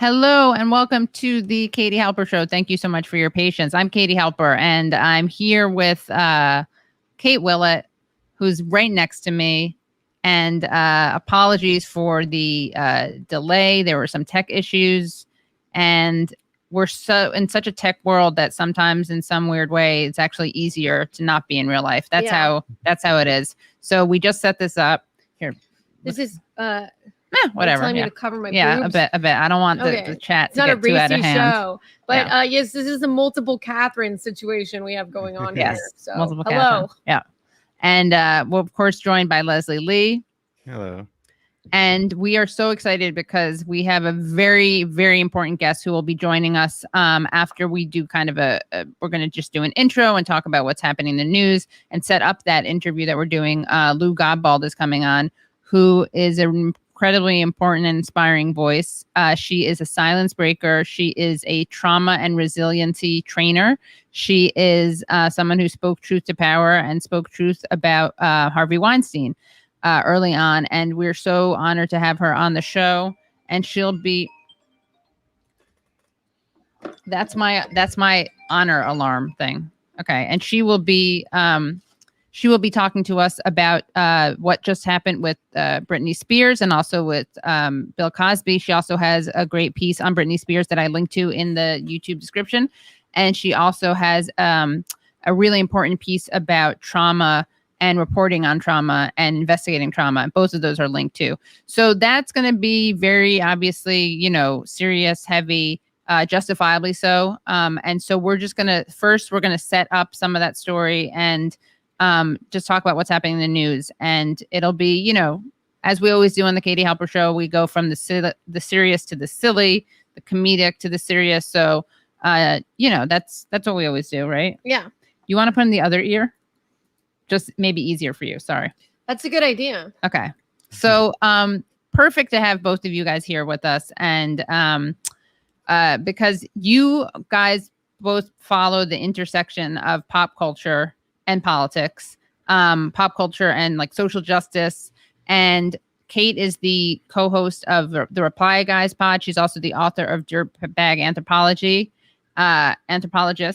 Hello and welcome to the Katie Halper Show. Thank you so much for your patience. I'm Katie Halper and I'm here with Kate Willett, who's right next to me. And apologies for the delay. There were some tech issues, and we're so in such a tech world that sometimes, in some weird way, it's actually easier to not be in real life. That's how it is. So we just set this up here. This is whatever. Telling me to cover my boobs? a bit. I don't want the chat to get too out of hand. Show. But yes, this is a multiple Catherine situation we have going on yes, here. So multiple hello. Catherine. Yeah. And we're of course joined by Leslie Lee. Hello. And we are so excited because we have a very, very important guest who will be joining us after we do kind of we're going to just do an intro and talk about what's happening in the news and set up that interview that we're doing. Lou Godbold is coming on, who is an incredibly important and inspiring voice. She is a silence breaker. She is a trauma and resiliency trainer. She is someone who spoke truth to power and spoke truth about Harvey Weinstein early on. And we're so honored to have her on the show. And she'll be... That's my honor alarm thing. Okay. And she will be talking to us about what just happened with Britney Spears and also with Bill Cosby. She also has a great piece on Britney Spears that I linked to in the YouTube description. And she also has a really important piece about trauma and reporting on trauma and investigating trauma. Both of those are linked too. So that's going to be very obviously, serious, heavy, justifiably so. And so we're just going to set up some of that story and just talk about what's happening in the news. And it'll be, as we always do on the Katie Halper Show, we go from the serious to the silly, the comedic to the serious. So, that's what we always do, right? Yeah. You want to put in the other ear? Just maybe easier for you. Sorry. That's a good idea. Okay. So, perfect to have both of you guys here with us. And because you guys both follow the intersection of pop culture and politics, pop culture and like social justice. And Kate is the co-host of the Reply Guys pod. She's also the author of Dirtbag Anthropology, Anthropology.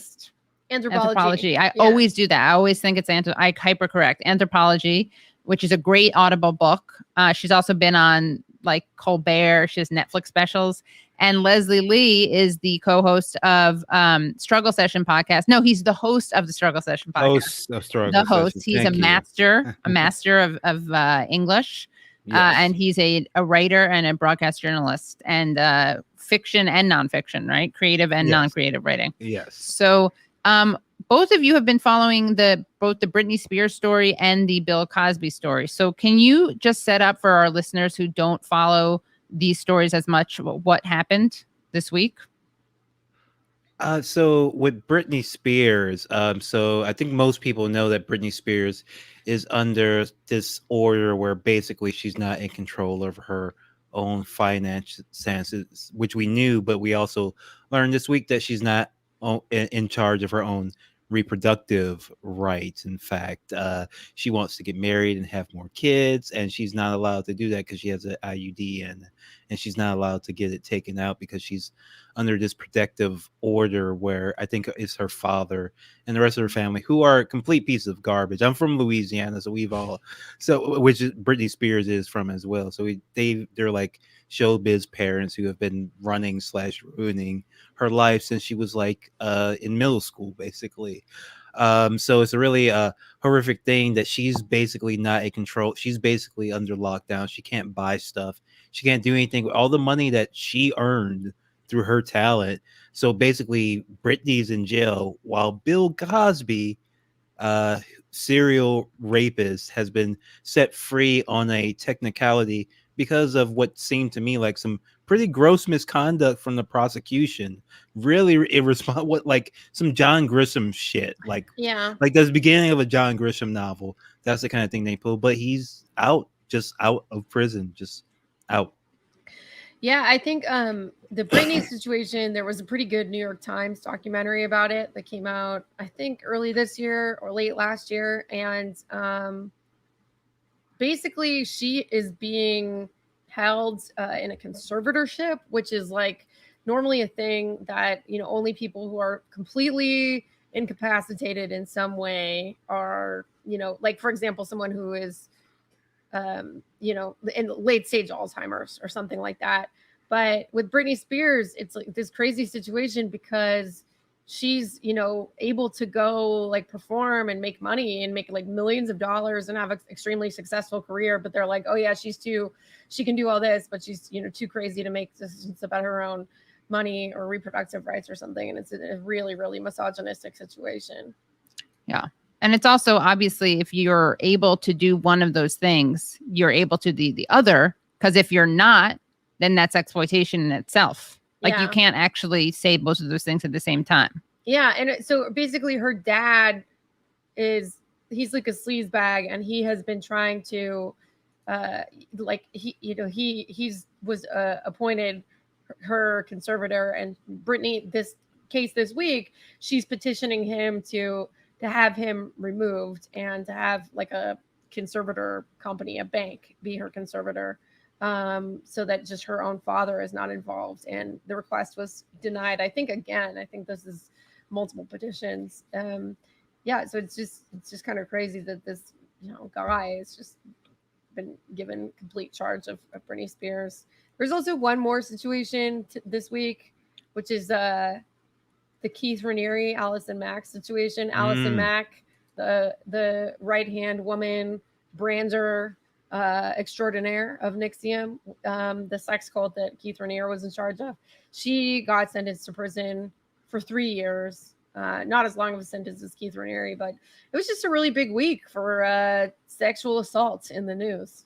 I always do that. I always think it's I hypercorrect. Anthropology, which is a great Audible book. She's also been on like Colbert. She has Netflix specials. And Leslie Lee is the co-host of Struggle Session podcast. No, he's the host of the Struggle Session podcast. Host of Struggle the host. Session. He's Thank a master of English. Yes. And he's a writer and a broadcast journalist and fiction and nonfiction, right? Creative and non-creative writing. Yes. So both of you have been following both the Britney Spears story and the Bill Cosby story. So can you just set up for our listeners who don't follow these stories as much what happened this week? So with Britney Spears, so I think most people know that Britney Spears is under this order where basically she's not in control of her own finances, which we knew, but we also learned this week that she's not in charge of her own reproductive rights. In fact, she wants to get married and have more kids, and she's not allowed to do that because she has an IUD and she's not allowed to get it taken out because she's under this protective order where I think it's her father and the rest of her family who are a complete piece of garbage. I'm from Louisiana, so which Britney Spears is from as well. So they're like showbiz parents who have been running / ruining her life since she was like in middle school, basically. So it's a really horrific thing that she's basically not in control. She's basically under lockdown. She can't buy stuff. She can't do anything with all the money that she earned through her talent. So basically, Britney's in jail while Bill Cosby, serial rapist, has been set free on a technicality because of what seemed to me like some pretty gross misconduct from the prosecution. Really irresponsible, like some John Grisham shit. Like the beginning of a John Grisham novel. That's the kind of thing they pull. But he's just out of prison, just out. Yeah, I think the Britney situation, there was a pretty good New York Times documentary about it that came out, I think, early this year or late last year. And basically, she is being held in a conservatorship, which is like normally a thing that, you know, only people who are completely incapacitated in some way are, you know, like for example, someone who is, you know, in late stage Alzheimer's or something like that. But with Britney Spears, it's like this crazy situation because she's, you know, able to go like perform and make money and make like millions of dollars and have an extremely successful career. But they're like, oh yeah, she can do all this, but she's, you know, too crazy to make decisions about her own money or reproductive rights or something. And it's a really, really misogynistic situation. Yeah. And it's also obviously if you're able to do one of those things, you're able to do the other. Because if you're not, then that's exploitation in itself. Like you can't actually say both of those things at the same time. Yeah. And so basically her dad he's like a sleaze bag, and he has been trying to like he's was appointed her conservator, and Britney this week she's petitioning him to have him removed and to have like a conservator company, a bank, be her conservator, so that just her own father is not involved. And the request was denied. I think this is multiple petitions. Yeah, so it's just kind of crazy that this, you know, guy has just been given complete charge of Britney Spears. There's also one more situation this week, which is the Keith Raniere, Allison Mack situation. Allison Mack, the right-hand woman brander extraordinaire of NXIVM, the sex cult that Keith Raniere was in charge of. She got sentenced to prison for 3 years. Not as long of a sentence as Keith Raniere, but it was just a really big week for sexual assault in the news.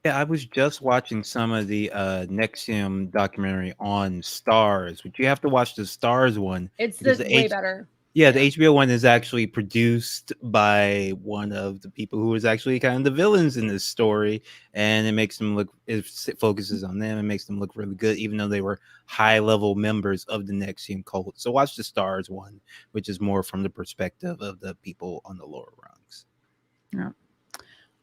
Yeah, I was just watching some of the NXIVM documentary on Stars, but you have to watch the Stars one. It's way better. Yeah, the HBO one is actually produced by one of the people who was actually kind of the villains in this story, and it makes them look, it focuses on them and makes them look really good, even though they were high-level members of the NXIVM cult. So watch the Stars one, which is more from the perspective of the people on the lower rungs. Yeah.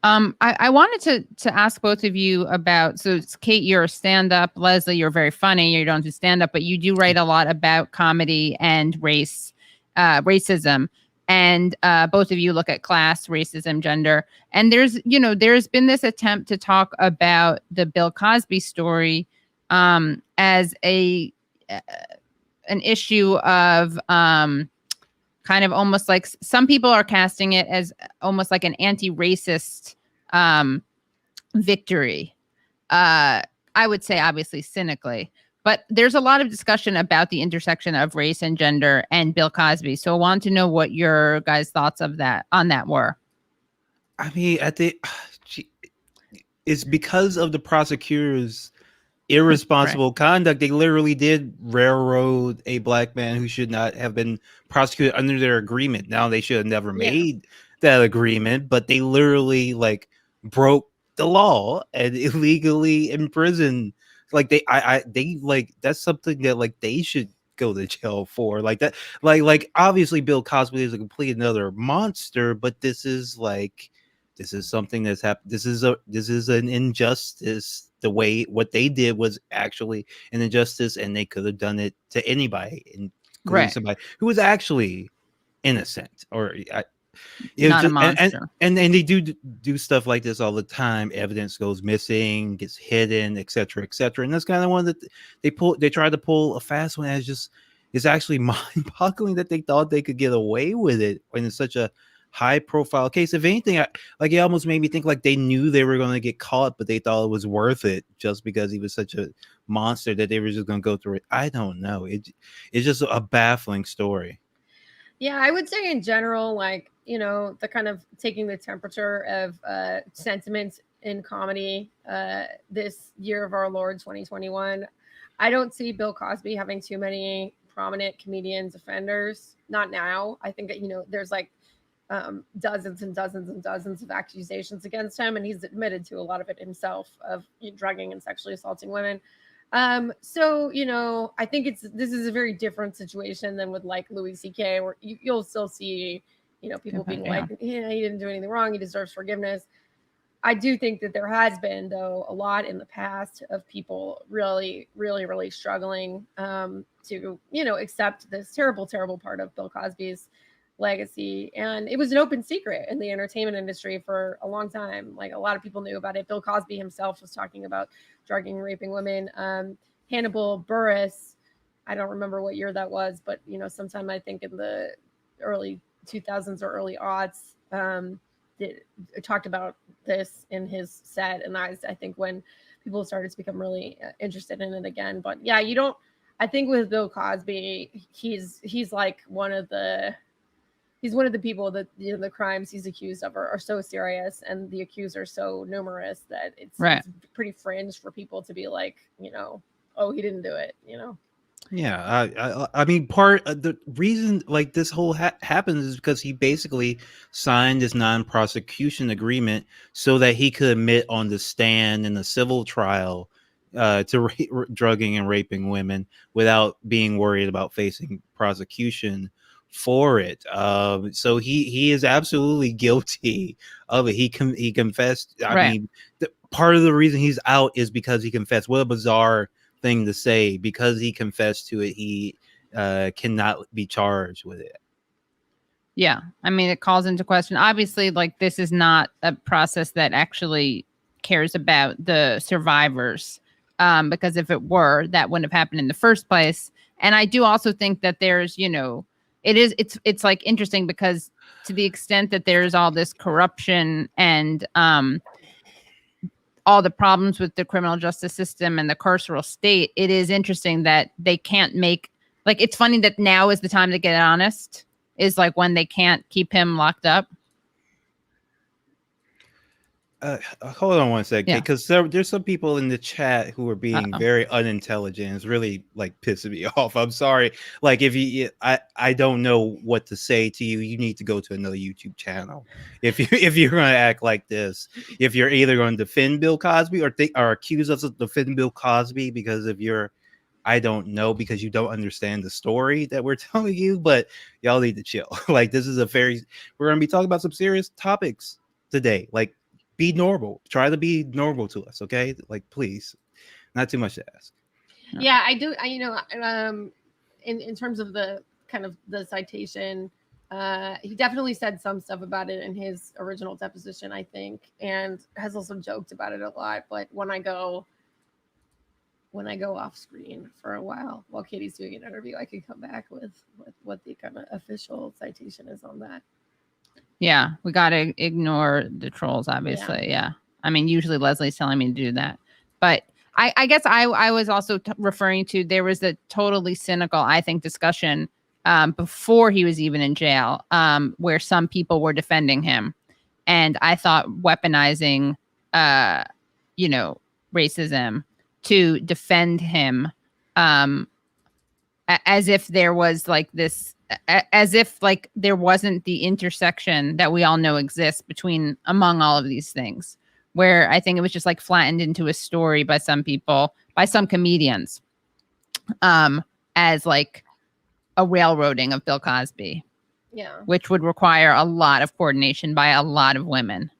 I wanted to ask both of you about, so Kate, you're a stand-up. Leslie, you're very funny. You don't do stand-up, but you do write a lot about comedy and racism. And both of you look at class, racism, gender. And there's been this attempt to talk about the Bill Cosby story as an issue of kind of almost like some people are casting it as almost like an anti-racist victory. I would say obviously cynically, but there's a lot of discussion about the intersection of race and gender and Bill Cosby. So I want to know what your guys' thoughts on that were. I mean, it's because of the prosecutors' irresponsible conduct. They literally did railroad a black man who should not have been prosecuted under their agreement. Now they should have never made that agreement, but they literally like broke the law and illegally imprisoned. Like they like, that's something that like they should go to jail for. Like that, like obviously Bill Cosby is a complete another monster, but this is something that's happened. This is an injustice. The way what they did was actually an injustice, and they could have done it to anybody, including somebody who was actually innocent or not a monster. And they do stuff like this all the time. Evidence goes missing, gets hidden, etc., etc. And that's kind of one that they tried to pull a fast one. It's actually mind-boggling that they thought they could get away with it when it's such a high-profile case. If anything, it almost made me think like they knew they were going to get caught, but they thought it was worth it just because he was such a monster that they were just going to go through it. I don't know. It's just a baffling story. Yeah, I would say in general, like, you know, the kind of taking the temperature of sentiment in comedy this year of our Lord 2021. I don't see Bill Cosby having too many prominent comedians offenders. Not now. I think that, you know, there's like dozens and dozens and dozens of accusations against him, and he's admitted to a lot of it himself, of drugging and sexually assaulting women. So, you know, I think this is a very different situation than with like Louis C.K., where you'll still see, you know, people being like, yeah, he didn't do anything wrong, he deserves forgiveness. I do think that there has been, though, a lot in the past of people really, really, really struggling to, accept this terrible, terrible part of Bill Cosby's legacy. And it was an open secret in the entertainment industry for a long time. Like, a lot of people knew about it. Bill Cosby himself was talking about drugging and raping women. Hannibal Buress, I don't remember what year that was, but, sometime I think in the early 2000s or early aughts, talked about this in his set, and I think when people started to become really interested in it again. But yeah, I think with Bill Cosby, he's like one of the people that the crimes he's accused of are so serious, and the accused are so numerous that it's pretty fringe for people to be like, oh, he didn't do it, Yeah, I mean, part of the reason like this whole happens is because he basically signed this non-prosecution agreement so that he could admit on the stand in a civil trial to drugging and raping women without being worried about facing prosecution for it. So he is absolutely guilty of it. He confessed. I mean, part of the reason he's out is because he confessed. What a bizarre thing to say. Because he confessed to it, he cannot be charged with it. Yeah, I mean, it calls into question, obviously, like, this is not a process that actually cares about the survivors, because if it were, that wouldn't have happened in the first place. And I do also think that there's, it's like interesting because to the extent that there's all this corruption and all the problems with the criminal justice system and the carceral state, it is interesting that they can't it's funny that now is the time to get honest, is like when they can't keep him locked up. Hold on one second, because there's some people in the chat who are being very unintelligent. It's really like pissing me off. I'm sorry. Like, I don't know what to say to you. You need to go to another YouTube channel if you're going to act like this. If you're either going to defend Bill Cosby or accuse us of defending Bill Cosby, because if you're, I don't know, because you don't understand the story that we're telling you. But y'all need to chill. Like, this is we're going to be talking about some serious topics today. Like, be normal. Try to be normal to us, okay? Like, please, not too much to ask. Yeah, I do. In terms of the kind of the citation, he definitely said some stuff about it in his original deposition, I think, and has also joked about it a lot. But when I go off screen for a while Katie's doing an interview, I can come back with what the kind of official citation is on that. Yeah, we got to ignore the trolls, obviously. Yeah. I mean, usually Leslie's telling me to do that. But I guess I was also referring to, there was a totally cynical, I think, discussion before he was even in jail, where some people were defending him. And I thought weaponizing, racism to defend him as if there was like this, as if like there wasn't the intersection that we all know exists among all of these things, where I think it was just like flattened into a story by some people, by some comedians, as like a railroading of Bill Cosby. Yeah. Which would require a lot of coordination by a lot of women.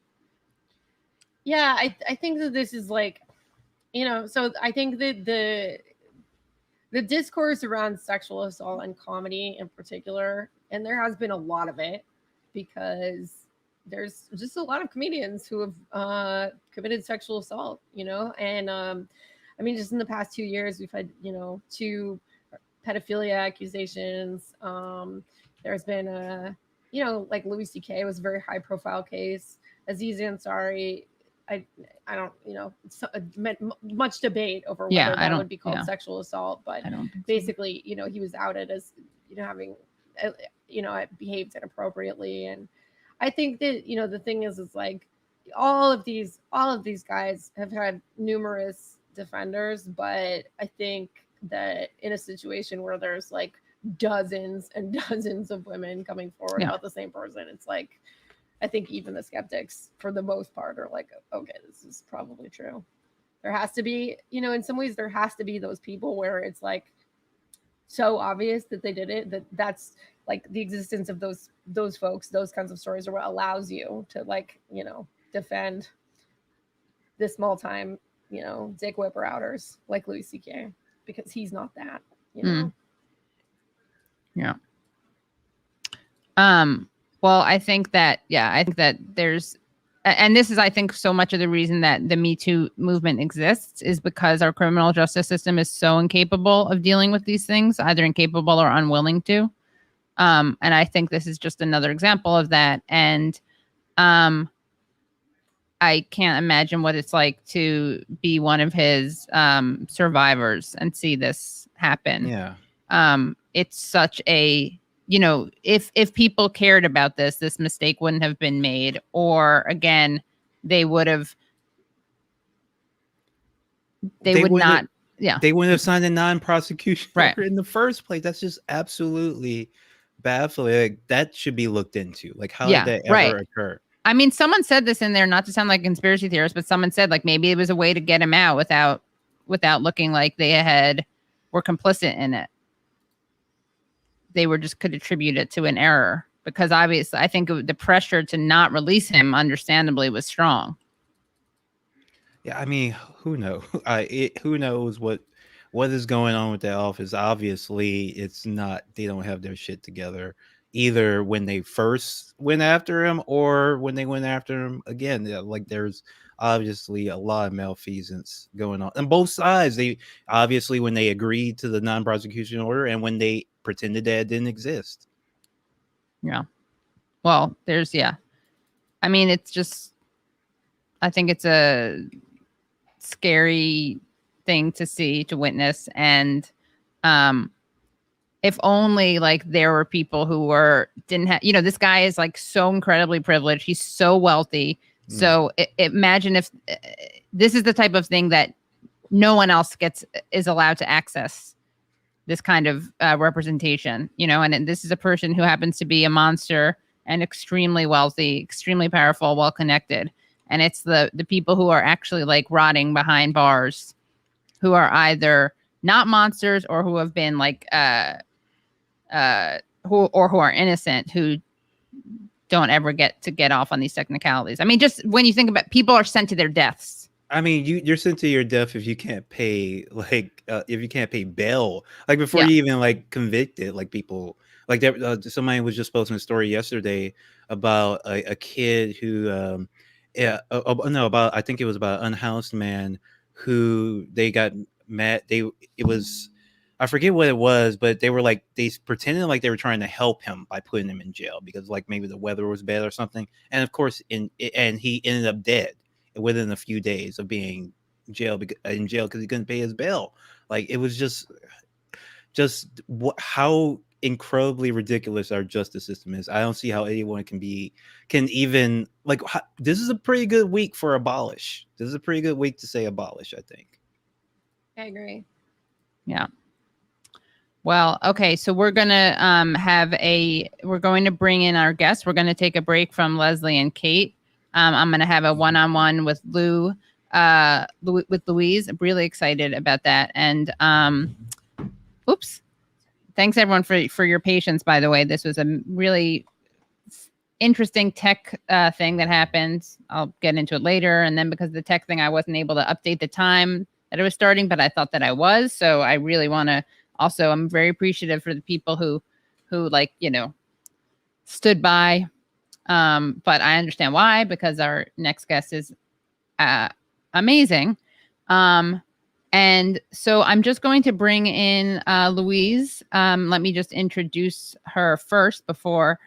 Yeah, I think that this is like, so I think that the discourse around sexual assault and comedy in particular, and there has been a lot of it because there's just a lot of comedians who have committed sexual assault, and I mean, just in the past 2 years, we've had, 2 pedophilia accusations. There's been like Louis C.K. was a very high profile case. Aziz Ansari, I don't, much debate over whether that would be called sexual assault, but basically, he was outed as, having, behaved inappropriately. And I think that, the thing is like all of these guys have had numerous defenders, but I think that in a situation where there's like dozens and dozens of women coming forward about the same person, it's like, I think even the skeptics, for the most part, are like, okay, this is probably true. There has to be, in some ways, there has to be those people where it's like so obvious that they did it, that's like the existence of those folks, those kinds of stories are what allows you to like, defend the small time, dick whipper outers like Louis C.K. because he's not that, Yeah. Well, I think that there's, and this is, I think, so much of the reason that the Me Too movement exists is because our criminal justice system is so incapable of dealing with these things, either incapable or unwilling to. And I think this is just another example of that. And I can't imagine what it's like to be one of his survivors and see this happen. Yeah. It's such a, if people cared about this mistake wouldn't have been made, or again, they would not, they wouldn't have signed a non-prosecution order Right. in the first place. That's just absolutely baffling. Like, that should be looked into. Like, how did that ever occur? I mean, someone said this in there, not to sound like a conspiracy theorist, but someone said like maybe it was a way to get him out without looking like they were complicit in it. They could attribute it to an error, because obviously I think the pressure to not release him understandably was strong. Yeah, I mean, who knows? Who knows what is going on with that office? Obviously, it's not. They don't have their shit together, either when they first went after him or when they went after him again. Yeah, like, there's obviously a lot of malfeasance going on both sides. They obviously, when they agreed to the non-prosecution order and when they pretended that it didn't exist. Yeah. Well, I mean, it's just, I think it's a scary thing to see, to witness. And if only like there were people who didn't have, this guy is like so incredibly privileged. He's so wealthy. So imagine if this is the type of thing that no one else is allowed to access, this kind of representation, and this is a person who happens to be a monster and extremely wealthy, extremely powerful, well-connected. And it's the people who are actually like rotting behind bars, who are either not monsters or who have been like, who are innocent, who don't ever get off on these technicalities. I mean, just when you think about, people are sent to their deaths. I mean, you're sent to your death if you can't pay, like, if you can't pay bail, like before you even like convicted. Like, people like that. Somebody was just posting a story yesterday about a kid who, I think it was about an unhoused man who they got mad. I forget what it was, but they pretended like they were trying to help him by putting him in jail because like maybe the weather was bad or something. And of course, and he ended up dead within a few days of being in jail because he couldn't pay his bail. Like, it was just how incredibly ridiculous our justice system is. I don't see how anyone can even like, this is a pretty good week for abolish. This is a pretty good week to say abolish, I think. I agree. Yeah. Well, okay, so we're gonna we're going to bring in our guests. We're gonna take a break from Leslie and Kate. I'm gonna have a one-on-one with with Louise. I'm really excited about that. And oops, thanks everyone for your patience. By the way, this was a really interesting tech thing that happened. I'll get into it later. And then because of the tech thing, I wasn't able to update the time that it was starting, but I thought that I was. So I really want to. Also, I'm very appreciative for the people who like, stood by. But I understand why, because our next guest is amazing. And so I'm just going to bring in Louise. Let me just introduce her first before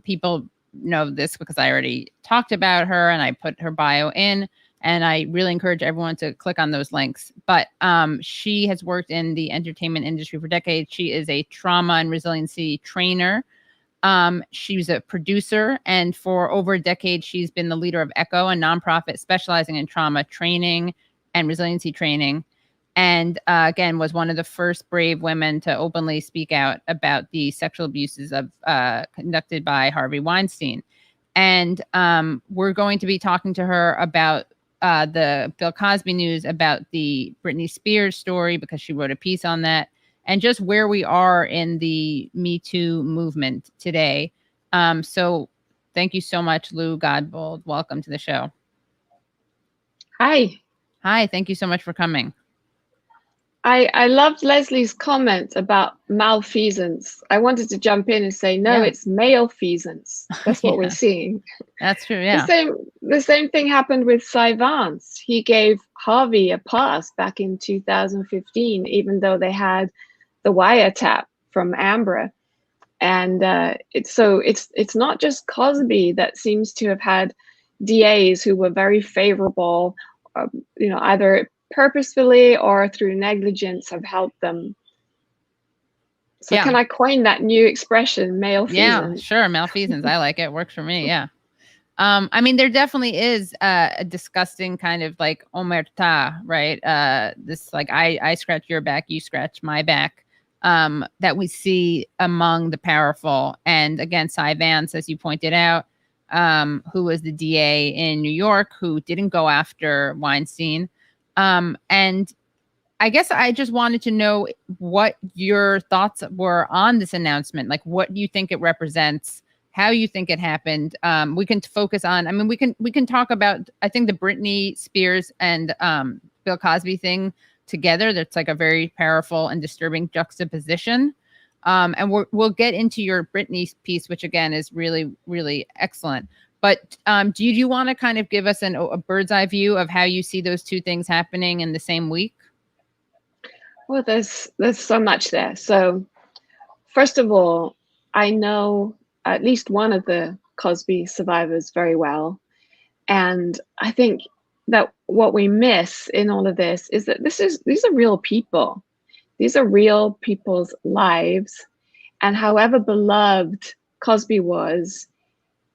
people know this, because I already talked about her and I put her bio in. And I really encourage everyone to click on those links. But she has worked in the entertainment industry for decades. She is a trauma and resiliency trainer. She was a producer. And for over a decade, she's been the leader of ECHO, a nonprofit specializing in trauma training and resiliency training. And again, was one of the first brave women to openly speak out about the sexual abuses conducted by Harvey Weinstein. And we're going to be talking to her about the Bill Cosby news, about the Britney Spears story, because she wrote a piece on that, and just where we are in the Me Too movement today. So thank you so much, Lou Godbold. Welcome to the show. Hi. Hi, thank you so much for coming. I loved Leslie's comment about malfeasance. I wanted to jump in and say, no, Yeah. it's malfeasance. That's what we're Yeah. seeing. That's true. The Yeah. same thing happened with Cy Vance. He gave Harvey a pass back in 2015, even though they had the wiretap from Amber. And it's not just Cosby that seems to have had DAs who were very favorable, either purposefully or through negligence have helped them. So Yeah. can I coin that new expression, malfeasance? Yeah, sure. Malfeasance. I like it. Works for me. Yeah. I mean, there definitely is a disgusting kind of like omerta, right? This like I scratch your back, you scratch my back, that we see among the powerful. And again, Cy Vance, as you pointed out, who was the DA in New York, who didn't go after Weinstein. And I guess I just wanted to know what your thoughts were on this announcement. Like, what you think it represents, how you think it happened. We can focus on. I mean, we can talk about. I think the Britney Spears and Bill Cosby thing together. That's like a very powerful and disturbing juxtaposition. And we'll get into your Britney piece, which again is really, really excellent. But do you want to kind of give us a bird's eye view of how you see those two things happening in the same week? Well, there's so much there. So first of all, I know at least one of the Cosby survivors very well. And I think that what we miss in all of this is that these are real people. These are real people's lives. And however beloved Cosby was,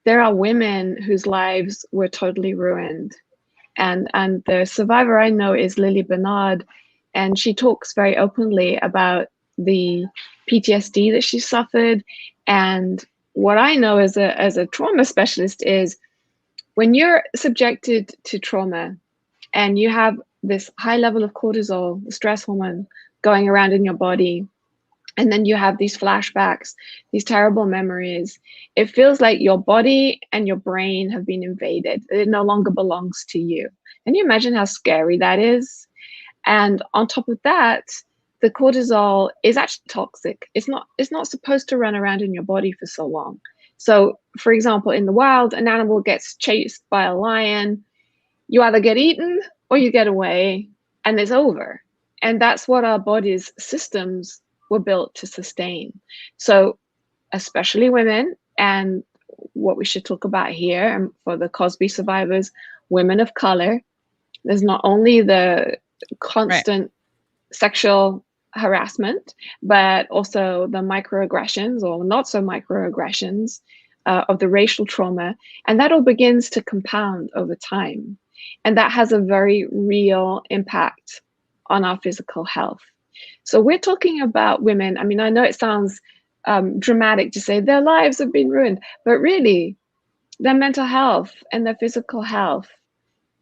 there are women whose lives were totally ruined. And the survivor I know is Lily Bernard, and she talks very openly about the PTSD that she suffered. And what I know as a trauma specialist is when you're subjected to trauma and you have this high level of cortisol, the stress hormone, going around in your body, and then you have these flashbacks, these terrible memories, it feels like your body and your brain have been invaded. It no longer belongs to you. Can you imagine how scary that is? And on top of that, the cortisol is actually toxic. It's not supposed to run around in your body for so long. So, for example, in the wild, an animal gets chased by a lion. You either get eaten or you get away, and it's over. And that's what our body's systems were built to sustain. So, especially women, and what we should talk about here, and for the Cosby survivors, women of color, there's not only the constant sexual harassment, but also the microaggressions or not so microaggressions of the racial trauma. And that all begins to compound over time. And that has a very real impact on our physical health. So we're talking about women. I mean, I know it sounds dramatic to say their lives have been ruined, but really, their mental health and their physical health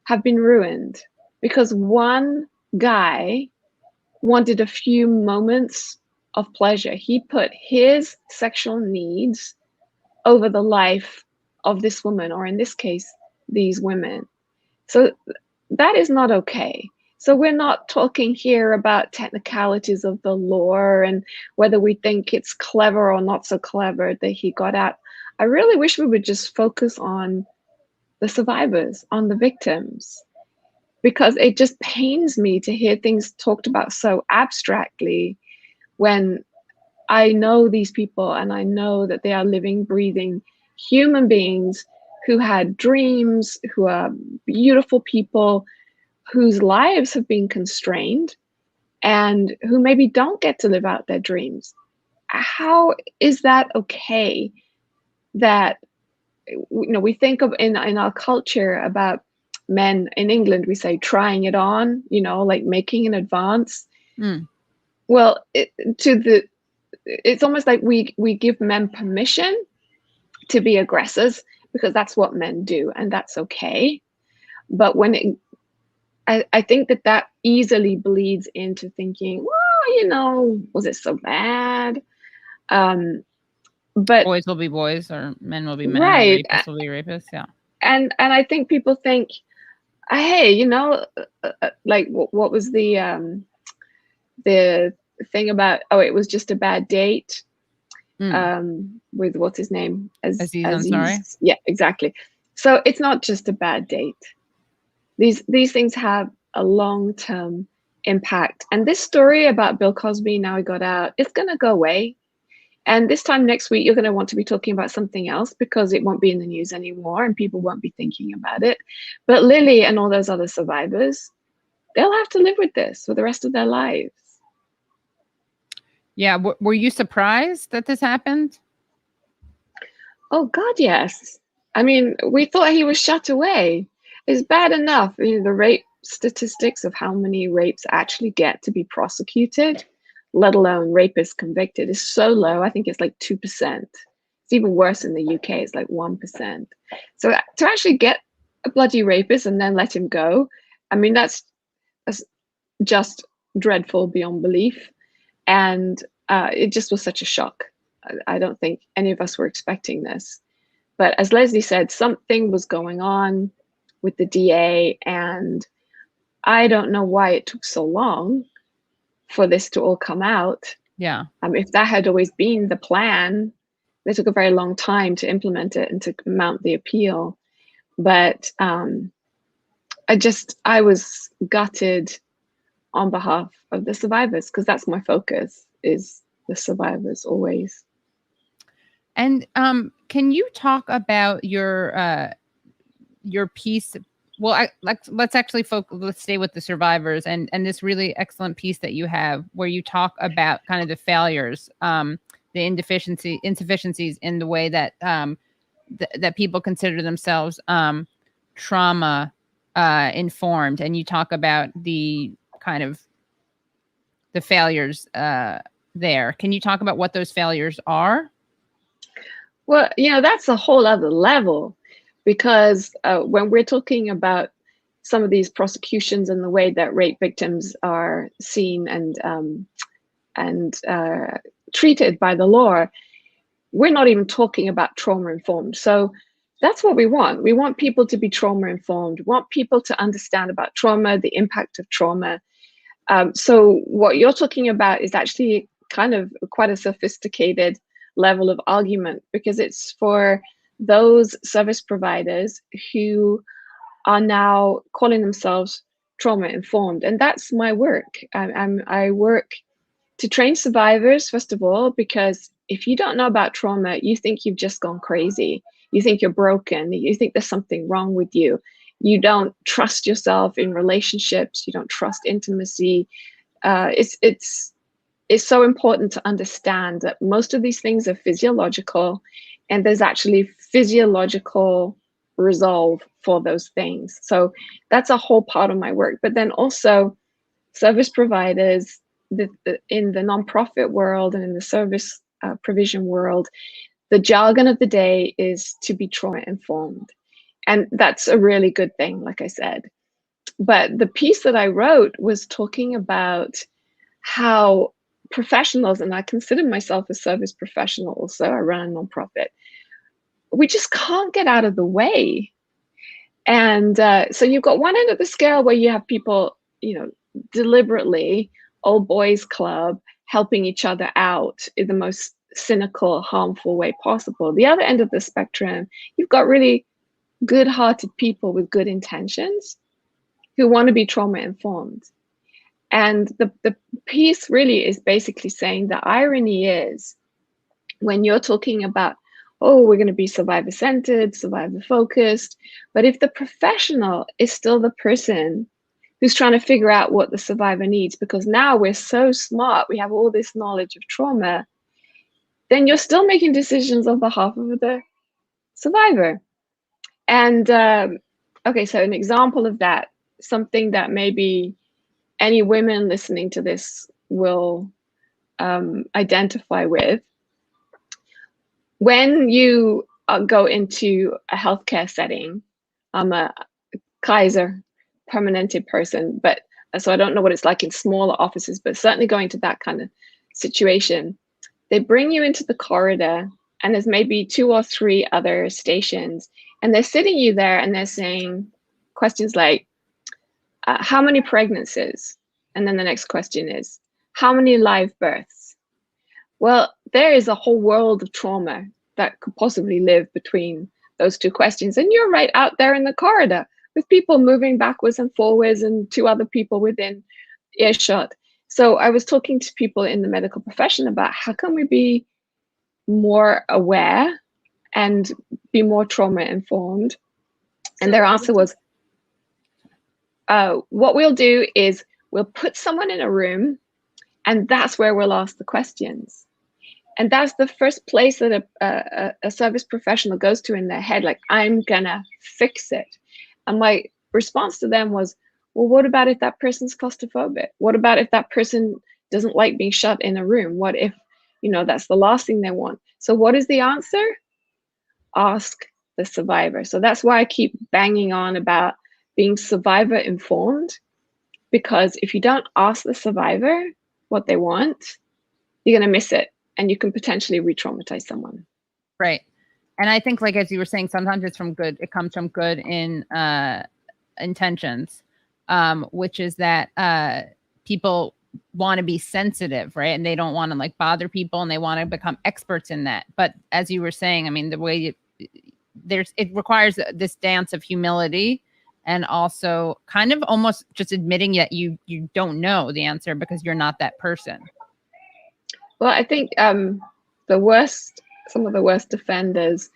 have been ruined because one guy wanted a few moments of pleasure. He put his sexual needs over the life of this woman, or in this case, these women. So that is not okay. So we're not talking here about technicalities of the law and whether we think it's clever or not so clever that he got out. I really wish we would just focus on the survivors, on the victims, because it just pains me to hear things talked about so abstractly when I know these people and I know that they are living, breathing human beings who had dreams, who are beautiful people, whose lives have been constrained and who maybe don't get to live out their dreams. How is that okay? That, we think of in our culture about men in England, we say trying it on, like making an advance. Well, it's almost like we give men permission to be aggressors because that's what men do, and that's okay. But when I think that easily bleeds into thinking, well, was it so bad? But boys will be boys, or men will be men, right, or rapists will be rapists. Yeah. And I think people think Hey, like what was the thing about, oh, it was just a bad date, with what's his name, Aziz Ansari. Yeah, exactly. So it's not just a bad date. These things have a long-term impact. And this story about Bill Cosby, now he got out, it's going to go away. And this time next week, you're going to want to be talking about something else because it won't be in the news anymore and people won't be thinking about it. But Lily and all those other survivors, they'll have to live with this for the rest of their lives. Yeah. Were you surprised that this happened? Oh, God, yes. I mean, we thought he was shut away. It's bad enough, the rape statistics of how many rapes actually get to be prosecuted, let alone rapists convicted, is so low. I think it's like 2%. It's even worse in the UK. It's like 1%. So to actually get a bloody rapist and then let him go, I mean, that's just dreadful beyond belief. And it just was such a shock. I don't think any of us were expecting this. But as Leslie said, something was going on with the DA, and I don't know why it took so long for this to all come out. Yeah. If that had always been the plan, it took a very long time to implement it and to mount the appeal. But I was gutted on behalf of the survivors, because that's my focus, is the survivors always. And can you talk about your piece? Well, let's actually let's stay with the survivors and this really excellent piece that you have where you talk about kind of the failures, the insufficiencies in the way that that people consider themselves trauma informed, and you talk about the kind of the failures there. Can you talk about what those failures are? Well, that's a whole other level, because when we're talking about some of these prosecutions and the way that rape victims are seen and treated by the law, we're not even talking about trauma informed. So that's what we want. We want people to be trauma informed. We want people to understand about trauma, the impact of trauma. So what you're talking about is actually kind of quite a sophisticated level of argument, because it's for those service providers who are now calling themselves trauma informed. And that's my work. I work to train survivors, first of all, because if you don't know about trauma, you think you've just gone crazy. You think you're broken. You think there's something wrong with you. You don't trust yourself in relationships. You don't trust intimacy. It's so important to understand that most of these things are physiological, and there's actually physiological resolve for those things. So that's a whole part of my work. But then also service providers in the nonprofit world and in the service provision world, the jargon of the day is to be trauma informed. And that's a really good thing, like I said. But the piece that I wrote was talking about how professionals, and I consider myself a service professional, so I run a nonprofit, we just can't get out of the way. And so you've got one end of the scale where you have people, deliberately, old boys club, helping each other out in the most cynical, harmful way possible. The other end of the spectrum, you've got really good-hearted people with good intentions who want to be trauma informed. And the piece really is basically saying the irony is, when you're talking about, oh, we're going to be survivor-centered, survivor-focused, but if the professional is still the person who's trying to figure out what the survivor needs, because now we're so smart, we have all this knowledge of trauma, then you're still making decisions on behalf of the survivor. And okay, so an example of that, something that maybe any women listening to this will identify with. When you go into a healthcare setting, I'm a Kaiser Permanente person, but so I don't know what it's like in smaller offices, but certainly going to that kind of situation, they bring you into the corridor and there's maybe 2 or 3 other stations, and they're sitting you there and they're saying questions like, how many pregnancies? And then the next question is, how many live births? Well, there is a whole world of trauma that could possibly live between those two questions. And you're right out there in the corridor with people moving backwards and forwards and two other people within earshot. So I was talking to people in the medical profession about how can we be more aware and be more trauma informed. And their answer was, what we'll do is we'll put someone in a room and that's where we'll ask the questions. And that's the first place that a service professional goes to in their head, like, I'm gonna fix it. And my response to them was, well, what about if that person's claustrophobic? What about if that person doesn't like being shut in a room? What if, that's the last thing they want? So what is the answer? Ask the survivor. So that's why I keep banging on about being survivor informed, because if you don't ask the survivor what they want, you're gonna miss it. And you can potentially re-traumatize someone. Right. And I think, like, as you were saying, sometimes it comes from good intentions, which is that people want to be sensitive, right? And they don't want to like bother people, and they want to become experts in that. But as you were saying, I mean, the way it requires this dance of humility, and also kind of almost just admitting that you don't know the answer because you're not that person. Well, I think some of the worst offenders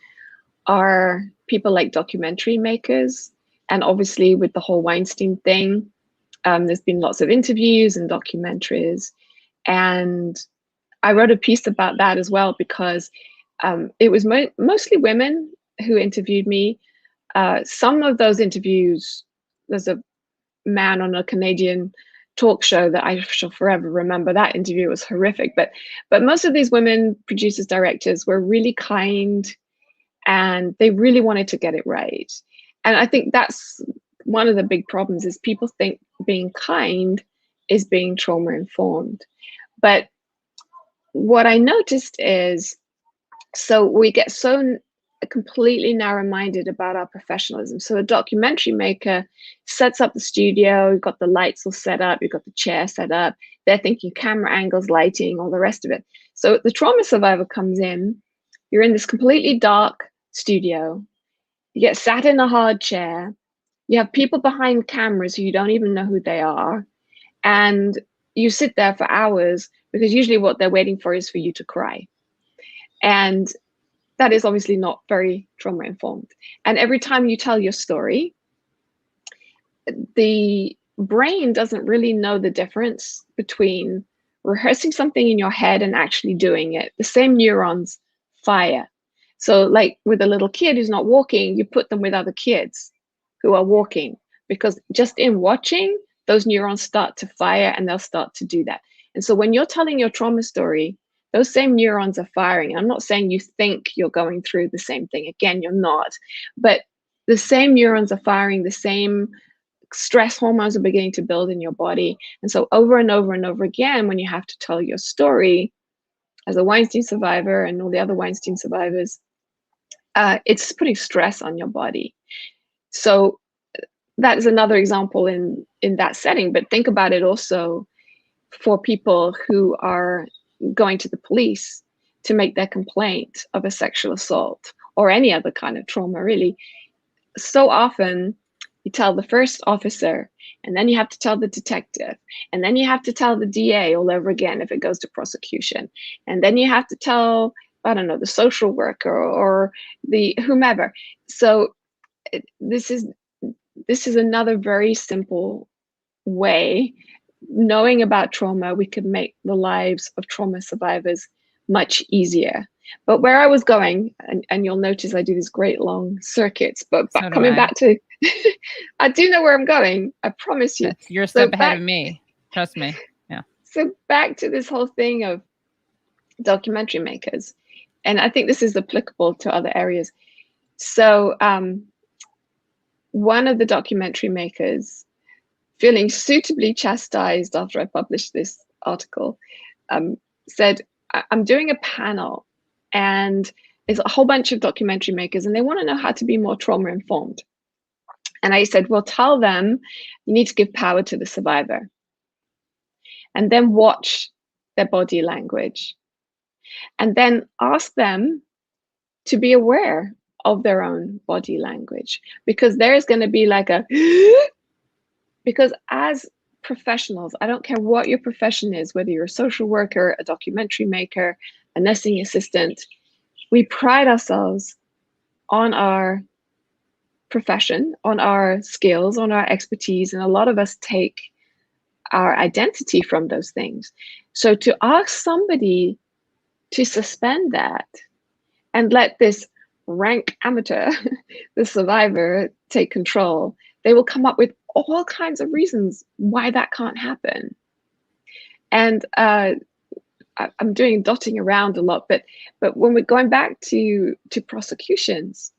are people like documentary makers. And obviously with the whole Weinstein thing, there's been lots of interviews and documentaries. And I wrote a piece about that as well, because it was mostly women who interviewed me. Some of those interviews, there's a man on a Canadian talk show that I shall forever remember. That interview was horrific, but most of these women producers, directors were really kind, and they really wanted to get it right. And I think that's one of the big problems, is people think being kind is being trauma informed. But what I noticed is, so we get so completely narrow-minded about our professionalism. So a documentary maker sets up the studio, you've got the lights all set up, you've got the chair set up, they're thinking camera angles, lighting, all the rest of it. So the trauma survivor comes in, you're in this completely dark studio, you get sat in a hard chair, you have people behind cameras who you don't even know who they are, and you sit there for hours, because usually what they're waiting for is for you to cry. And that is obviously not very trauma informed. And every time you tell your story, the brain doesn't really know the difference between rehearsing something in your head and actually doing it. The same neurons fire. So like with a little kid who's not walking, you put them with other kids who are walking, because just in watching, those neurons start to fire and they'll start to do that. And so when you're telling your trauma story, those same neurons are firing. I'm not saying you think you're going through the same thing. Again, you're not. But the same neurons are firing, the same stress hormones are beginning to build in your body. And so over and over and over again, when you have to tell your story as a Weinstein survivor and all the other Weinstein survivors, it's putting stress on your body. So that is another example in that setting. But think about it also for people who are going to the police to make their complaint of a sexual assault or any other kind of trauma, really. So often you tell the first officer, and then you have to tell the detective, and then you have to tell the DA all over again if it goes to prosecution, and then you have to tell, I don't know, the social worker or the whomever. So this is another very simple way. Knowing about trauma, we could make the lives of trauma survivors much easier. But where I was going, and you'll notice I do these great long circuits, but So coming back to, I do know where I'm going, I promise you. You're a step ahead of me, trust me. Yeah. So back to this whole thing of documentary makers, and I think this is applicable to other areas. So one of the documentary makers, feeling suitably chastised after I published this article, said, I'm doing a panel and there's a whole bunch of documentary makers and they want to know how to be more trauma informed. And I said, well, tell them you need to give power to the survivor. And then watch their body language. And then ask them to be aware of their own body language, because there's going to be like a, because as professionals, I don't care what your profession is, whether you're a social worker, a documentary maker, a nursing assistant, we pride ourselves on our profession, on our skills, on our expertise, and a lot of us take our identity from those things. So to ask somebody to suspend that and let this rank amateur, the survivor, take control, they will come up with all kinds of reasons why that can't happen. And I'm doing dotting around a lot, but when we're going back to prosecutions,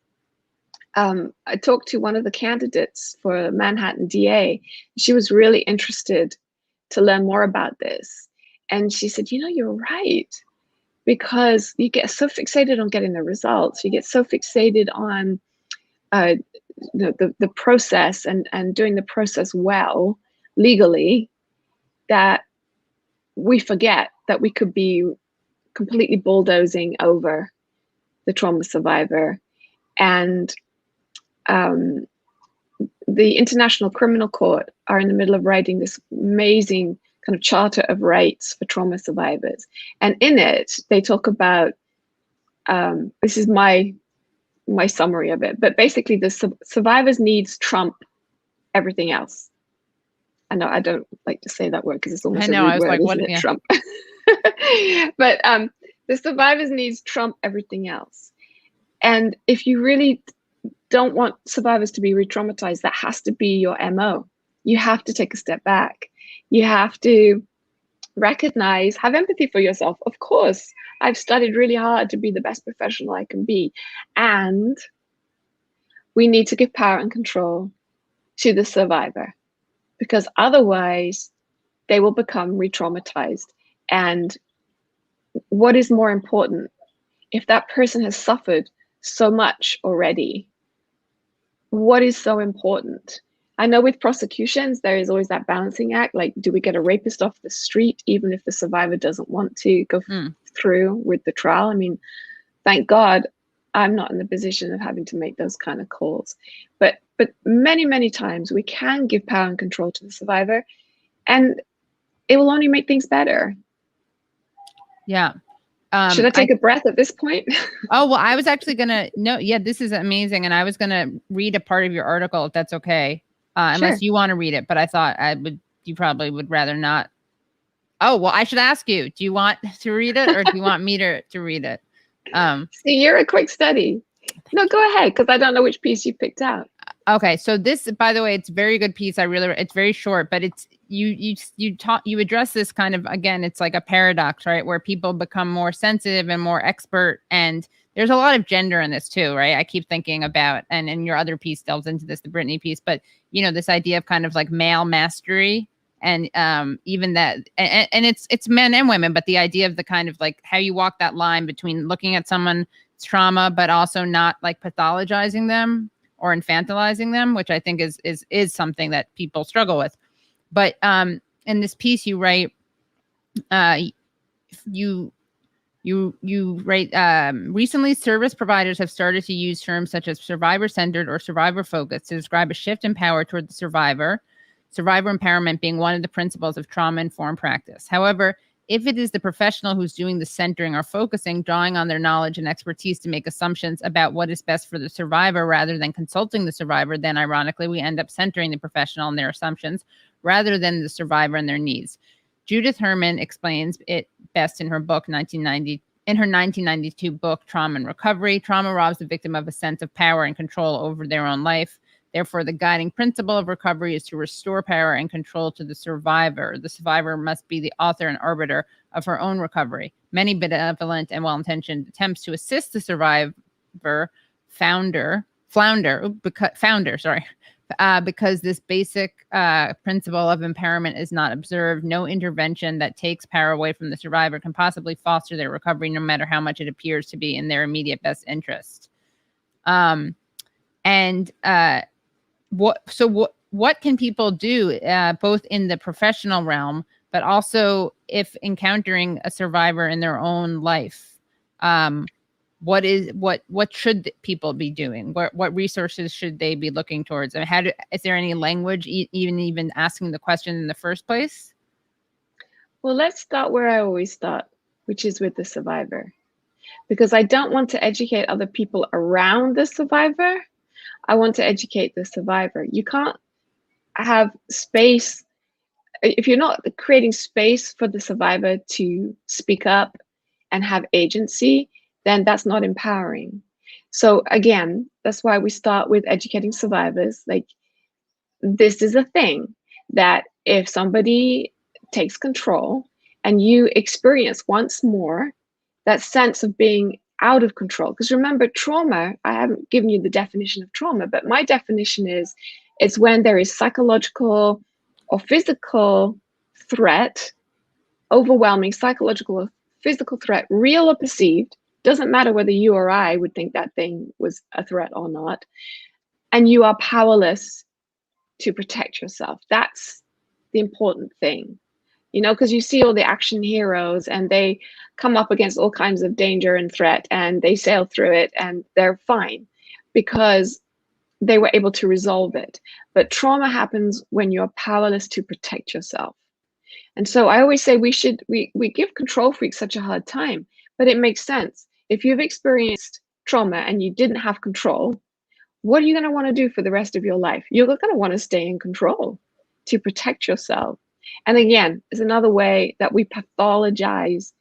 I talked to one of the candidates for Manhattan DA. She was really interested to learn more about this. And she said, you know, you're right, because you get so fixated on getting the results. You get so fixated on the process and doing the process well, legally, that we forget that we could be completely bulldozing over the trauma survivor. And the International Criminal Court are in the middle of writing this amazing kind of charter of rights for trauma survivors. And in it, they talk about, this is my summary of it, but basically the survivors' needs trump everything else. I know I don't like to say that word because it's almost a rude word, isn't it? Trump. But the survivors' needs trump everything else. And if you really don't want survivors to be re-traumatized, that has to be your MO. You have to take a step back. You have to recognize, have empathy for yourself. Of course, I've studied really hard to be the best professional I can be. And we need to give power and control to the survivor, because otherwise they will become re-traumatized. And what is more important, if that person has suffered so much already, what is so important? I know with prosecutions, there is always that balancing act. Like, do we get a rapist off the street, even if the survivor doesn't want to go through with the trial? I mean, thank God I'm not in the position of having to make those kind of calls. But many, many times we can give power and control to the survivor, and it will only make things better. Yeah. Should I take a breath at this point? Oh, well, I was actually going to, no, yeah, this is amazing. And I was going to read a part of your article, if that's okay. Unless you want to read it, but I thought you probably would rather not. Oh, well, I should ask you, do you want to read it or do you want me to read it? See, you're a quick study. No, go ahead, because I don't know which piece you picked out. Okay, so this, by the way, it's a very good piece. It's very short, but it's you address this kind of, again, it's like a paradox, right? Where people become more sensitive and more expert, and there's a lot of gender in this too, right? I keep thinking about, and in your other piece delves into this, the Britney piece, but you know, this idea of kind of like male mastery, and even that, and it's men and women, but the idea of the kind of like how you walk that line between looking at someone's trauma, but also not like pathologizing them or infantilizing them, which I think is something that people struggle with. But in this piece, you write, you write, recently service providers have started to use terms such as survivor-centered or survivor-focused to describe a shift in power toward the survivor empowerment being one of the principles of trauma-informed practice. However, if it is the professional who's doing the centering or focusing, drawing on their knowledge and expertise to make assumptions about what is best for the survivor rather than consulting the survivor, then ironically, we end up centering the professional and their assumptions rather than the survivor and their needs. Judith Herman explains it best in her book, 1992 book, Trauma and Recovery. Trauma robs the victim of a sense of power and control over their own life. Therefore, the guiding principle of recovery is to restore power and control to the survivor. The survivor must be the author and arbiter of her own recovery. Many benevolent and well-intentioned attempts to assist the survivor founder, because this basic principle of empowerment is not observed. No intervention that takes power away from the survivor can possibly foster their recovery, no matter how much it appears to be in their immediate best interest. what can people do, both in the professional realm, but also if encountering a survivor in their own life? What should people be doing? What resources should they be looking towards? And is there any language even asking the question in the first place? Well, let's start where I always start, which is with the survivor, because I don't want to educate other people around the survivor. I want to educate the survivor. You can't have space if you're not creating space for the survivor to speak up and have agency, then that's not empowering. So again, that's why we start with educating survivors. Like, this is a thing that if somebody takes control and you experience once more that sense of being out of control, because remember, trauma, I haven't given you the definition of trauma, but my definition is it's when there is psychological or physical threat, overwhelming psychological or physical threat, real or perceived, doesn't matter whether you or I would think that thing was a threat or not, and you are powerless to protect yourself. That's the important thing, you know, because you see all the action heroes and they come up against all kinds of danger and threat and they sail through it and they're fine because they were able to resolve it. But trauma happens when you're powerless to protect yourself. And so I always say we give control freaks such a hard time, but it makes sense. If you've experienced trauma and you didn't have control, what are you going to want to do for the rest of your life? You're going to want to stay in control to protect yourself. And again, it's another way that we pathologize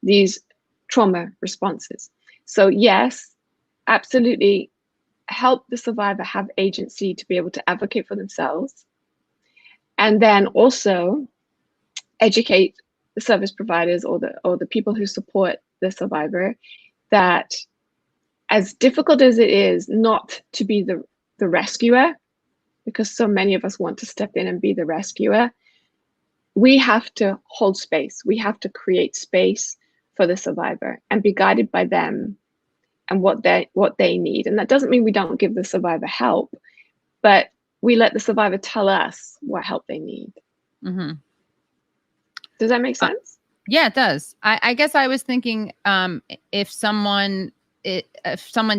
these trauma responses. So yes, absolutely, help the survivor have agency to be able to advocate for themselves. And then also educate the service providers or the people who support the survivor that, as difficult as it is not to be the rescuer, because so many of us want to step in and be the rescuer, we have to hold space. We have to create space for the survivor and be guided by them and what they need. And that doesn't mean we don't give the survivor help, but we let the survivor tell us what help they need. Mm-hmm. Does that make sense? Yeah, it does. I guess I was thinking, if someone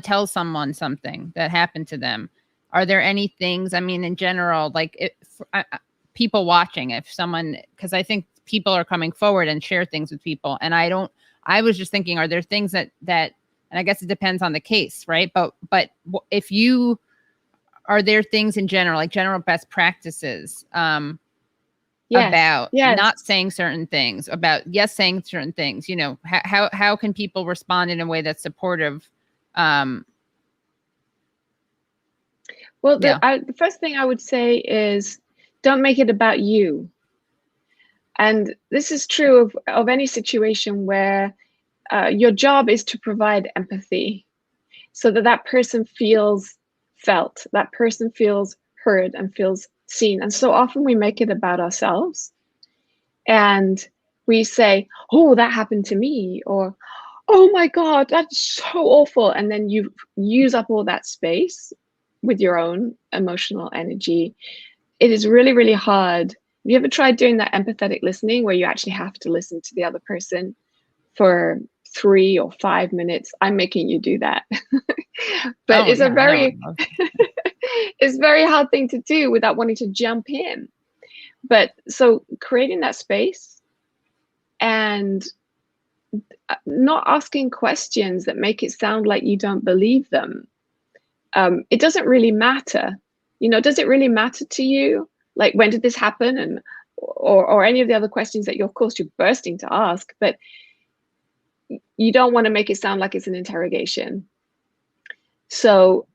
tells someone something that happened to them, are there any things, I mean, in general, like people watching, if someone, because I think people are coming forward and share things with people. And I was just thinking, are there things that, and I guess it depends on the case, right? But are there things in general, like general best practices, about not saying certain things, about saying certain things, you know, how can people respond in a way that's supportive? The first thing I would say is don't make it about you. And this is true of any situation where your job is to provide empathy so that person feels felt, that person feels heard and feels seen. And so often we make it about ourselves and we say, oh, that happened to me, or oh my God, that's so awful. And then you use up all that space with your own emotional energy. It is really, really hard. Have you ever tried doing that empathetic listening where you actually have to listen to the other person for 3 or 5 minutes? I'm making you do that. But it's a very it's a very hard thing to do without wanting to jump in. But so creating that space and not asking questions that make it sound like you don't believe them. It doesn't really matter. You know, does it really matter to you? Like, when did this happen? And or any of the other questions that of course you're bursting to ask, but you don't want to make it sound like it's an interrogation. So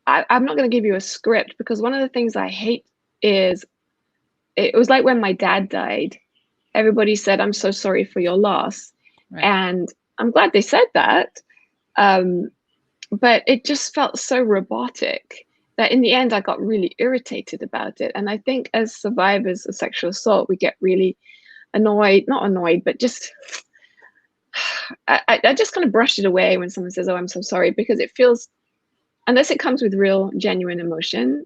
I'm not going to give you a script, because one of the things I hate is, it was like when my dad died, everybody said, I'm so sorry for your loss. Right. And I'm glad they said that. But it just felt so robotic that in the end, I got really irritated about it. And I think as survivors of sexual assault, we get really not annoyed, but just, I just kind of brush it away when someone says, oh, I'm so sorry, because it feels, unless it comes with real genuine emotion,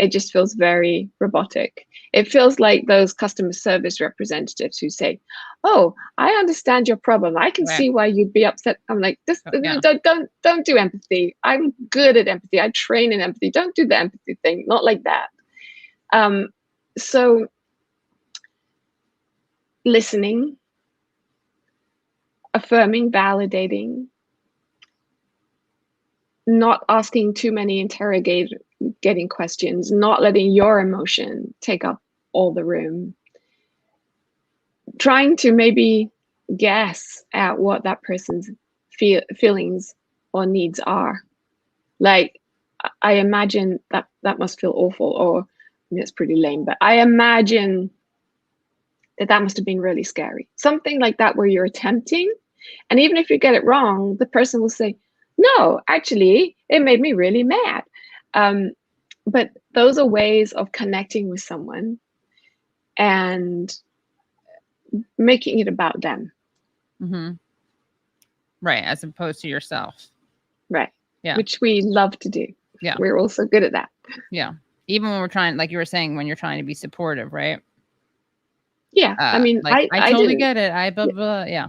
it just feels very robotic. It feels like those customer service representatives who say, "Oh, I understand your problem. I can Right. see why you'd be upset." I'm like, "This, Yeah. don't do empathy. I'm good at empathy. I train in empathy. Don't do the empathy thing. Not like that." So listening, affirming, validating, not asking too many interrogating questions, not letting your emotion take up all the room, trying to maybe guess at what that person's feelings or needs are. Like, I imagine that must feel awful, or I mean, it's pretty lame, but I imagine that must have been really scary. Something like that, where you're attempting, and even if you get it wrong, the person will say, "No, actually, it made me really mad." But those are ways of connecting with someone and making it about them. Mm-hmm. Right, as opposed to yourself. Right. Yeah. Which we love to do. Yeah. We're also good at that. Yeah. Even when we're trying, like you were saying, when you're trying to be supportive, right? Yeah. I mean, like, I totally get it. Blah, Yeah. blah, yeah.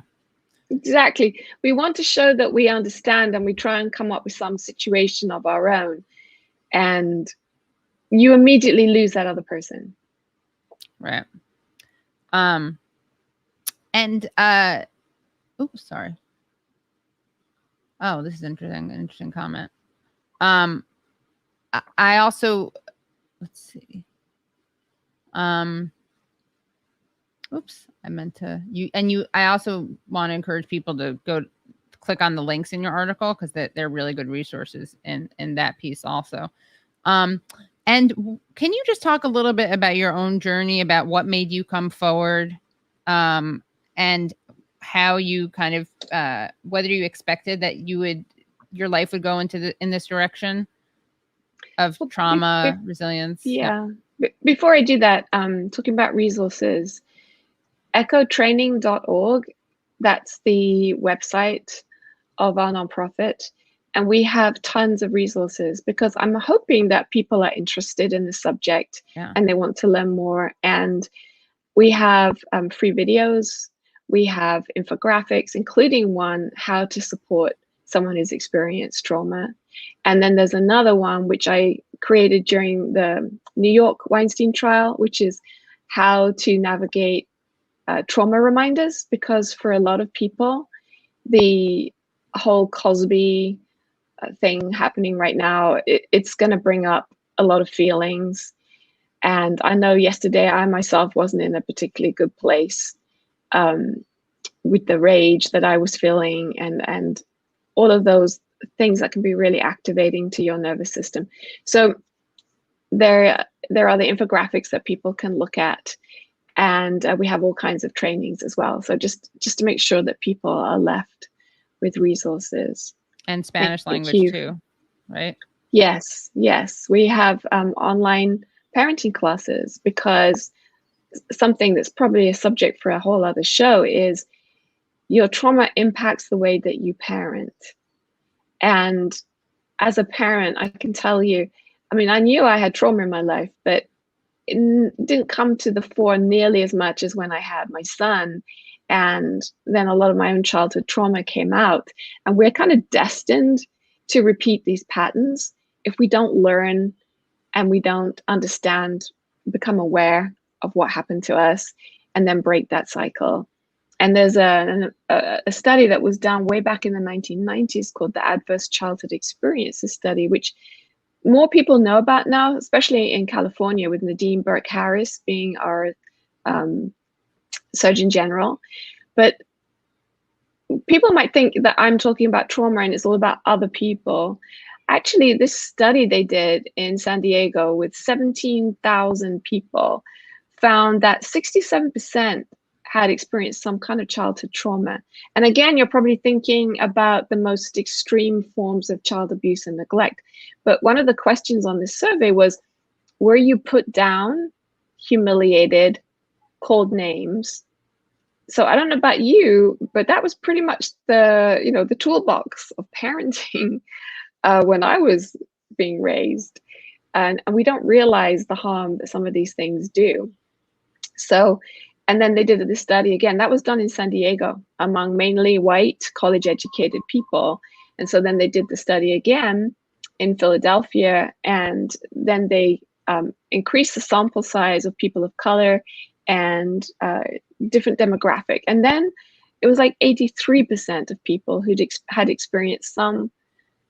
Exactly. We want to show that we understand, and we try and come up with some situation of our own. And you immediately lose that other person. Right. And oops, sorry. Oh, this is interesting. An interesting comment. I also, let's see. Oops, I meant to I also want to encourage people to go click on the links in your article, because they're really good resources in that piece also. And can you just talk a little bit about your own journey, about what made you come forward, and how you kind of whether you expected that your life would go in this direction of trauma resilience? Yeah. Before I do that, talking about resources, echotraining.org, that's the website of our nonprofit. And we have tons of resources, because I'm hoping that people are interested in the subject and they want to learn more. And we have free videos, we have infographics, including one, how to support someone who's experienced trauma. And then there's another one which I created during the New York Weinstein trial, which is how to navigate trauma reminders, because for a lot of people, the whole Cosby thing happening right now, it's going to bring up a lot of feelings. And I know yesterday I myself wasn't in a particularly good place with the rage that I was feeling, and all of those things that can be really activating to your nervous system. So there are the infographics that people can look at, and we have all kinds of trainings as well. So just to make sure that people are left with resources. And Spanish language too, right? Yes. We have online parenting classes, because something that's probably a subject for a whole other show is your trauma impacts the way that you parent. And as a parent, I can tell you, I mean, I knew I had trauma in my life, but it didn't come to the fore nearly as much as when I had my son. And then a lot of my own childhood trauma came out. And we're kind of destined to repeat these patterns if we don't learn and we don't understand, become aware of what happened to us, and then break that cycle. And there's a study that was done way back in the 1990s called the Adverse Childhood Experiences Study, which more people know about now, especially in California, with Nadine Burke-Harris being our Surgeon General. But people might think that I'm talking about trauma and it's all about other people. Actually, this study they did in San Diego with 17,000 people found that 67% had experienced some kind of childhood trauma. And again, you're probably thinking about the most extreme forms of child abuse and neglect. But one of the questions on this survey was, were you put down, humiliated, called names? So I don't know about you, but that was pretty much the, the toolbox of parenting when I was being raised. and we don't realize the harm that some of these things do. So, and then they did this study again that was done in San Diego among mainly white college educated people. And so then they did the study again in Philadelphia, and then they increased the sample size of people of color and different demographic. And then it was like 83% of people who had experienced some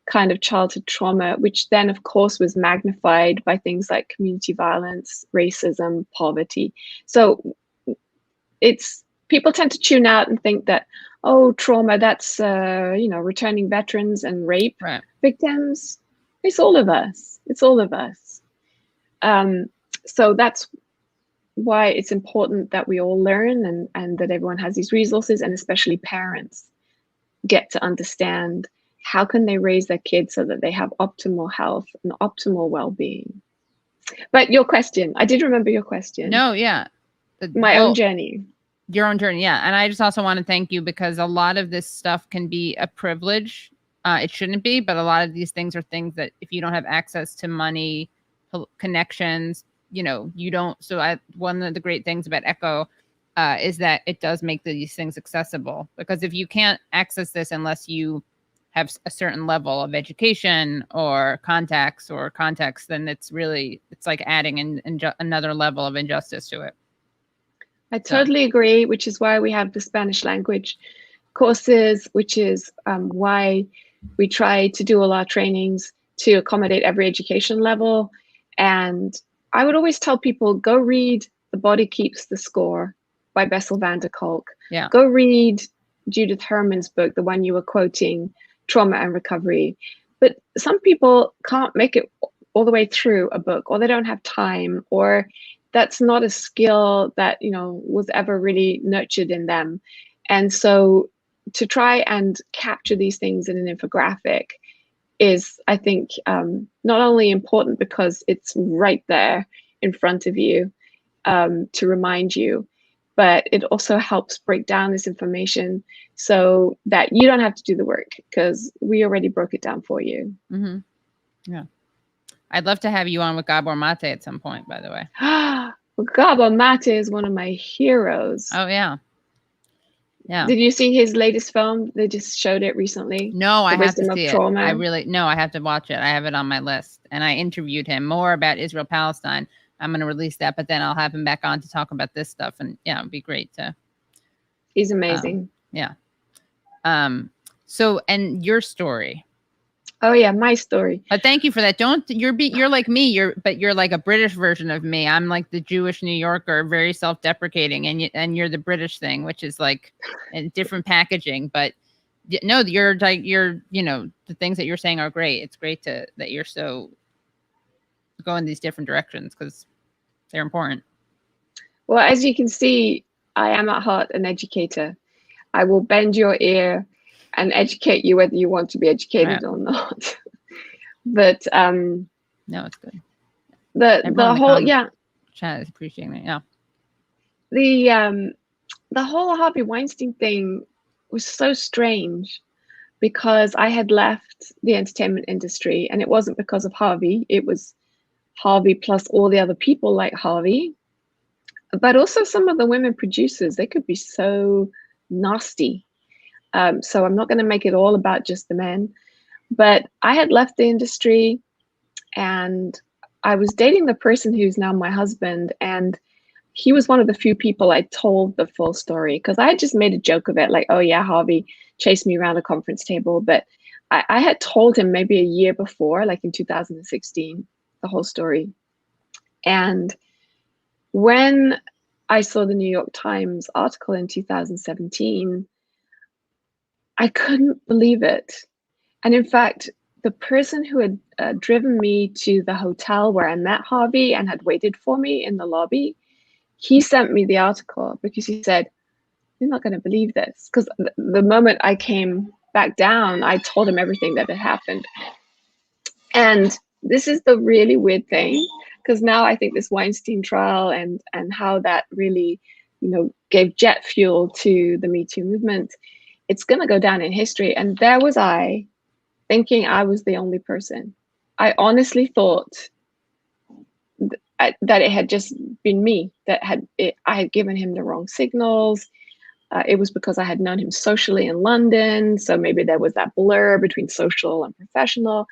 kind of childhood trauma, which then of course was magnified by things like community violence, racism, poverty. So it's, people tend to tune out and think that, oh, trauma, that's returning veterans and rape victims. It's all of us. It's all of us. So that's why it's important that we all learn, and that everyone has these resources, and especially parents get to understand how can they raise their kids so that they have optimal health and optimal well-being. But your question, I did remember your question. No, yeah. My own journey. Your own journey, yeah. And I just also want to thank you, because a lot of this stuff can be a privilege. It shouldn't be, but a lot of these things are things that if you don't have access to money, connections, you don't. So one of the great things about Echo is that it does make these things accessible, because if you can't access this unless you have a certain level of education or contacts or context, then it's like adding another level of injustice to it. I totally agree, which is why we have the Spanish language courses, which is why we try to do all our trainings to accommodate every education level. And I would always tell people, go read The Body Keeps the Score by Bessel van der Kolk. Yeah. Go read Judith Herman's book, the one you were quoting, Trauma and Recovery. But some people can't make it all the way through a book, or they don't have time, or that's not a skill that was ever really nurtured in them. And so to try and capture these things in an infographic is, I think, not only important because it's right there in front of you to remind you, but it also helps break down this information so that you don't have to do the work, because we already broke it down for you. Mm-hmm. Yeah. I'd love to have you on with Gabor Mate at some point, by the way. Gabor Mate is one of my heroes. Oh, yeah. Yeah. Did you see his latest film? They just showed it recently. No, I have to see it. Trauma. I have to watch it. I have it on my list. And I interviewed him more about Israel-Palestine. I'm going to release that, but then I'll have him back on to talk about this stuff. And yeah, it'd be great to. He's amazing. Yeah. So, and your story. Oh yeah, my story. But thank you for that. You're like me. You're like a British version of me. I'm like the Jewish New Yorker, very self-deprecating, and you're the British thing, which is like in different packaging. But no, you're the things that you're saying are great. It's great that you're so go in these different directions, because they're important. Well, as you can see, I am at heart an educator. I will bend your ear and educate you whether you want to be educated or not. But no, it's good. The whole chat is appreciating it. Yeah. The whole Harvey Weinstein thing was so strange, because I had left the entertainment industry, and it wasn't because of Harvey. It was Harvey plus all the other people like Harvey, but also some of the women producers. They could be so nasty. So I'm not going to make it all about just the men, but I had left the industry, and I was dating the person who's now my husband, and he was one of the few people I told the full story, because I had just made a joke of it, like, oh yeah, Harvey chased me around a conference table. But I had told him maybe a year before, like in 2016, the whole story. And when I saw the New York Times article in 2017, I couldn't believe it. And in fact, the person who had driven me to the hotel where I met Harvey and had waited for me in the lobby, he sent me the article because he said, "You're not going to believe this." Because the moment I came back down, I told him everything that had happened. And this is the really weird thing, because now I think this Weinstein trial and how that really, gave jet fuel to the Me Too movement, it's going to go down in history. And there was I thinking I was the only person. I honestly thought that it had just been me that I had given him the wrong signals. It was because I had known him socially in London, so maybe there was that blur between social and professional.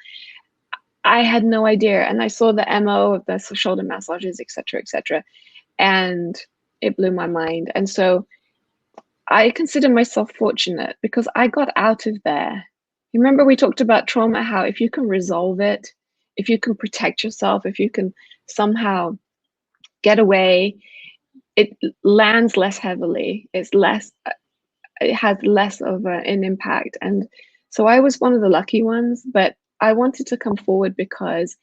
I had no idea, and I saw the MO of the shoulder massages, etc., and it blew my mind. And so I consider myself fortunate because I got out of there. You remember we talked about trauma, how if you can resolve it, if you can protect yourself, if you can somehow get away, it lands less heavily. It has less of an impact. And so I was one of the lucky ones, but I wanted to come forward because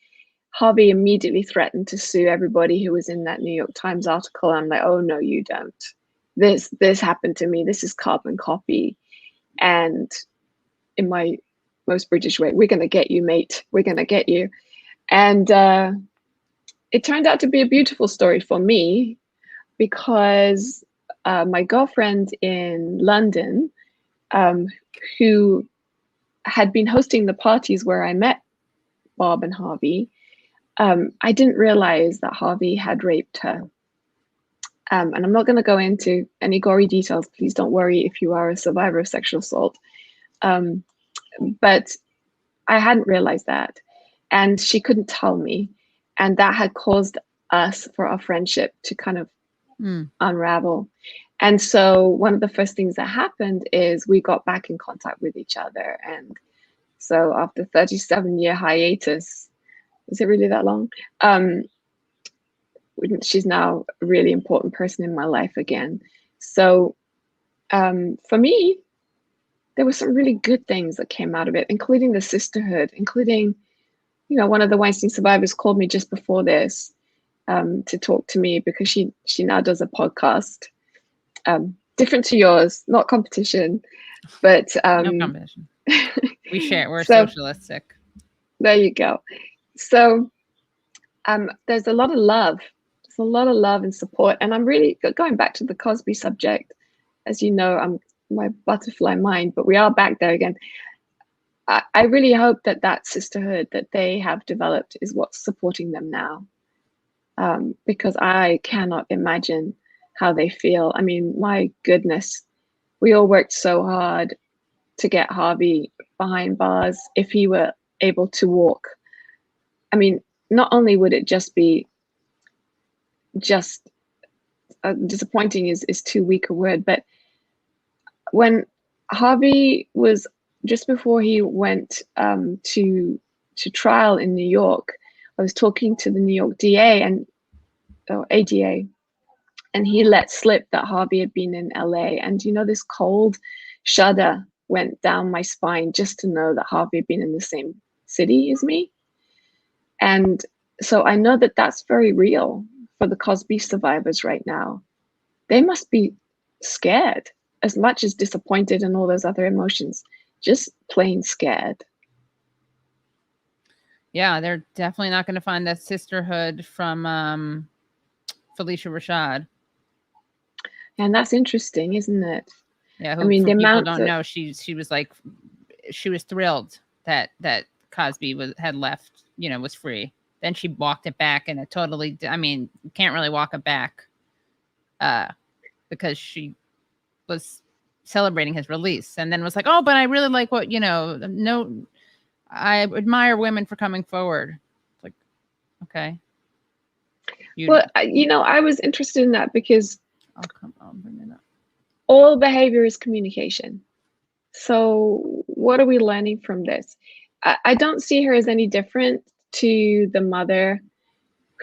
Harvey immediately threatened to sue everybody who was in that New York Times article. I'm like, oh no, you don't. This happened to me. This is carbon copy. And in my most British way, we're gonna get you, mate. We're gonna get you. And it turned out to be a beautiful story for me because my girlfriend in London, who had been hosting the parties where I met Bob and Harvey, I didn't realize that Harvey had raped her. And I'm not going to go into any gory details. Please don't worry if you are a survivor of sexual assault. But I hadn't realized that. And she couldn't tell me. And that had caused us, for our friendship, to kind of unravel. And so one of the first things that happened is we got back in contact with each other. And so after 37-year hiatus, is it really that long? She's now a really important person in my life again. So for me, there were some really good things that came out of it, including the sisterhood, including, you know, one of the Weinstein survivors called me just before this to talk to me because she now does a podcast, different to yours, not competition, but no competition. We share. We're so, socialistic. There you go. So there's a lot of love. There's a lot of love and support. And I'm really going back to the Cosby subject. As you know, I'm my butterfly mind, but we are back there again. I really hope that that sisterhood that they have developed is what's supporting them now. Because I cannot imagine how they feel. I mean, my goodness, we all worked so hard to get Harvey behind bars. If he were able to walk, I mean, not only would it just be disappointing is too weak a word, but when Harvey was just before he went to trial in New York, I was talking to the New York DA and ADA, and he let slip that Harvey had been in LA. And you know, this cold shudder went down my spine just to know that Harvey had been in the same city as me. And so I know that that's very real for the Cosby survivors right now. They must be scared as much as disappointed and all those other emotions, just plain scared. Yeah, they're definitely not going to find that sisterhood from Felicia Rashad. And that's interesting, isn't it? Yeah, I mean, the people amount don't know, she was thrilled that Cosby had left, you know, was free. Then she walked it back in a totally, I mean, you can't really walk it back because she was celebrating his release and then was like, oh, but I really like what, you know, no, I admire women for coming forward. It's like, okay. Well, you know, I was interested in that because I'll bring it up. All behavior is communication. So what are we learning from this? I don't see her as any different to the mother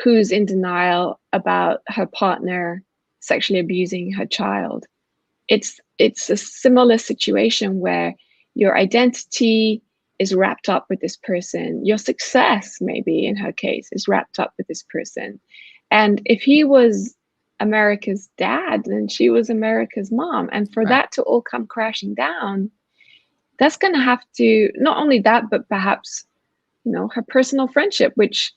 who's in denial about her partner sexually abusing her child. It's a similar situation where your identity is wrapped up with this person. Your success, maybe in her case, is wrapped up with this person. And if he was America's dad, then she was America's mom. And for that to all come crashing down, that's going to have to, not only that, but perhaps, you know, her personal friendship, which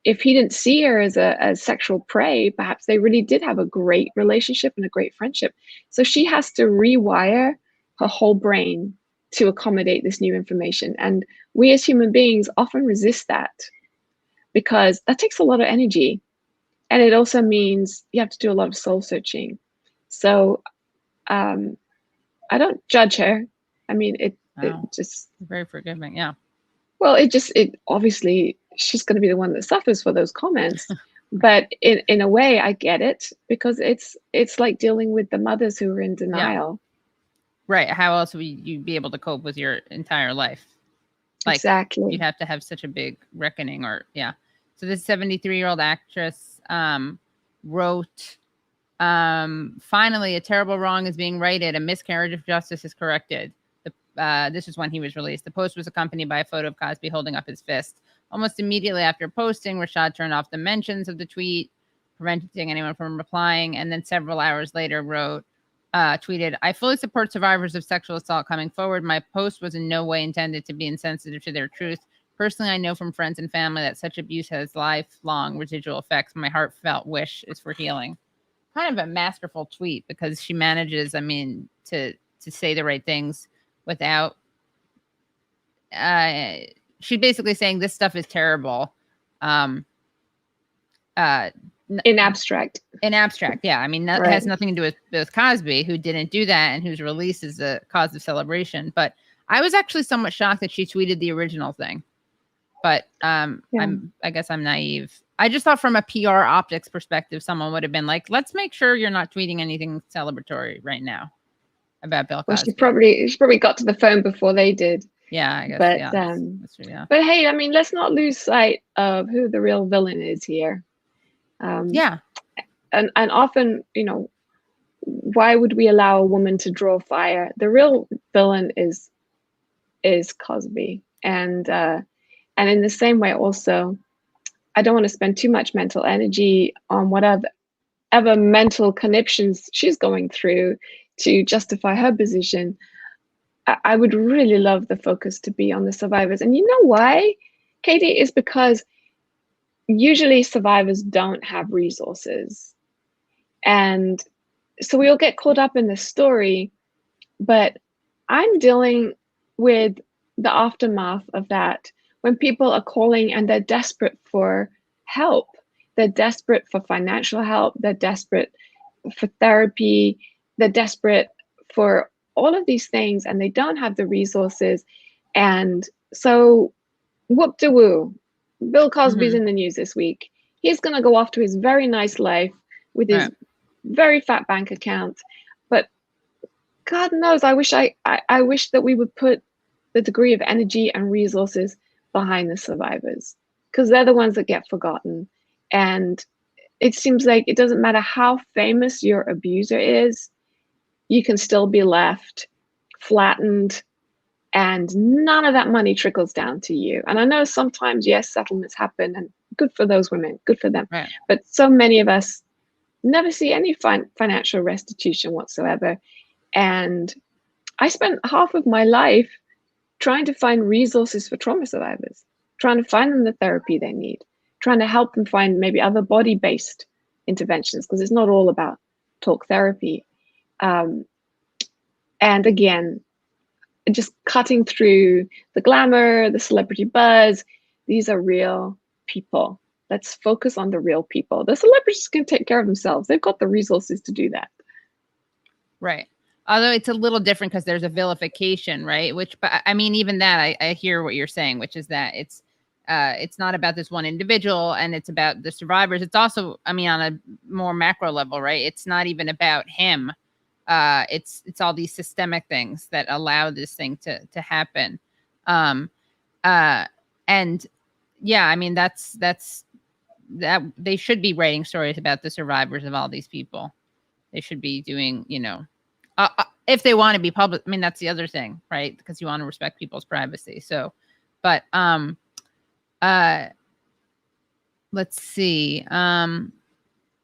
if he didn't see her as a sexual prey, perhaps they really did have a great relationship and a great friendship. So she has to rewire her whole brain to accommodate this new information. And we as human beings often resist that because that takes a lot of energy. and it also means you have to do a lot of soul searching. So I don't judge her. I mean, it just very forgiving. Yeah. Well, it obviously she's going to be the one that suffers for those comments. But in a way, I get it, because it's like dealing with the mothers who are in denial. Right. How else would you be able to cope with your entire life? Like, exactly. You have to have such a big reckoning, or yeah. So this 73-year-old actress wrote, finally, a terrible wrong is being righted. A miscarriage of justice is corrected. This is when he was released. The post was accompanied by a photo of Cosby holding up his fist. Almost immediately after posting, Rashad turned off the mentions of the tweet, preventing anyone from replying. And then several hours later tweeted, I fully support survivors of sexual assault coming forward. My post was in no way intended to be insensitive to their truth. Personally, I know from friends and family that such abuse has lifelong residual effects. My heartfelt wish is for healing. Kind of a masterful tweet, because she manages, to say the right things without she's basically saying this stuff is terrible. In abstract. Yeah. That has nothing to do with Cosby, who didn't do that and whose release is a cause of celebration. But I was actually somewhat shocked that she tweeted the original thing. But I guess I'm naive. I just thought from a PR optics perspective, someone would have been like, let's make sure you're not tweeting anything celebratory right now about Bill Cosby. Well, she probably got to the phone before they did. Yeah, I guess. But that's true, yeah. But hey, let's not lose sight of who the real villain is here. And often, why would we allow a woman to draw fire? The real villain is Cosby, and in the same way, also, I don't want to spend too much mental energy on whatever mental conniptions she's going through to justify her position. I would really love the focus to be on the survivors. And you know why, Katie? Is because usually survivors don't have resources. And so we'll get caught up in the story, but I'm dealing with the aftermath of that, when people are calling and they're desperate for help. They're desperate for financial help. They're desperate for therapy. They're desperate for all of these things, and they don't have the resources. And so whoop-de-woo, Bill Cosby's in the news this week. He's going to go off to his very nice life with his very fat bank account. But God knows, I wish that we would put the degree of energy and resources behind the survivors, because they're the ones that get forgotten. And it seems like it doesn't matter how famous your abuser is, you can still be left flattened, and none of that money trickles down to you. And I know sometimes, yes, settlements happen, and good for those women, good for them. Right. But so many of us never see any financial restitution whatsoever. And I spent half of my life trying to find resources for trauma survivors, trying to find them the therapy they need, trying to help them find maybe other body-based interventions, because it's not all about talk therapy. And again, just cutting through the glamour, the celebrity buzz. These are real people. Let's focus on the real people. The celebrities can take care of themselves. They've got the resources to do that. Right. Although it's a little different because there's a vilification, right? But even that, I hear what you're saying, which is that it's not about this one individual, and it's about the survivors. It's also, on a more macro level, right? It's not even about him. It's all these systemic things that allow this thing to happen. And yeah, that's that they should be writing stories about the survivors of all these people. They should be doing, if they want to be public. That's the other thing, right? Because you want to respect people's privacy. So, but let's see.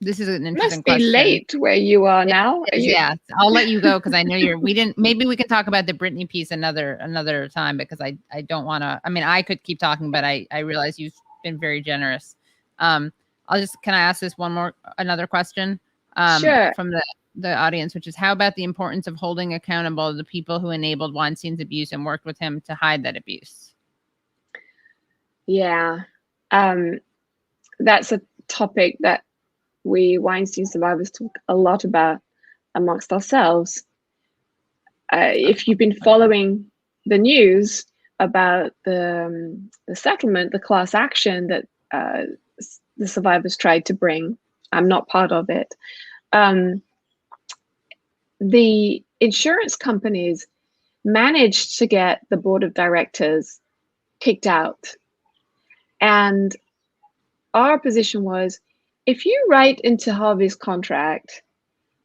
This is an interesting question. Must be late where you are now. Yeah, I'll let you go because I know maybe we can talk about the Britney piece another time, because I don't want to. I could keep talking, but I realize you've been very generous. Can I ask this another question? Sure. From the audience, which is, how about the importance of holding accountable the people who enabled Weinstein's abuse and worked with him to hide that abuse? Yeah. That's a topic that we Weinstein survivors talk a lot about amongst ourselves. If you've been following the news about the settlement, the class action that the survivors tried to bring, I'm not part of it. The insurance companies managed to get the board of directors kicked out. And our position was, if you write into Harvey's contract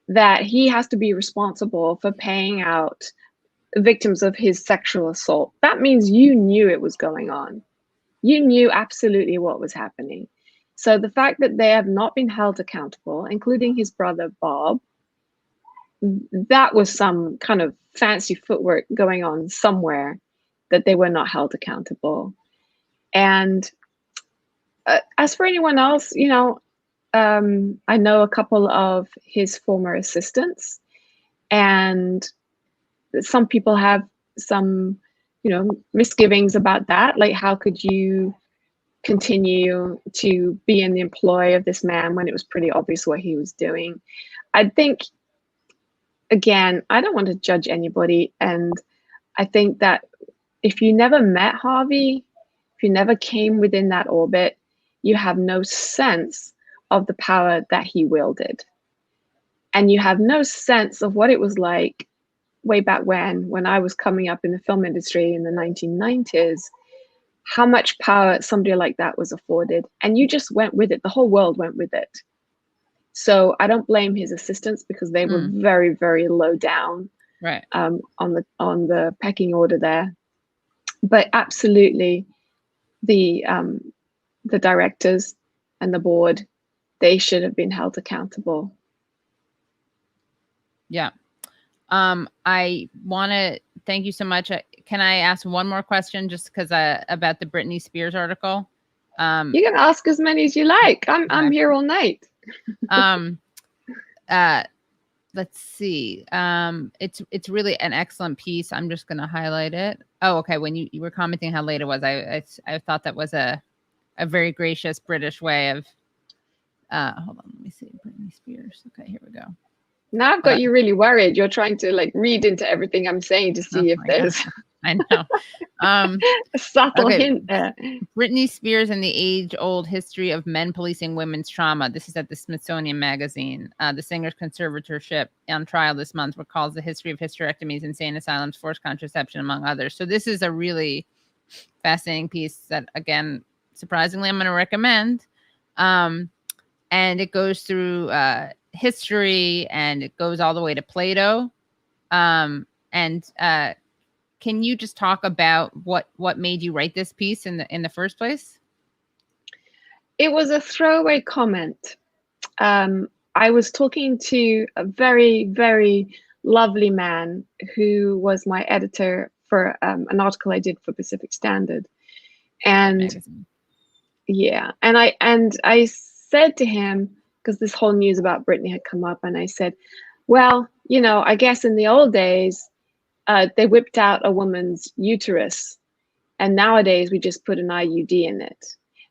that he has to be responsible for paying out victims of his sexual assault, that means you knew it was going on. You knew absolutely what was happening. So the fact that they have not been held accountable, including his brother Bob, that was some kind of fancy footwork going on somewhere, that they were not held accountable. And as for anyone else, you know, I know a couple of his former assistants, and some people have some, you know, misgivings about that. Like, how could you continue to be in the employ of this man when it was pretty obvious what he was doing? I think, again, I don't want to judge anybody. And I think that if you never met Harvey, if you never came within that orbit, you have no sense of the power that he wielded. And you have no sense of what it was like way back when I was coming up in the film industry in the 1990s, how much power somebody like that was afforded. And you just went with it. The whole world went with it. So I don't blame his assistants, because they were very, very low down, right, on the pecking order there. But absolutely, the directors and the board, they should have been held accountable. Yeah. I want to thank you so much. Can I ask one more question, just because about the Britney Spears article? You can ask as many as you like. I'm here all night. Let's see. It's really an excellent piece. I'm just going to highlight it. Oh, okay. When you were commenting how late it was, I thought that was a very gracious British way of. Hold on, let me see. Britney Spears. Okay, here we go. Now I've got you really worried. You're trying to like read into everything I'm saying to see if there's I know. a subtle hint there. Britney Spears and the age-old history of men policing women's trauma. This is at the Smithsonian Magazine. The singer's conservatorship on trial this month recalls the history of hysterectomies, insane asylums, forced contraception, among others. So this is a really fascinating piece that, again, surprisingly, I'm going to recommend. And it goes through history, and it goes all the way to Plato. Can you just talk about what made you write this piece in the first place? It was a throwaway comment. I was talking to a very, very lovely man who was my editor for an article I did for Pacific Standard. And yeah, and I said to him, because this whole news about Britney had come up, and I said, well, you know, I guess in the old days, they whipped out a woman's uterus, and nowadays we just put an IUD in it.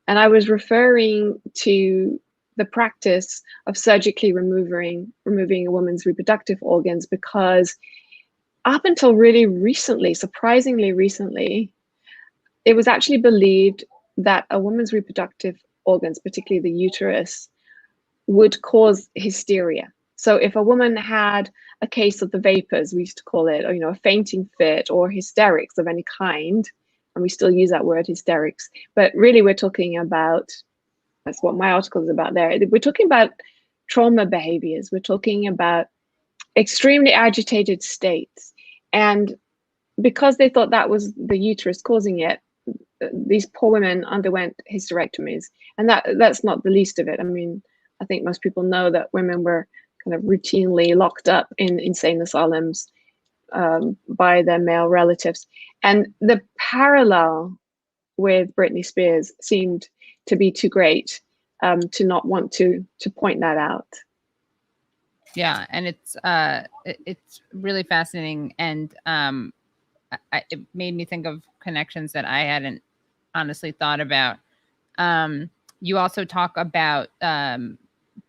And I was referring to the practice of surgically removing a woman's reproductive organs, because up until really recently, surprisingly recently, it was actually believed that a woman's reproductive organs, particularly the uterus, would cause hysteria. So if a woman had a case of the vapors, we used to call it, or, you know, a fainting fit or hysterics of any kind, and we still use that word, hysterics, but really we're talking about, that's what my article is about there. We're talking about trauma behaviors. We're talking about extremely agitated states. And because they thought that was the uterus causing it, these poor women underwent hysterectomies. And that's not the least of it. I mean, I think most people know that women were kind of routinely locked up in insane asylums by their male relatives. And the parallel with Britney Spears seemed to be too great to not want to point that out. Yeah, and it's really fascinating, and it made me think of connections that I hadn't honestly thought about. You also talk about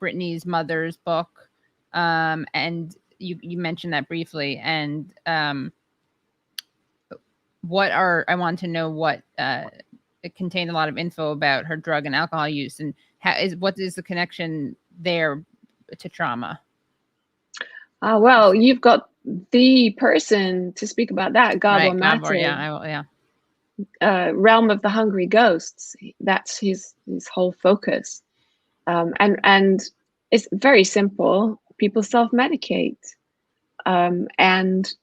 Britney's mother's book, and you mentioned that briefly. And I want to know what it contained a lot of info about her drug and alcohol use, and what is the connection there to trauma? Well, you've got the person to speak about that, Gabor Right, Mate. yeah. Realm of the Hungry Ghosts. That's his whole focus. And it's very simple. People self-medicate. And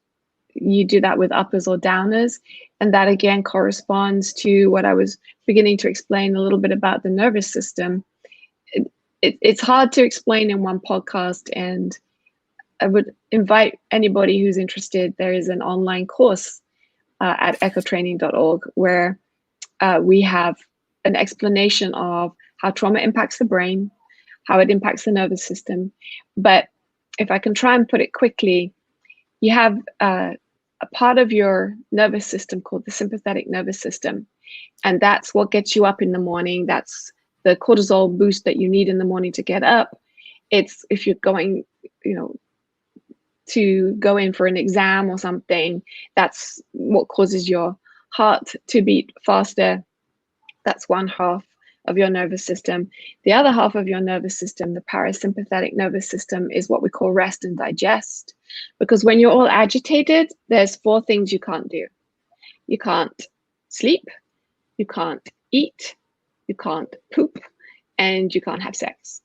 you do that with uppers or downers. And that again corresponds to what I was beginning to explain a little bit about the nervous system. It's hard to explain in one podcast, and I would invite anybody who's interested. There is an online course at echotraining.org where we have an explanation of how trauma impacts the brain, how it impacts the nervous system. But if I can try and put it quickly, you have a part of your nervous system called the sympathetic nervous system. And that's what gets you up in the morning. That's the cortisol boost that you need in the morning to get up. It's if you're going, to go in for an exam or something, that's what causes your heart to beat faster. That's one half of your nervous system. The other half of your nervous system, the parasympathetic nervous system, is what we call rest and digest. Because when you're all agitated, there's 4 things you can't do. You can't sleep, you can't eat, you can't poop, and you can't have sex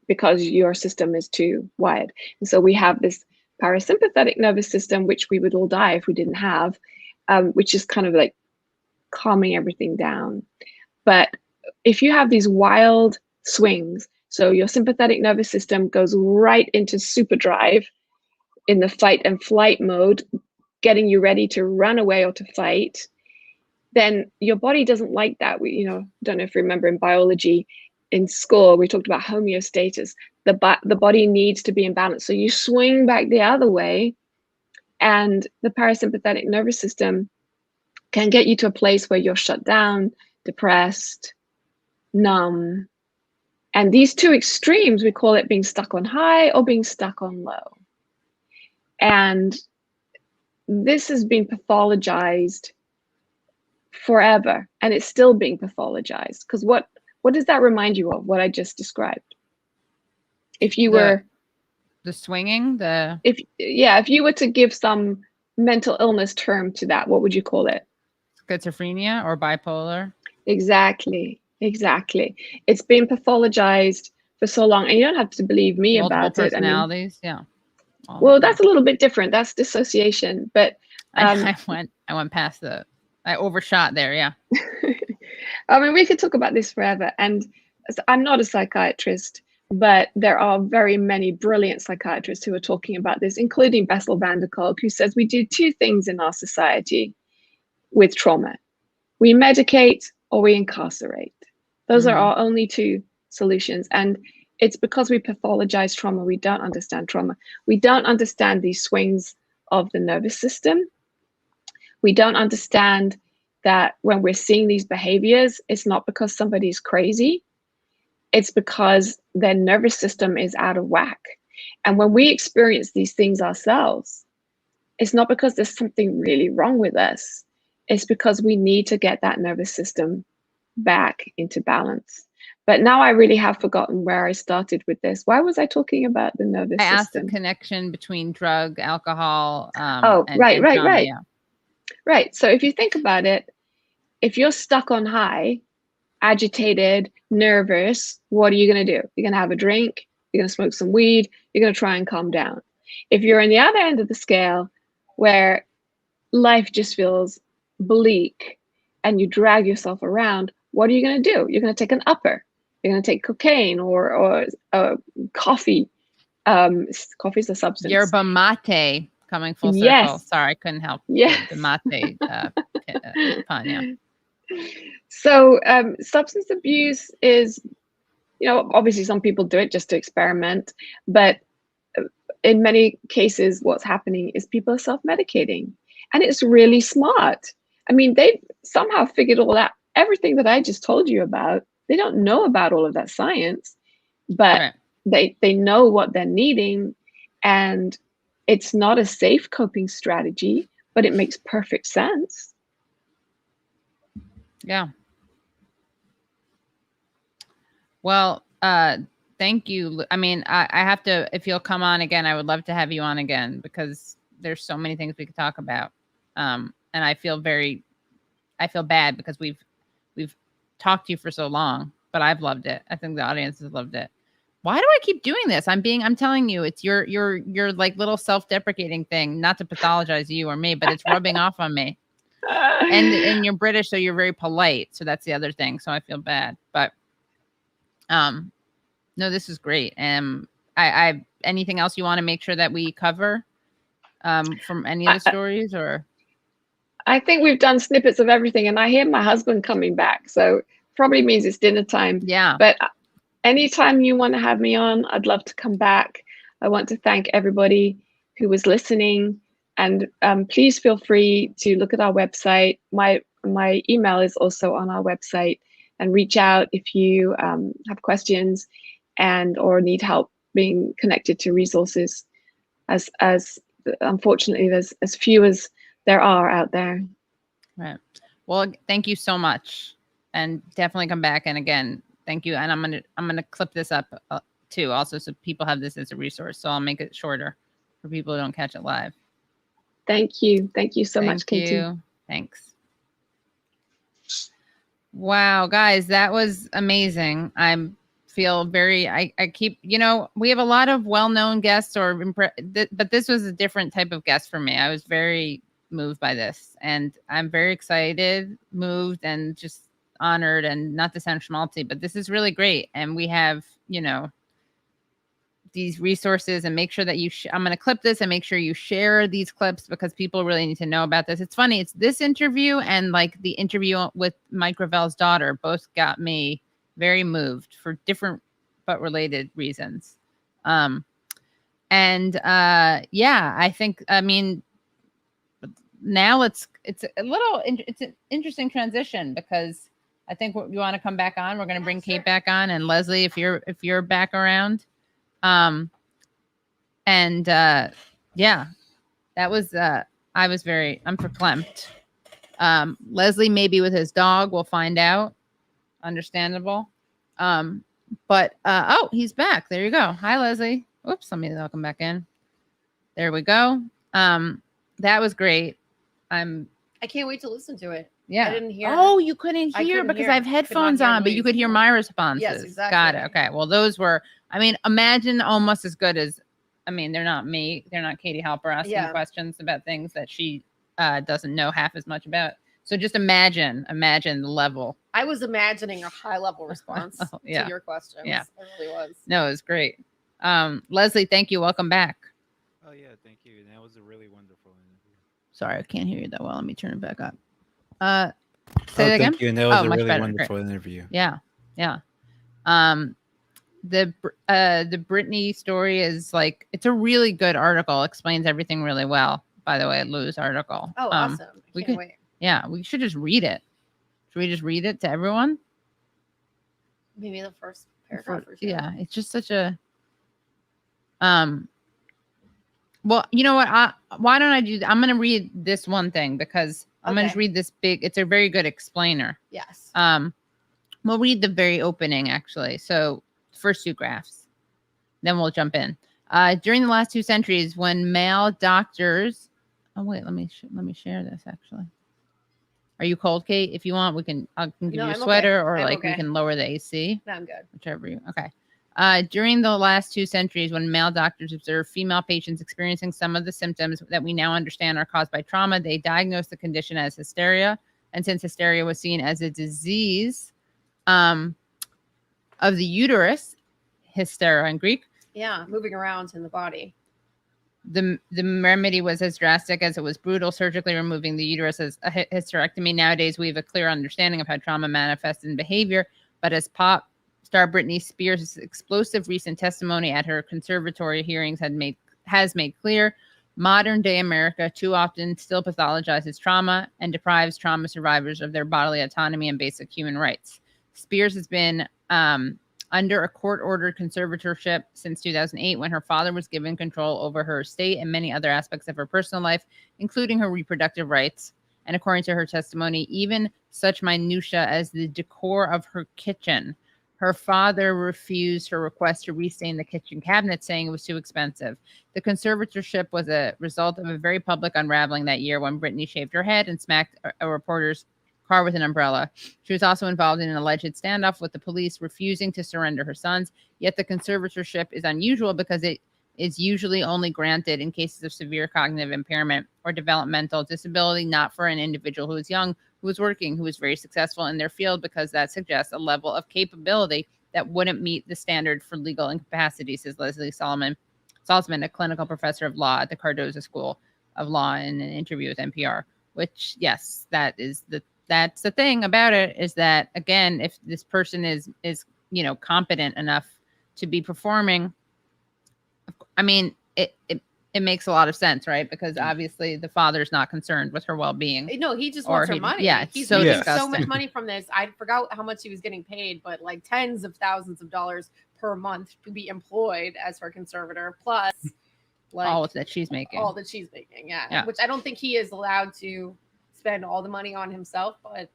because your system is too wired. And so we have this parasympathetic nervous system, which we would all die if we didn't have, which is kind of like calming everything down. But if you have these wild swings, so your sympathetic nervous system goes right into super drive in the fight and flight mode, getting you ready to run away or to fight, then your body doesn't like that. We, don't know if you remember in biology in school, we talked about homeostasis. The body needs to be in balance. So you swing back the other way, and the parasympathetic nervous system can get you to a place where you're shut down, depressed, numb. And these 2 extremes, we call it being stuck on high or being stuck on low. And this has been pathologized forever, and it's still being pathologized. Because what does that remind you of, what I just described? If you were the swinging, if you were to give some mental illness term to that, what would you call it? Schizophrenia or bipolar? Exactly. It's been pathologized for so long, and you don't have to believe me about it. Personalities, yeah. Well, that's a little bit different. That's dissociation, but I went past I overshot there, yeah. I mean, we could talk about this forever, and I'm not a psychiatrist, but there are very many brilliant psychiatrists who are talking about this, including Bessel van der Kolk, who says we do 2 things in our society with trauma. We medicate or we incarcerate. Those are our only 2 solutions. And it's because we pathologize trauma. We don't understand trauma. We don't understand these swings of the nervous system. We don't understand that when we're seeing these behaviors, it's not because somebody's crazy. It's because their nervous system is out of whack. And when we experience these things ourselves, it's not because there's something really wrong with us. It's because we need to get that nervous system back into balance. But now I really have forgotten where I started with this. Why was I talking about the nervous system? I asked the connection between drug, alcohol. Right. Yeah. Right. So if you think about it, if you're stuck on high, agitated, nervous, what are you going to do? You're going to have a drink, you're going to smoke some weed, you're going to try and calm down. If you're on the other end of the scale where life just feels bleak and you drag yourself around, what are you going to do? You're going to take an upper. You're going to take cocaine or coffee. Coffee's a substance. Yerba mate, coming full circle. Yes. Sorry, I couldn't help. Yes. The mate pun, yeah. So substance abuse is, obviously some people do it just to experiment, but in many cases, what's happening is people are self-medicating, and it's really smart. I mean, they've somehow figured all that, everything that I just told you about. They don't know about all of that science, but they know what they're needing, and it's not a safe coping strategy, but it makes perfect sense. Yeah. Well, thank you. I mean, I have to, if you'll come on again, I would love to have you on again, because there's so many things we could talk about. And I feel bad because we've talked to you for so long, but I've loved it. I think the audience has loved it. Why do I keep doing this? I'm telling you, it's your like little self-deprecating thing, not to pathologize you or me, but it's rubbing off on me. And you're British, so you're very polite. So that's the other thing. So I feel bad, but no, this is great. I anything else you want to make sure that we cover from any of the stories, or? I think we've done snippets of everything, and I hear my husband coming back, so probably means it's dinner time. Yeah. But anytime you want to have me on, I'd love to come back. I want to thank everybody who was listening, and please feel free to look at our website. My email is also on our website, and reach out if you have questions and or need help being connected to resources, as unfortunately there's as few as there are out there. Right. Well, thank you so much, and definitely come back. And again, thank you. And I'm gonna clip this up too, also, so people have this as a resource. So I'll make it shorter for people who don't catch it live. Thank you so much, Katie. Thanks. Wow, guys, that was amazing. I keep, we have a lot of well-known guests, but this was a different type of guest for me. I was very moved by this, and I'm very excited, moved, and just honored, and not to sound schmaltzy, but this is really great. And we have, these resources, and make sure that I'm going to clip this and make sure you share these clips, because people really need to know about this. It's funny. It's this interview and like the interview with Mike Gravel's daughter both got me very moved for different but related reasons. Yeah, I think, now it's an interesting transition, because I think you want to come back on. We're going to bring Kate back on, and Leslie, if you're back around. Yeah, that was, I'm verklempt. Leslie maybe with his dog, we'll find out. Understandable. But he's back. There you go. Hi, Leslie. Oops, let me welcome back in. There we go. That was great. I can't wait to listen to it. Yeah. I didn't hear. Oh, you couldn't hear because I have headphones on, but you could hear my responses. Yes, exactly. Got it. Okay. Well, those were, imagine almost as good as, they're not me. They're not Katie Halper asking questions about things that she doesn't know half as much about. So just imagine the level. I was imagining a high level response to your questions. Yeah. I really was. No, it was great. Leslie, thank you. Welcome back. Oh yeah, thank you. That was a really wonderful interview. Sorry, I can't hear you that well. Let me turn it back up. Say that again. Thank you. And that was a really better. wonderful Great. interview. Yeah. The Britney story is like, it's a really good article. Explains everything really well. By the way, Lou's article. Oh, awesome! I can't wait. Yeah, we should just read it. Should we just read it to everyone? Maybe the first paragraph. Yeah, it's just such a. Well, you know what? Why don't I do? I'm going to read this one thing, because I'm going to read this big. It's a very good explainer. Yes. We'll read the very opening, actually. So first two graphs, then we'll jump in. During the last 2 centuries, when male doctors. Oh wait, let me share this. Actually, are you cold, Kate? If you want, I can give you a sweater, or we can lower the AC. No, I'm good. Whichever you. Okay. During the last 2 centuries, when male doctors observed female patients experiencing some of the symptoms that we now understand are caused by trauma, they diagnosed the condition as hysteria. And since hysteria was seen as a disease of the uterus, hystera in Greek. Yeah, moving around in the body. The remedy was as drastic as it was brutal, surgically removing the uterus as a hysterectomy. Nowadays, we have a clear understanding of how trauma manifests in behavior, but as pop star Britney Spears' explosive recent testimony at her conservatory hearings has made clear, modern day America too often still pathologizes trauma and deprives trauma survivors of their bodily autonomy and basic human rights. Spears has been under a court-ordered conservatorship since 2008, when her father was given control over her estate and many other aspects of her personal life, including her reproductive rights. And according to her testimony, even such minutia as the decor of her kitchen. Her father refused her request to restain the kitchen cabinet, saying it was too expensive. The conservatorship was a result of a very public unraveling that year when Britney shaved her head and smacked a reporter's car with an umbrella. She was also involved in an alleged standoff with the police, refusing to surrender her sons. Yet the conservatorship is unusual because it is usually only granted in cases of severe cognitive impairment or developmental disability, not for an individual who is young, who is working, who is very successful in their field, because that suggests a level of capability that wouldn't meet the standard for legal incapacity, says Leslie Salzman, a clinical professor of law at the Cardozo School of Law, in an interview with NPR. Which, yes, that's the thing about it, is that, again, if this person is competent enough to be performing, I mean, it makes a lot of sense, right? Because obviously the father's not concerned with her well-being. No, he just wants her money. Yeah, it's he's so making disgusting. so much money from this. I forgot how much he was getting paid, but like tens of thousands of dollars per month to be employed as her conservator, plus like all that she's making. Yeah. Which I don't think he is allowed to spend all the money on himself, but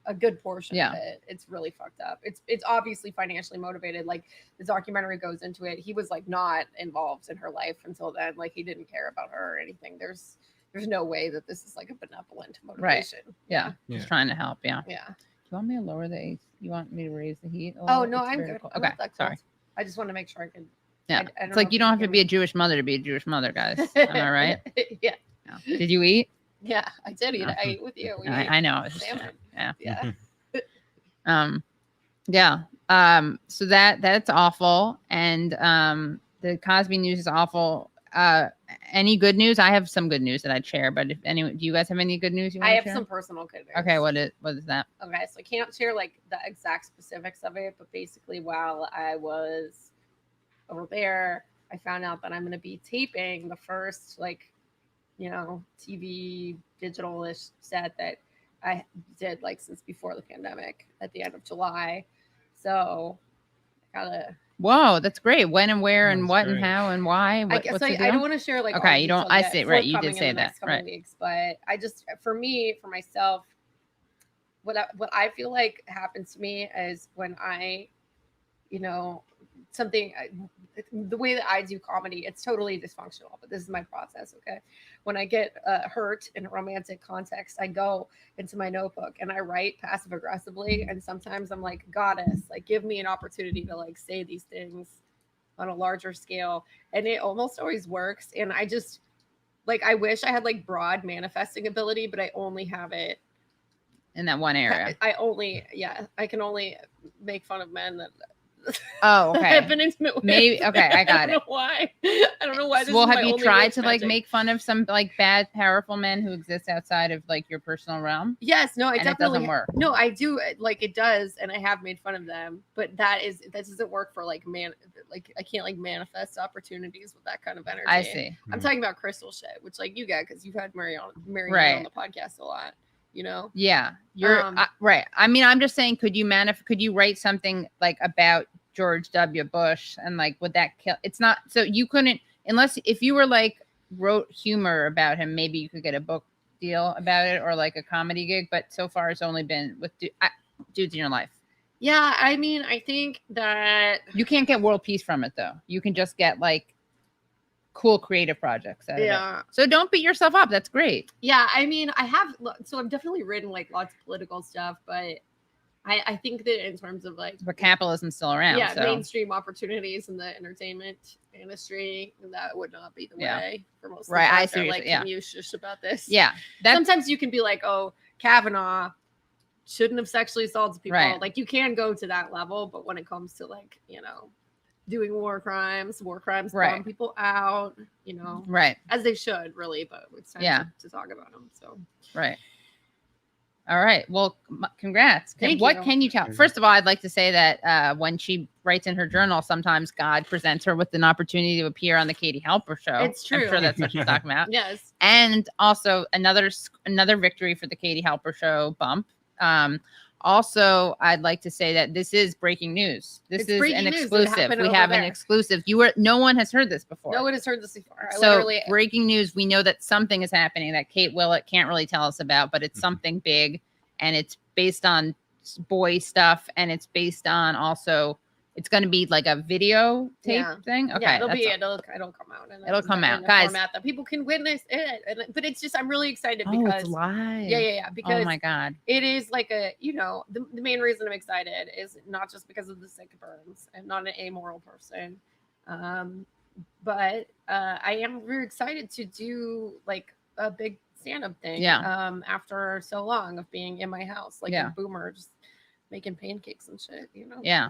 a good portion of it. It's really fucked up. It's obviously financially motivated. Like the documentary goes into it. He was like not involved in her life until then. Like he didn't care about her or anything. There's no way that this is like a benevolent motivation. Right. Yeah. He's trying to help. Yeah. Yeah. Do you want me to lower the AC? You want me to raise the heat? Oh no, I'm good. Cold. Okay. Sorry. I just want to make sure I can. Yeah. I It's like you don't have to be a Jewish mother to be a Jewish mother, guys. Am I right? Yeah. Did you eat? Yeah, I did eat. I ate with you. I know. Salmon. Yeah. So that's awful. And the Cosby news is awful. Any good news? I have some good news that I'd share, but do you guys have any good news you want I to have share? some personal good news. Okay, what is that? Okay, so I can't share like the exact specifics of it, but basically while I was over there, I found out that I'm going to be taping the first TV digital-ish set that I did like since before the pandemic at the end of July. So I gotta. Whoa, that's great. When and where and what great. and how and why? I guess I don't want to share like. Okay, you don't. I say right. You did say that. Right. Weeks, but I just for myself, what I feel like happens to me is when I, the way that I do comedy, it's totally dysfunctional, but this is my process. Okay. When I get hurt in a romantic context, I go into my notebook and I write passive aggressively. And sometimes I'm like, goddess, like give me an opportunity to like say these things on a larger scale. And it almost always works. And I just like, I wish I had like broad manifesting ability, but I only have it in that one area. I can only make fun of men that Oh, okay. I've been intimate with. Maybe okay, I got it. I don't know why. This well, is have my you only tried to magic. like make fun of some like bad, powerful men who exist outside of like your personal realm? Yes, no, I definitely. It doesn't work. No, I do. Like it does, and I have made fun of them, but that doesn't work for like I can't like manifest opportunities with that kind of energy. I see. I'm talking about crystal shit, which like you get because you've had Mary on the podcast a lot. Yeah, you're right. I mean, I'm just saying, could you write something like about George W. Bush and like would that kill? It's not so you couldn't unless if you were like wrote humor about him, maybe you could get a book deal about it or like a comedy gig. But so far, it's only been with dudes in your life. Yeah, I mean, I think that you can't get world peace from it though. You can just get like cool creative projects out of it. So don't beat yourself up. That's great. Yeah, I mean, I've definitely written like lots of political stuff, but I think that in terms of like, but capitalism's still around. Yeah, so. Mainstream opportunities in the entertainment industry, that would not be the way for most. Right, I see. Like, yeah. Can you shush about this? Yeah, sometimes you can be like, oh, Kavanaugh shouldn't have sexually assaulted people. Right. Like you can go to that level, but when it comes to like, doing war crimes bomb people out, right, as they should really, but it's time to talk about them. So right. All right. Well, congrats. Thank what you. Can you tell? First of all, I'd like to say that when she writes in her journal, sometimes God presents her with an opportunity to appear on the Katie Halper show. It's true. I'm sure that's what she's talking about. Yes. And also another victory for the Katie Halper show bump. Also, I'd like to say that this is breaking news. This It's is breaking an news. It exclusive. happened We over have an there. exclusive. No one has heard this before. No one has heard this before. So breaking news. We know that something is happening that Kate Willett can't really tell us about, but it's something big, and it's based on boy stuff, and it's based on also. It's going to be like a video tape thing. Okay, it'll come out. It'll come out, in a guys. format that people can witness it. But it's just I'm really excited Oh, because it's live. Yeah. Because oh my god, it is like the main reason I'm excited is not just because of the sick burns. I'm not an amoral person, but I am very excited to do like a big stand-up thing. Yeah. After so long of being in my house, like a boomer, just making pancakes and shit. Yeah.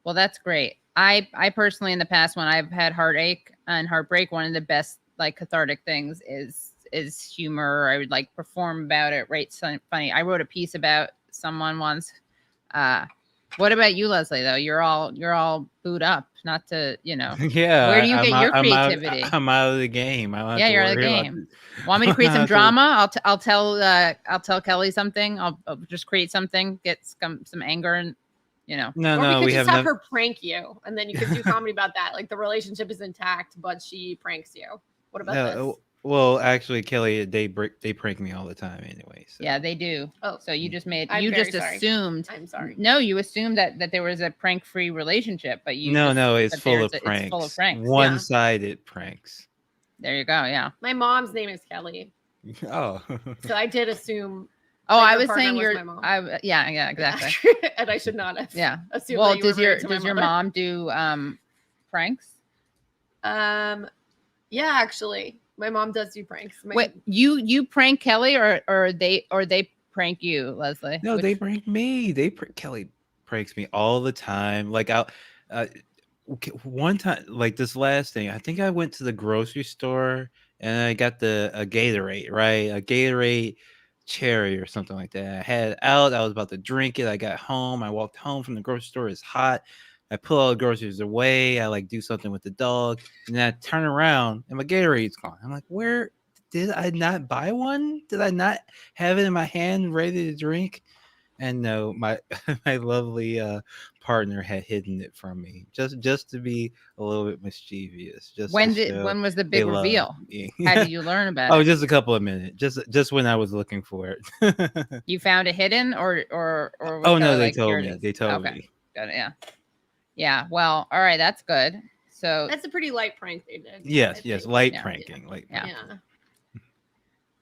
Well, that's great. I personally, in the past, when I've had heartache and heartbreak, one of the best like cathartic things is humor. I would like perform about it, write something funny. I wrote a piece about someone once. What about you, Leslie? Though you're all booed up. Not to Yeah. Where do you get your creativity? I'm out of the game. I don't have to you're out of the worry game. Want me to create some drama? I'll tell Kelly something. I'll just create something. Get some anger and. No, or we we could just have have her prank you, and then you could do comedy about that. Like the relationship is intact, but she pranks you. What about this? Well, actually, Kelly, they prank me all the time anyway. So. Yeah, they do. Oh, so you just assumed. I'm sorry. No, you assumed that there was a prank-free relationship, but you. No, it's full of pranks. It's full of pranks. One-sided pranks. There you go. Yeah. My mom's name is Kelly. Oh. So I did assume. Oh, I was saying my mom. Yeah, exactly. And I should not have. Yeah. Assumed Well, does your mom do pranks? Yeah, actually, my mom does do pranks. Wait, you prank Kelly or they prank you, Leslie? No, they prank me. Kelly pranks me all the time. Like one time, like this last thing, I think I went to the grocery store and I got a Gatorade, right? A Gatorade cherry or something like that. I had it out. I was about to drink it. I got home. I walked home from the grocery store. It's hot. I pull all the groceries away. I like do something with the dog, and then I turn around and my Gatorade's gone. I'm like, where did I not buy one? Did I not have it in my hand ready to drink? And no, my lovely partner had hidden it from me just to be a little bit mischievous. When was the big reveal? How did you learn about it? Oh, just a couple of minutes. Just when I was looking for it. You found it hidden or oh no, they told me. They told me. Got it. Yeah. Well, all right, that's good. So that's a pretty light prank they did. Yes, light pranking. Yeah.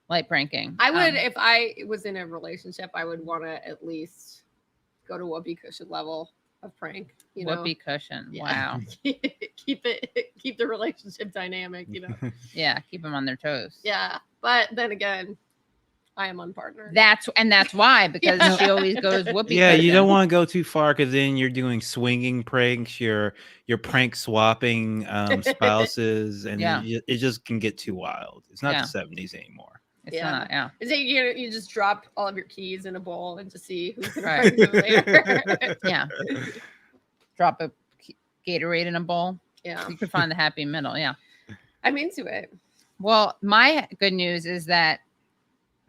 Light pranking. I would, if I was in a relationship, I would want to at least go to whoopee cushion level of prank. Whoopee cushion. Yeah. Wow. keep the relationship dynamic. Yeah, keep them on their toes. Yeah, but then again, I am unpartnered. That's why, because she always goes whoopee. Yeah, cushion. you don't want to go too far because then you're doing swinging pranks. You're prank swapping spouses, and it just can get too wild. It's not the 70s anymore. It's not. Yeah. It's like you just drop all of your keys in a bowl and just see who's gonna prank you later. Yeah. Drop a Gatorade in a bowl. Yeah. You can find the happy middle. Yeah. I'm into it. Well, my good news is that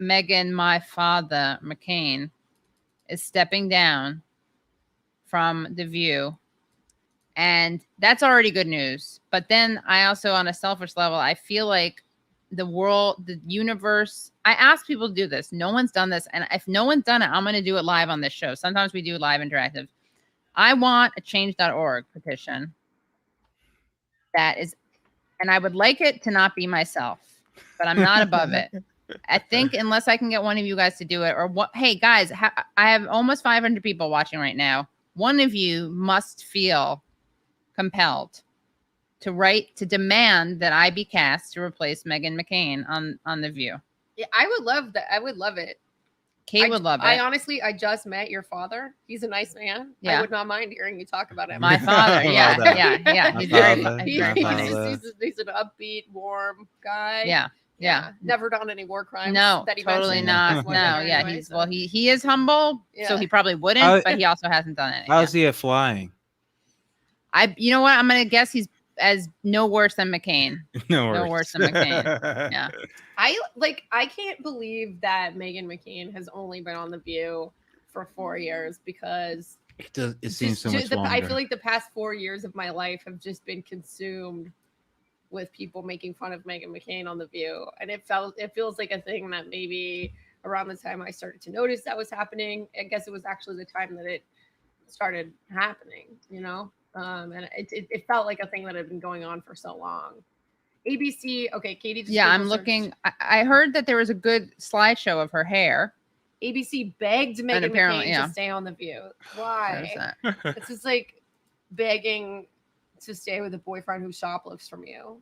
Meghan, my father, McCain, is stepping down from The View. And that's already good news. But then I also, on a selfish level, I feel like the world, the universe, I ask people to do this. No one's done this. And if no one's done it, I'm going to do it live on this show. Sometimes we do live interactive. I want a change.org petition that is, and I would like it to not be myself, but I'm not above it. I think unless I can get one of you guys to do it, or what? Hey guys, I have almost 500 people watching right now. One of you must feel compelled to demand that I be cast to replace Meghan McCain on The View. Yeah, I would love that. I would love it. Kate would love it. I just met your father. He's a nice man. Yeah. I would not mind hearing you talk about him. My father. Yeah. He's very funny. He's an upbeat, warm guy. Yeah. Never done any war crimes. No, that he totally not. No, yeah. Anyway, he is humble, so he probably wouldn't, but he also hasn't done it. How's he at flying? You know what? I'm gonna guess he's as no worse than McCain. No worse than McCain. Yeah. I can't believe that Meghan McCain has only been on The View for 4 years because It seems so much longer. I feel like the past 4 years of my life have just been consumed with people making fun of Meghan McCain on The View, and it feels like a thing that maybe around the time I started to notice that was happening, I guess it was actually the time that it started happening, you know, and it felt like a thing that had been going on for so long. ABC, okay, Katie. Just I'm looking. I heard that there was a good slideshow of her hair. ABC begged Meghan McCain to stay on The View. Why? It's just like begging to stay with a boyfriend who shoplifts from you.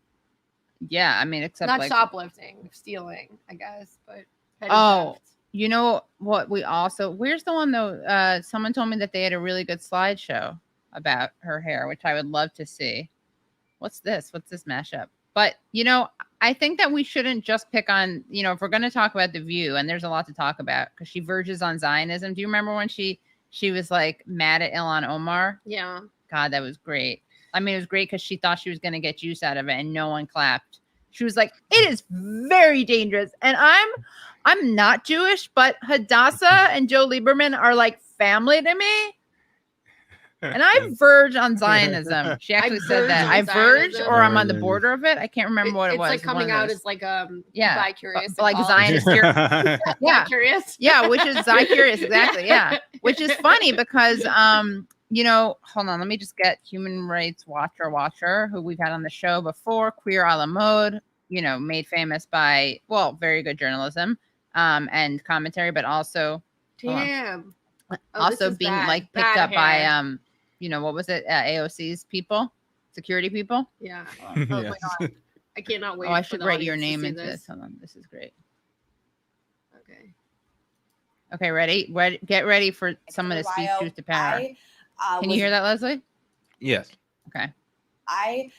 Yeah, I mean, except not like shoplifting, stealing, I guess, but theft. You know what? Where's the one though? Someone told me that they had a really good slideshow about her hair, which I would love to see. What's this mashup? But you know, I think that we shouldn't just pick on, you know, if we're going to talk about The View, and there's a lot to talk about because she verges on Zionism. Do you remember when she was like mad at Ilhan Omar? Yeah. God, that was great. I mean, it was great because she thought she was going to get juice out of it, and no one clapped. She was like, "It is very dangerous," and I'm not Jewish, but Hadassah and Joe Lieberman are like family to me. And I verge on Zionism. She actually said that. I verge, or I'm on the border of it. I can't remember what it was. It's like coming out as like bi-curious. Like Zionist. Yeah. Curious. Yeah, which is Zi-curious, exactly. Yeah. Which is funny because you know, hold on, let me just get Human Rights Watcher, who we've had on the show before, Queer a la Mode, you know, made famous by, well, very good journalism and commentary, but also also being like picked up by you know, what was it? AOC's people, security people. Yeah. Oh my God. I cannot wait. Oh, I should write your name into this. Hold on. This is great. Okay. Okay. Ready? Get ready for someone to speak truth to power. Can you hear that, Leslie? Yes. Okay. I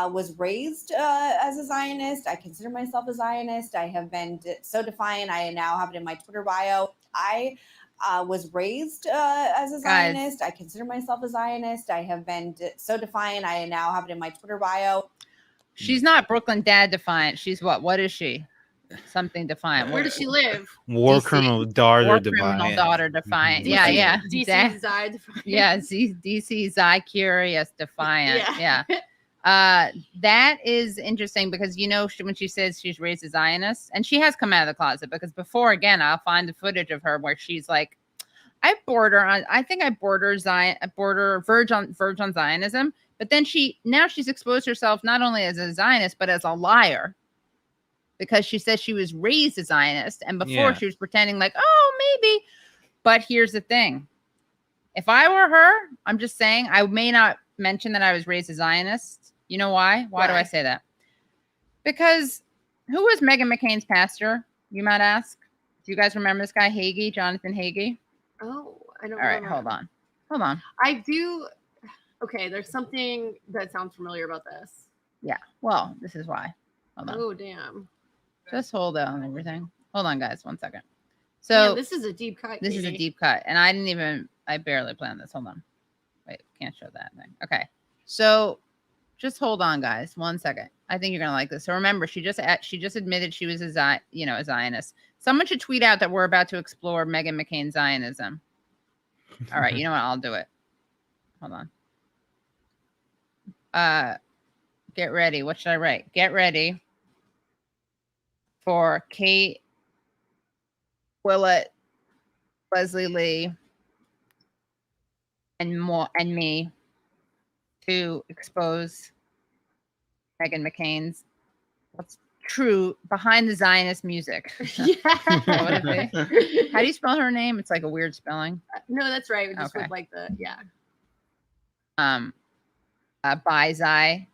was raised as a Zionist. I consider myself a Zionist. I have been so defiant. I now have it in my Twitter bio. I was raised as a Zionist. I consider myself a Zionist. I have been so defiant. I now have it in my Twitter bio. She's not Brooklyn Dad defiant. She's what? What is she? Something defiant. Where does she live? War criminal daughter defiant. Criminal daughter defiant. DC, Yeah. DC Zi defiant. Yeah. DC Zi curious defiant. Yeah. That is interesting because, you know, when she says she's raised a Zionist, and she has come out of the closet, because before, again, I'll find the footage of her where she's like, I think I verge on Zionism, but then she's exposed herself not only as a Zionist, but as a liar, because she says she was raised a Zionist, and before she was pretending like, oh, maybe. But here's the thing. If I were her, I'm just saying, I may not mention that I was raised a Zionist. You know why? Why do I say that? Because who was Meghan McCain's pastor, you might ask? Do you guys remember this guy, Hagee, Jonathan Hagee? Oh, I don't know. All right, hold on. I do. Okay, there's something that sounds familiar about this. Yeah, well, this is why. Hold on. Oh, damn. Just hold on everything. Hold on, guys, 1 second. So this is a deep cut. This is a deep cut, and I barely planned this. Hold on. Wait, can't show that thing. Okay, so just hold on, guys, 1 second. I think you're gonna like this. So remember, she just admitted she was a Zionist. Someone should tweet out that we're about to explore Meghan McCain's Zionism. All right, you know what? I'll do it. Hold on. Get ready. What should I write? Get ready for Kate Willett, Leslie Lee, and me to expose Meghan McCain's what's true behind the Zionist music. Yeah. How do you spell her name? It's like a weird spelling. No, that's right. Just with like the Bi-Zi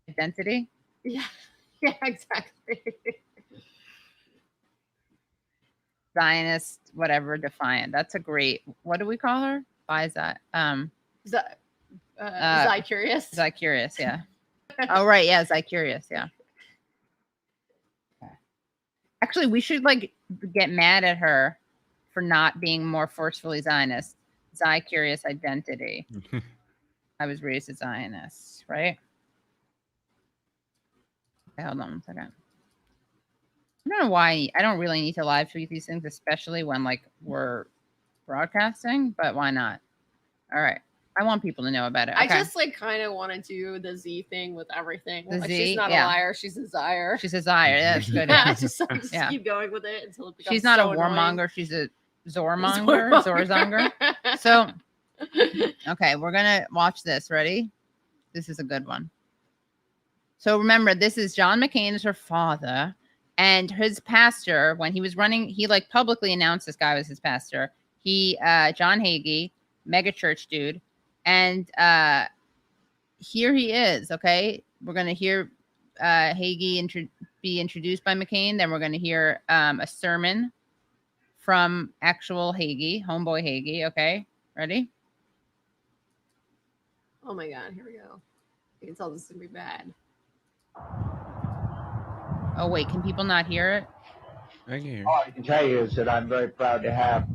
identity. Yeah, exactly. Zionist, whatever, defiant. That's a great. What do we call her? Bi-Zi. Zi-curious. Zi-curious, yeah. Oh right, yeah, Zi-curious, yeah. Okay. Actually, we should like get mad at her for not being more forcefully Zionist. Zi-curious identity. I was raised a Zionist, right? Okay, hold on 1 second. I don't know why I don't really need to live tweet these things, especially when like we're broadcasting, but why not? All right. I want people to know about it. Okay. I just like kind of want to do the Z thing with everything. The Like, Z, she's not yeah. a liar. She's a Zire. She's a Zire. That's good. Yeah, Yeah. just Yeah. keep going with it until it becomes She's not so a warmonger. She's a Zormonger. Zormonger. Zorzonger. So, okay, we're going to watch this. Ready? This is a good one. So remember, this is John McCain is her father, and his pastor, when he was running, he like publicly announced this guy was his pastor. He, John Hagee, mega church dude. And here he is. Okay. We're going to hear Hagee be introduced by McCain. Then we're going to hear a sermon from actual Hagee, homeboy Hagee. Okay. Ready? Oh my God. Here we go. You can tell this is going to be bad. Oh, wait. Can people not hear it? I can hear. All I can tell you is that I'm very proud to have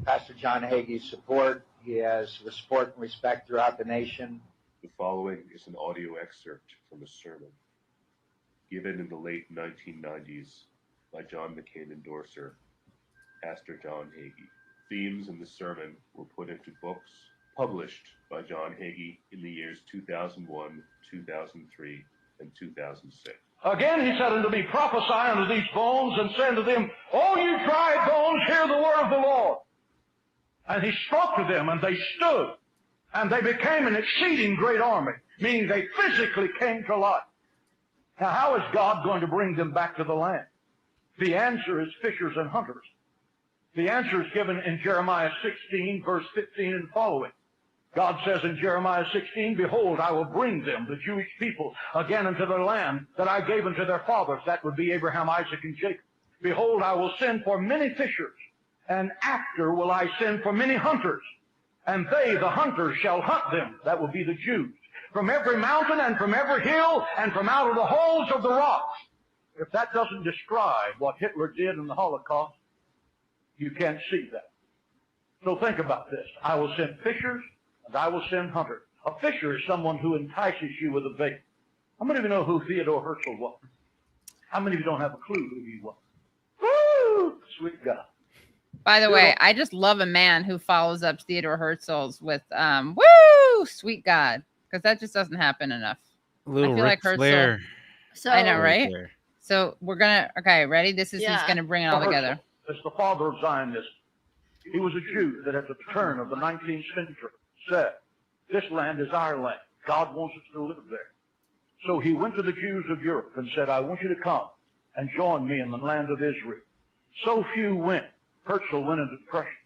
Pastor John Hagee's support. He has the support and respect throughout the nation. The following is an audio excerpt from a sermon given in the late 1990s by John McCain endorser, Pastor John Hagee. Themes in the sermon were put into books published by John Hagee in the years 2001, 2003, and 2006. Again he said unto me, prophesy unto these bones, and say unto them, O you dry bones, hear the word of the Lord. And he spoke to them, and they stood, and they became an exceeding great army, meaning they physically came to life. Now, how is God going to bring them back to the land? The answer is fishers and hunters. The answer is given in Jeremiah 16, verse 15 and following. God says in Jeremiah 16, behold, I will bring them, the Jewish people, again into the land that I gave unto their fathers. That would be Abraham, Isaac, and Jacob. Behold, I will send for many fishers, and after will I send for many hunters. And they, the hunters, shall hunt them. That will be the Jews. From every mountain and from every hill and from out of the holes of the rocks. If that doesn't describe what Hitler did in the Holocaust, you can't see that. So think about this. I will send fishers and I will send hunters. A fisher is someone who entices you with a bait. How many of you know who Theodore Herzl was? How many of you don't have a clue who he was? Woo! Sweet God. By the way, I just love a man who follows up Theodore Herzl's with woo, sweet God, because that just doesn't happen enough. Little I feel Ric like Herzl. Flair. So I know, right? There. So we're gonna ready? This is he's Yeah. gonna bring it all together. Herzl is the father of Zionism. He was a Jew that at the turn of the 19th century said, this land is our land. God wants us to live there. So he went to the Jews of Europe and said, I want you to come and join me in the land of Israel. So few went. Herzl went into depression.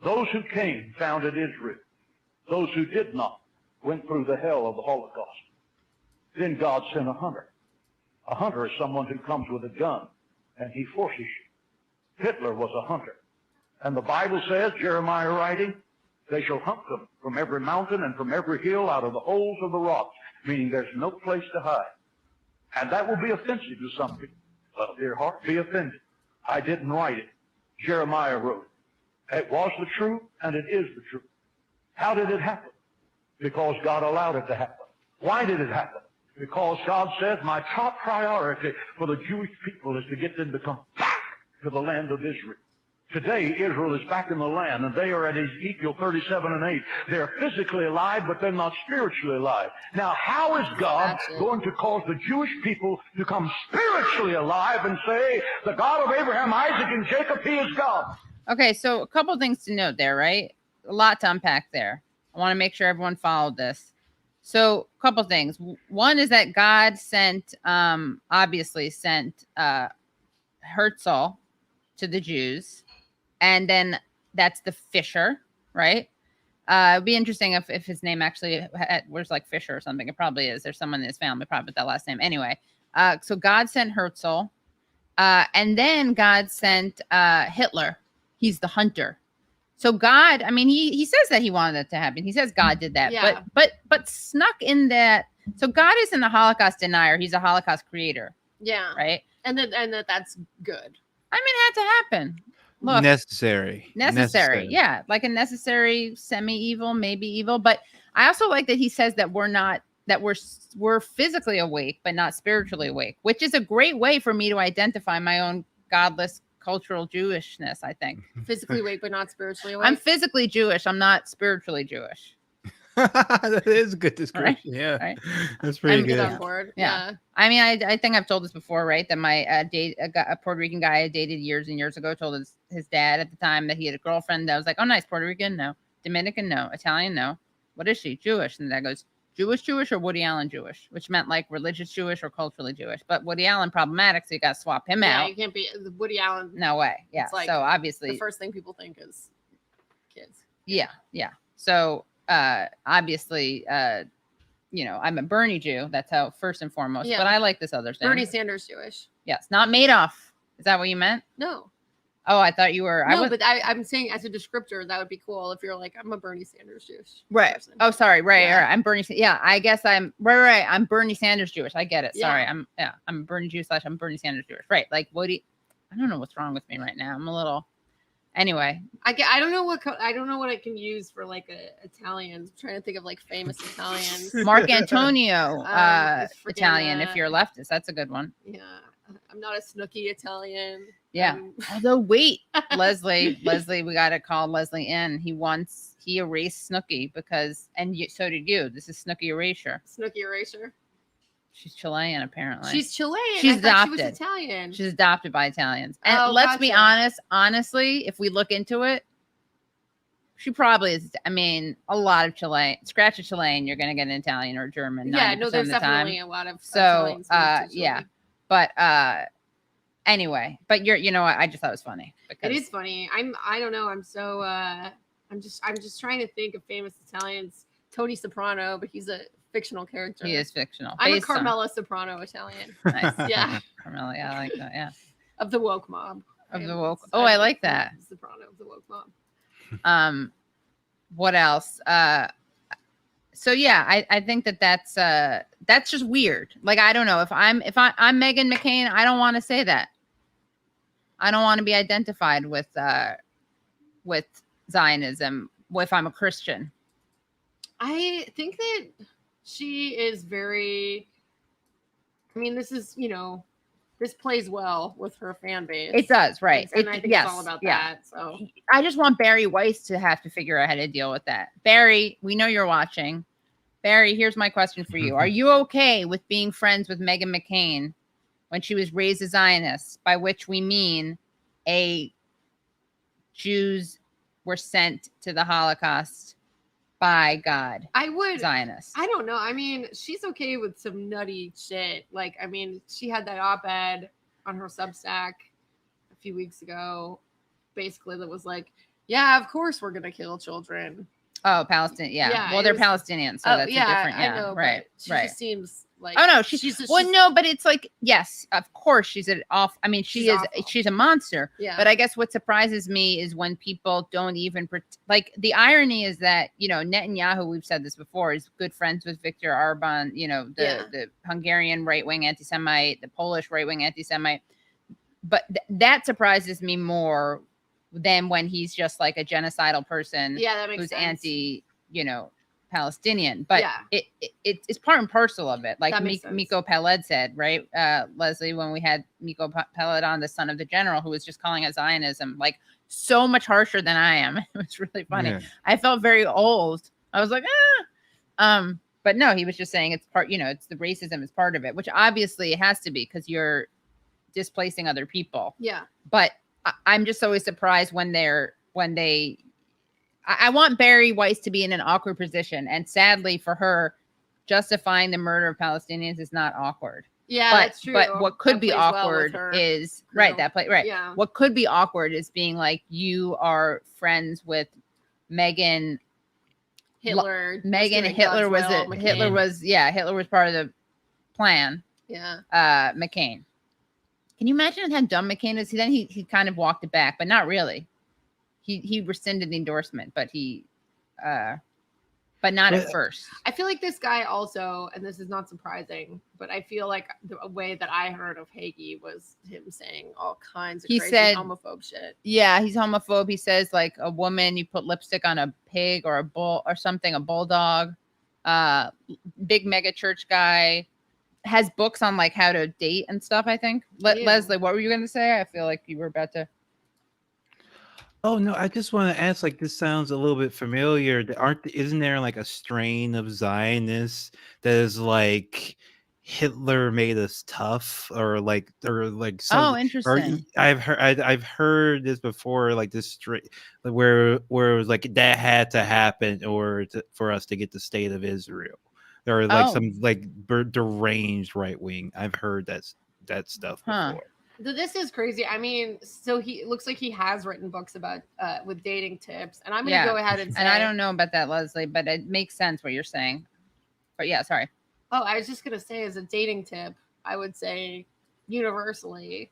Those who came founded Israel. Those who did not went through the hell of the Holocaust. Then God sent a hunter. A hunter is someone who comes with a gun and he forces you. Hitler was a hunter. And the Bible says, Jeremiah writing, they shall hunt them from every mountain and from every hill out of the holes of the rocks, meaning there's no place to hide. And that will be offensive to some people. But their heart be offended. I didn't write it. Jeremiah wrote it. It was the truth and it is the truth. How did it happen? Because God allowed it to happen. Why did it happen? Because God says my top priority for the Jewish people is to get them to come back to the land of Israel. Today, Israel is back in the land, and they are at Ezekiel 37 and 8. They're physically alive, but they're not spiritually alive. Now, how is God going to cause the Jewish people to come spiritually alive and say, the God of Abraham, Isaac, and Jacob, he is God? Okay, so a couple things to note there, right? A lot to unpack there. I want to make sure everyone followed this. So a couple things. One is that God sent, obviously sent Herzl to the Jews. And then that's the Fisher, right? It'd be interesting if his name actually was like Fisher or something. It probably is. There's someone in his family probably with that last name. Anyway, so God sent Herzl. And then God sent Hitler. He's the hunter. So God, I mean, he says that he wanted it to happen. He says God did that. Yeah. But snuck in that. So God isn't a Holocaust denier. He's a Holocaust creator, yeah, right? and that's good. I mean, it had to happen. Look, necessary. Yeah, like a necessary semi-evil, maybe evil. But I also like that he says that we're physically awake, but not spiritually awake, which is a great way for me to identify my own godless cultural Jewishness, I think. Physically awake, but not spiritually awake. I'm physically Jewish. I'm not spiritually Jewish. That is a good description. Right, Yeah, right. that's pretty I'm Get good. on board. Yeah. Yeah. I mean, I think I've told this before, right? That my a Puerto Rican guy I dated years and years ago told his dad at the time that he had a girlfriend that was like, oh, nice, Puerto Rican, no. Dominican, no. Italian, no. What is she? Jewish. And the dad goes, Jewish or Woody Allen Jewish, which meant like religious Jewish or culturally Jewish. But Woody Allen problematic, so you got to swap him Yeah, out. you can't be Woody Allen. No way. Yeah. It's like so obviously, The first thing people think is kids. yeah. So obviously, you know, I'm a Bernie Jew. That's how first and foremost. Yeah. But I like this other thing. Bernie Sanders Jewish. Yes, not Madoff. Is that what you meant? No. Oh, I thought you were. No, I was but I'm saying as a descriptor, that would be cool if you're like, I'm a Bernie Sanders Jewish. right. person. Oh, sorry. Right. Yeah. Right. I'm Bernie. Yeah, I guess I'm right. I'm Bernie Sanders Jewish. I get it. Sorry. Yeah. I'm Bernie Jew / I'm Bernie Sanders Jewish. Right. Like Woody. I don't know what's wrong with me right now. I'm a little. Anyway, I don't know what I can use for like Italians. I'm trying to think of like famous Italians. Mark Antonio, freaking, Italian. If you're a leftist, that's a good one. Yeah, I'm not a snooky Italian. Yeah. Although wait, Leslie, we got to call Leslie in. He erased Snooki because, and so did you. This is Snooki erasure. Snooki erasure. She's Chilean, apparently. She's Chilean. She's I thought adopted. She was Italian. She's adopted by Italians. And Oh, let's be gotcha. honest, honestly, if we look into it, she probably is. I mean, a lot of Chilean, scratch a Chilean, you're going to get an Italian or German. Yeah, no, 90% there's of the definitely time. a lot of So, Italians moved to Chile. yeah. But anyway, but you know what? I just thought it was funny. It is funny. I don't know. I'm so I'm just trying to think of famous Italians. Tony Soprano, but he's a fictional character. He is fictional. I'm a based on- Carmela Soprano Italian. Nice. Yeah, Carmela, yeah, I like that. Yeah. of the woke mob. Of the woke. Oh, I like that. Soprano of the woke mob. What else? So yeah, I think that's just weird. Like, I don't know if I'm Meghan McCain, I don't want to say that. I don't want to be identified with Zionism if I'm a Christian. I think that she is very. I mean, this is this plays well with her fan base. It does, right? And I think it's all about that. So I just want Barry Weiss to have to figure out how to deal with that. Barry, we know you're watching. Barry, here's my question for you. Are you okay with being friends with Meghan McCain when she was raised a Zionist, by which we mean Jews were sent to the Holocaust by God? I would. Zionists. I don't know. I mean, she's okay with some nutty shit. Like, I mean, she had that op-ed on her Substack a few weeks ago, basically that was like, yeah, of course we're gonna kill children. Oh, Palestinian. Yeah. Yeah, Well, it they're was- Palestinians, so that's a different. Yeah. I know, right. but she Right. just seems like. Oh no, she's no, but it's like, yes, of course she's an off. I mean, She's awful. she's a monster. Yeah. But I guess what surprises me is when people don't even like, the irony is that, Netanyahu, we've said this before, is good friends with Viktor Orban, the Hungarian right-wing anti-Semite, the Polish right-wing anti-Semite. But that surprises me more than when he's just like a genocidal person Yeah, that makes who's sense. anti, Palestinian. But Yeah. it's part and parcel of it. Like That makes sense. Miko Peled said, right? Leslie, when we had Miko Peled on, the son of the general, who was just calling it Zionism, like so much harsher than I am. It was really funny. Yeah. I felt very old. I was like, but no, he was just saying it's part, it's the racism is part of it, which obviously it has to be because you're displacing other people. Yeah. But I'm just always surprised when I want Barry Weiss to be in an awkward position. And sadly for her, justifying the murder of Palestinians is not awkward. Yeah, But, that's true. but what could That be plays well with awkward her is criminal- right. Yeah. What could be awkward is being like, you are friends with Meghan. Hitler. Hitler was part of the plan. Yeah. McCain. Can you imagine how dumb McCain is? Then he kind of walked it back, but not really. He rescinded the endorsement, but but not at first. I feel like this guy also, and this is not surprising, but I feel like the way that I heard of Hagee was him saying all kinds of crazy homophobe shit. Yeah, he's homophobe. He says like a woman, you put lipstick on a pig or a bull or something, a bulldog. Big mega church guy. Has books on like how to date and stuff, I think. Yeah. Leslie, what were you going to say? I feel like you were about to. Oh no, I just want to ask. Like, this sounds a little bit familiar. Isn't there like a strain of Zionists that is like Hitler made us tough, or Oh, some, or interesting. I've heard this before. Like this straight where it was like that had to happen for us to get the state of Israel, or like Oh, some like deranged right wing. I've heard that stuff Huh. before. This is crazy. I mean, so he it looks like he has written books about with dating tips, and I'm gonna Yeah. go ahead and say. And I don't know about that, Leslie, but it makes sense what you're saying. But yeah, sorry. Oh, I was just gonna say, as a dating tip, I would say universally,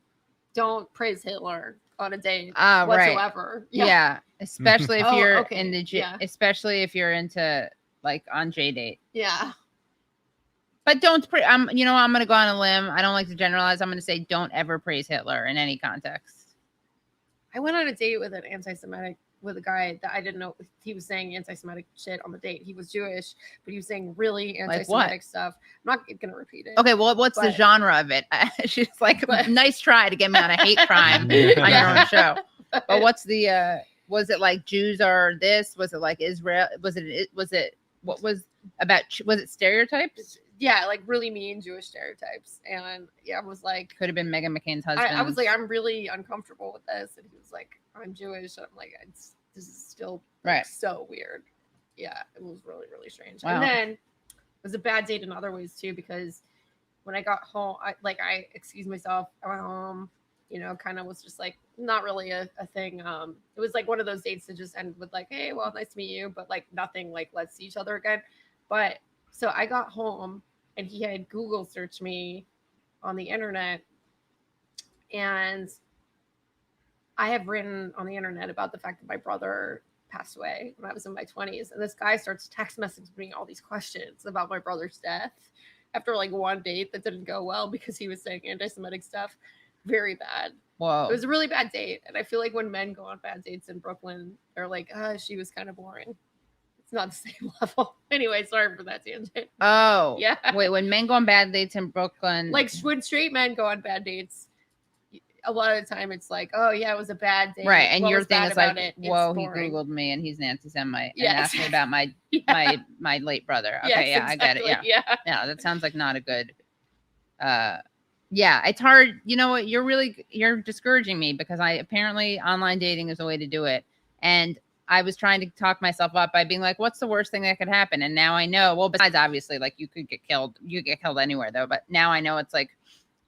don't praise Hitler on a date Right. whatsoever. Yeah. Especially if Oh, you're okay. in the Yeah. especially if you're into like on J date. Yeah. But don't I'm gonna go on a limb. I don't like to generalize. I'm gonna say don't ever praise Hitler in any context. I went on a date with a guy that I didn't know he was saying anti-Semitic shit on the date. He was Jewish, but he was saying really anti-Semitic stuff. I'm not gonna repeat it. Okay, well, what's the But- genre of it? She's like, But- nice try to get me on a hate crime on your own show. But what's the was it like Jews are this? Was it like Israel? Was it what was about? Was it stereotypes? Yeah, like really mean Jewish stereotypes. And yeah, I was like, Could have been Megan McCain's husband. I was like, I'm really uncomfortable with this. And he was like, I'm Jewish. And I'm like, this is still Right. so weird. Yeah, it was really, really strange. Wow. And then it was a bad date in other ways too, because when I got home, I excused myself. I went home, kind of was just like not really a thing. It was like one of those dates that just ended with like, hey, well, nice to meet you, but like nothing like let's see each other again. But so I got home and he had Google searched me on the internet, and I have written on the internet about the fact that my brother passed away when I was in my 20s. And this guy starts text messaging me all these questions about my brother's death after like one date that didn't go well because he was saying anti-Semitic stuff. Very bad. whoa. It was a really bad date. And I feel like when men go on bad dates in Brooklyn, they're like, she was kind of boring. It's not the same level. Anyway, sorry for that tangent. Oh. Yeah. Wait, when men go on bad dates in Brooklyn. Like when straight men go on bad dates, a lot of the time it's like, oh yeah, it was a bad date. Right, and What your was thing bad is like, about it? It's whoa, he boring. Googled me and he's an anti-Semite and Yes. asked me about my Yeah. my late brother. Okay, Yes, yeah, I get it. Yeah. exactly, yeah. Yeah, that sounds like not a good yeah, it's hard. You know what? You're discouraging me because apparently online dating is a way to do it. And I was trying to talk myself up by being like, what's the worst thing that could happen? And now I know, well, besides obviously like you could get killed. You get killed anywhere though, but now I know it's like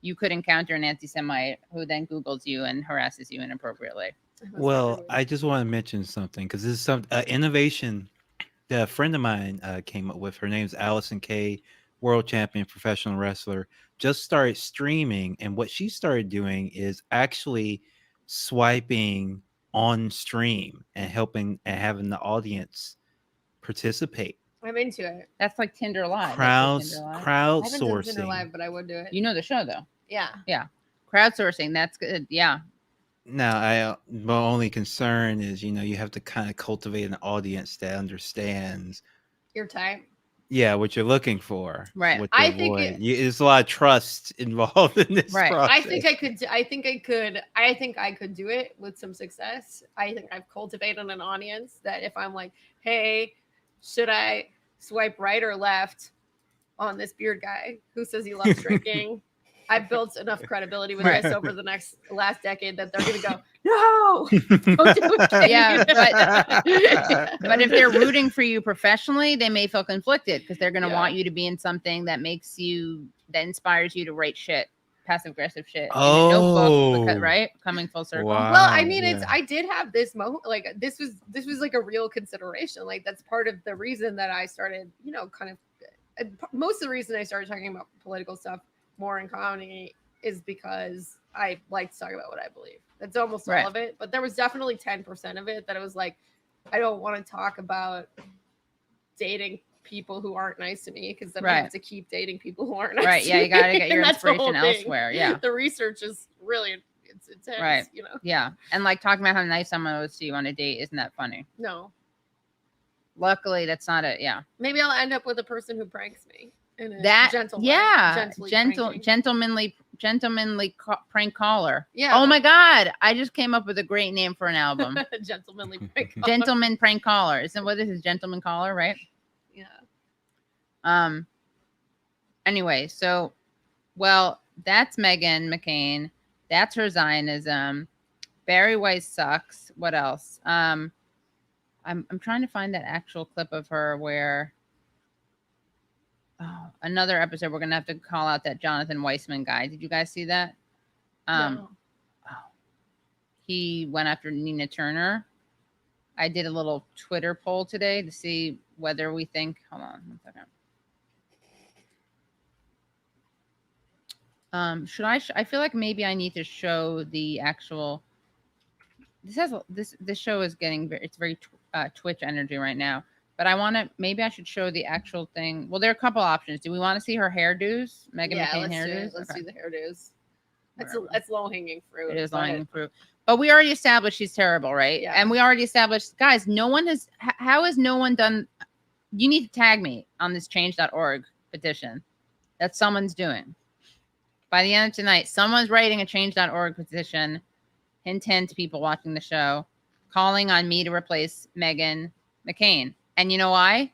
you could encounter an anti-Semite who then Googles you and harasses you inappropriately. Well, I just want to mention something because this is some innovation that a friend of mine came up with. Her name's Allison Kay, world champion professional wrestler. Just started streaming, and what she started doing is actually swiping on stream and helping and having the audience participate. I'm into it. That's like Tinder Live. Crowds, Tinder Live. I haven't done Tinder crowdsourcing. Live, but I would do it. You know the show though. Yeah. Crowdsourcing. That's good. Yeah. Now, my only concern is, you have to kind of cultivate an audience that understands, Your type. yeah, what you're looking for. Right. What to I think avoid. There's a lot of trust involved in this Right. process. I think I could do it with some success. I think I've cultivated an audience that if I'm like, hey, should I swipe right or left on this beard guy who says he loves drinking? I've built enough credibility with Right. this over the last decade that they're gonna go, no, don't do it. Kate." Yeah, But if they're rooting for you professionally, they may feel conflicted because they're going to Yeah. want you to be in something that that inspires you to write shit, passive aggressive shit. in a Oh. notebook, because, right? Coming full circle. Wow. Well, I mean, yeah. I did have this moment, like this was like a real consideration. Like that's part of the reason that I started, most of the reason I started talking about political stuff more in comedy is because I like to talk about what I believe. That's almost Right. all of it. But there was definitely 10% of it that I was like, I don't want to talk about dating people who aren't nice to me because then I Right. have to keep dating people who aren't nice Right. to Yeah. You got to me. get your And that's the whole inspiration thing. elsewhere. Yeah. The research is really it's intense, Right. you know. Yeah. And like talking about how nice someone was to you on a date, isn't that funny? No. Luckily, that's not it. Yeah. Maybe I'll end up with a person who pranks me. In a That gentle way. yeah, Gently gentle pranking. gentlemanly gentlemanly prank caller. Yeah. Oh my God. I just came up with a great name for an album. Gentlemanly prank caller. Gentleman prank caller. Isn't what this is? Gentleman caller, right? Yeah. Anyway, so well, that's Meghan McCain. That's her Zionism. Barry Weiss sucks. What else? I'm trying to find that actual clip of her where another episode we're gonna have to call out that Jonathan Weissman guy. Did you guys see that? No. He went after Nina Turner. I did a little Twitter poll today to see whether we think. Hold on 1 second. Should I feel like maybe I need to show the actual. This show is getting very Twitch energy right now. But I want to, maybe I should show the actual thing. Well, there are a couple options. Do we want to see her hairdos? Meghan McCain hairdos? Let's do the hairdos. Whatever. That's low hanging fruit. It is low hanging fruit. But we already established she's terrible, right? Yeah. And we already established, guys, no one has, how has no one done, you need to tag me on this change.org petition that someone's doing. By the end of tonight, someone's writing a change.org petition, hint, hint to people watching the show, calling on me to replace Meghan McCain. And you know why?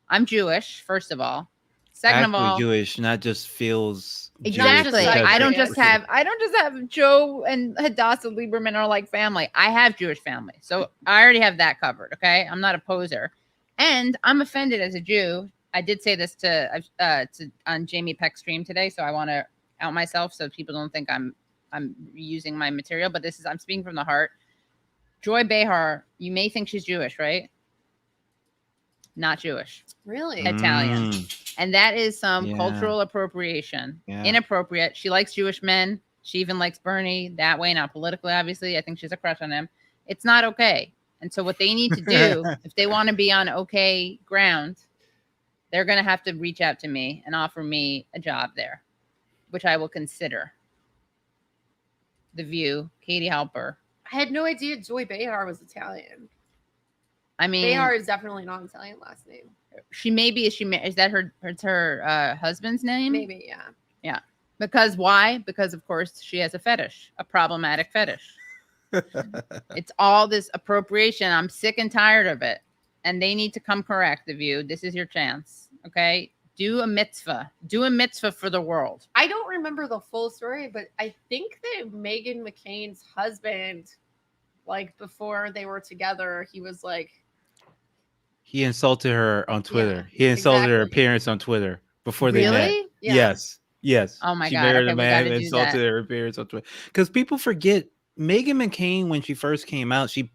I'm Jewish, first of all. Second of all, Jewish, not just feels exactly. Jewish I don't because- just have Joe and Hadassah Lieberman are like family. I have Jewish family, so I already have that covered. Okay, I'm not a poser, and I'm offended as a Jew. I did say this to on Jamie Peck's stream today, so I want to out myself so people don't think I'm using my material. But I'm speaking from the heart. Joy Behar, you may think she's Jewish, right? Not Jewish. Really? Italian. And that is some Yeah. cultural appropriation. Yeah. Inappropriate. She likes Jewish men. She even likes Bernie that way, not politically, obviously. I think she's a crush on him. It's not okay. And so what they need to do, if they want to be on okay ground, they're going to have to reach out to me and offer me a job there, which I will consider. The View, Katie Halper. I had no idea Joy Behar was Italian. I mean, Behar is definitely not an Italian last name. she maybe is that her husband's name? Maybe, yeah. Yeah. Because why? Because of course she has a fetish, a problematic fetish. It's all this appropriation. I'm sick and tired of it. And they need to come correct, The View. This is your chance. Okay? Do a mitzvah. Do a mitzvah for the world. I don't remember the full story, but I think that Meghan McCain's husband, like before they were together, he was like, He insulted her on Twitter. He insulted her exactly. appearance on Twitter before they met. Really? Yeah. Yes. Oh my She God. married Okay, a we man gotta and do insulted that. her appearance on Twitter. Because people forget Meghan McCain, when she first came out, she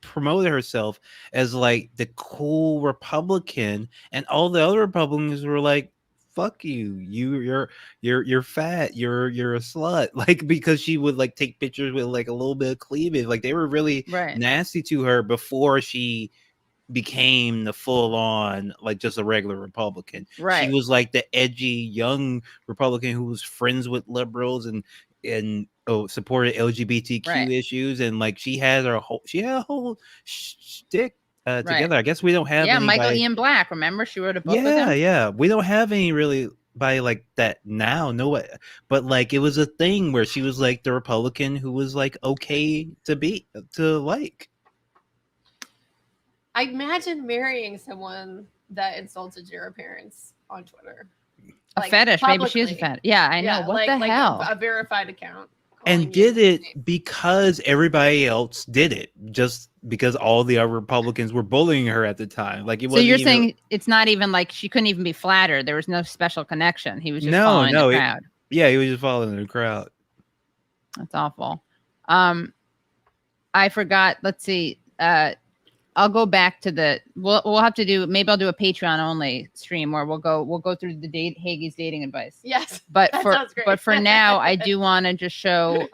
promoted herself as like the cool Republican, and all the other Republicans were like, fuck you, you're fat, you're a slut, like, because she would like take pictures with like a little bit of cleavage. Like they were really Right. nasty to her before she became the full-on like just a regular Republican. Right. She was like the edgy young Republican who was friends with liberals and supported LGBTQ Right. issues, and like she had a whole shtick together. I guess we don't have Yeah, Michael anybody- Ian Black. Remember, she wrote a book with yeah, him. yeah. We don't have any really by like that now. No, but like it was a thing where she was like the Republican who was like okay to like. I imagine marrying someone that insulted your appearance on Twitter. A Like, fetish. Maybe she is a publicly. fetish. Yeah, I know. Yeah, What the like hell? A verified account. And calling you did it names. because everybody else did it, just because all the other Republicans were bullying her at the time. Like it So wasn't you're even- saying it's not even like she couldn't even be flattered. There was no special connection. He was just No, following no, the it- crowd. yeah, he was just following the crowd. That's awful. I forgot. Let's see. I'll go back to we'll have to do, maybe I'll do a Patreon only stream where we'll go through the Hagee's dating advice. Yes. But That for sounds great. but for now, I do want to just show.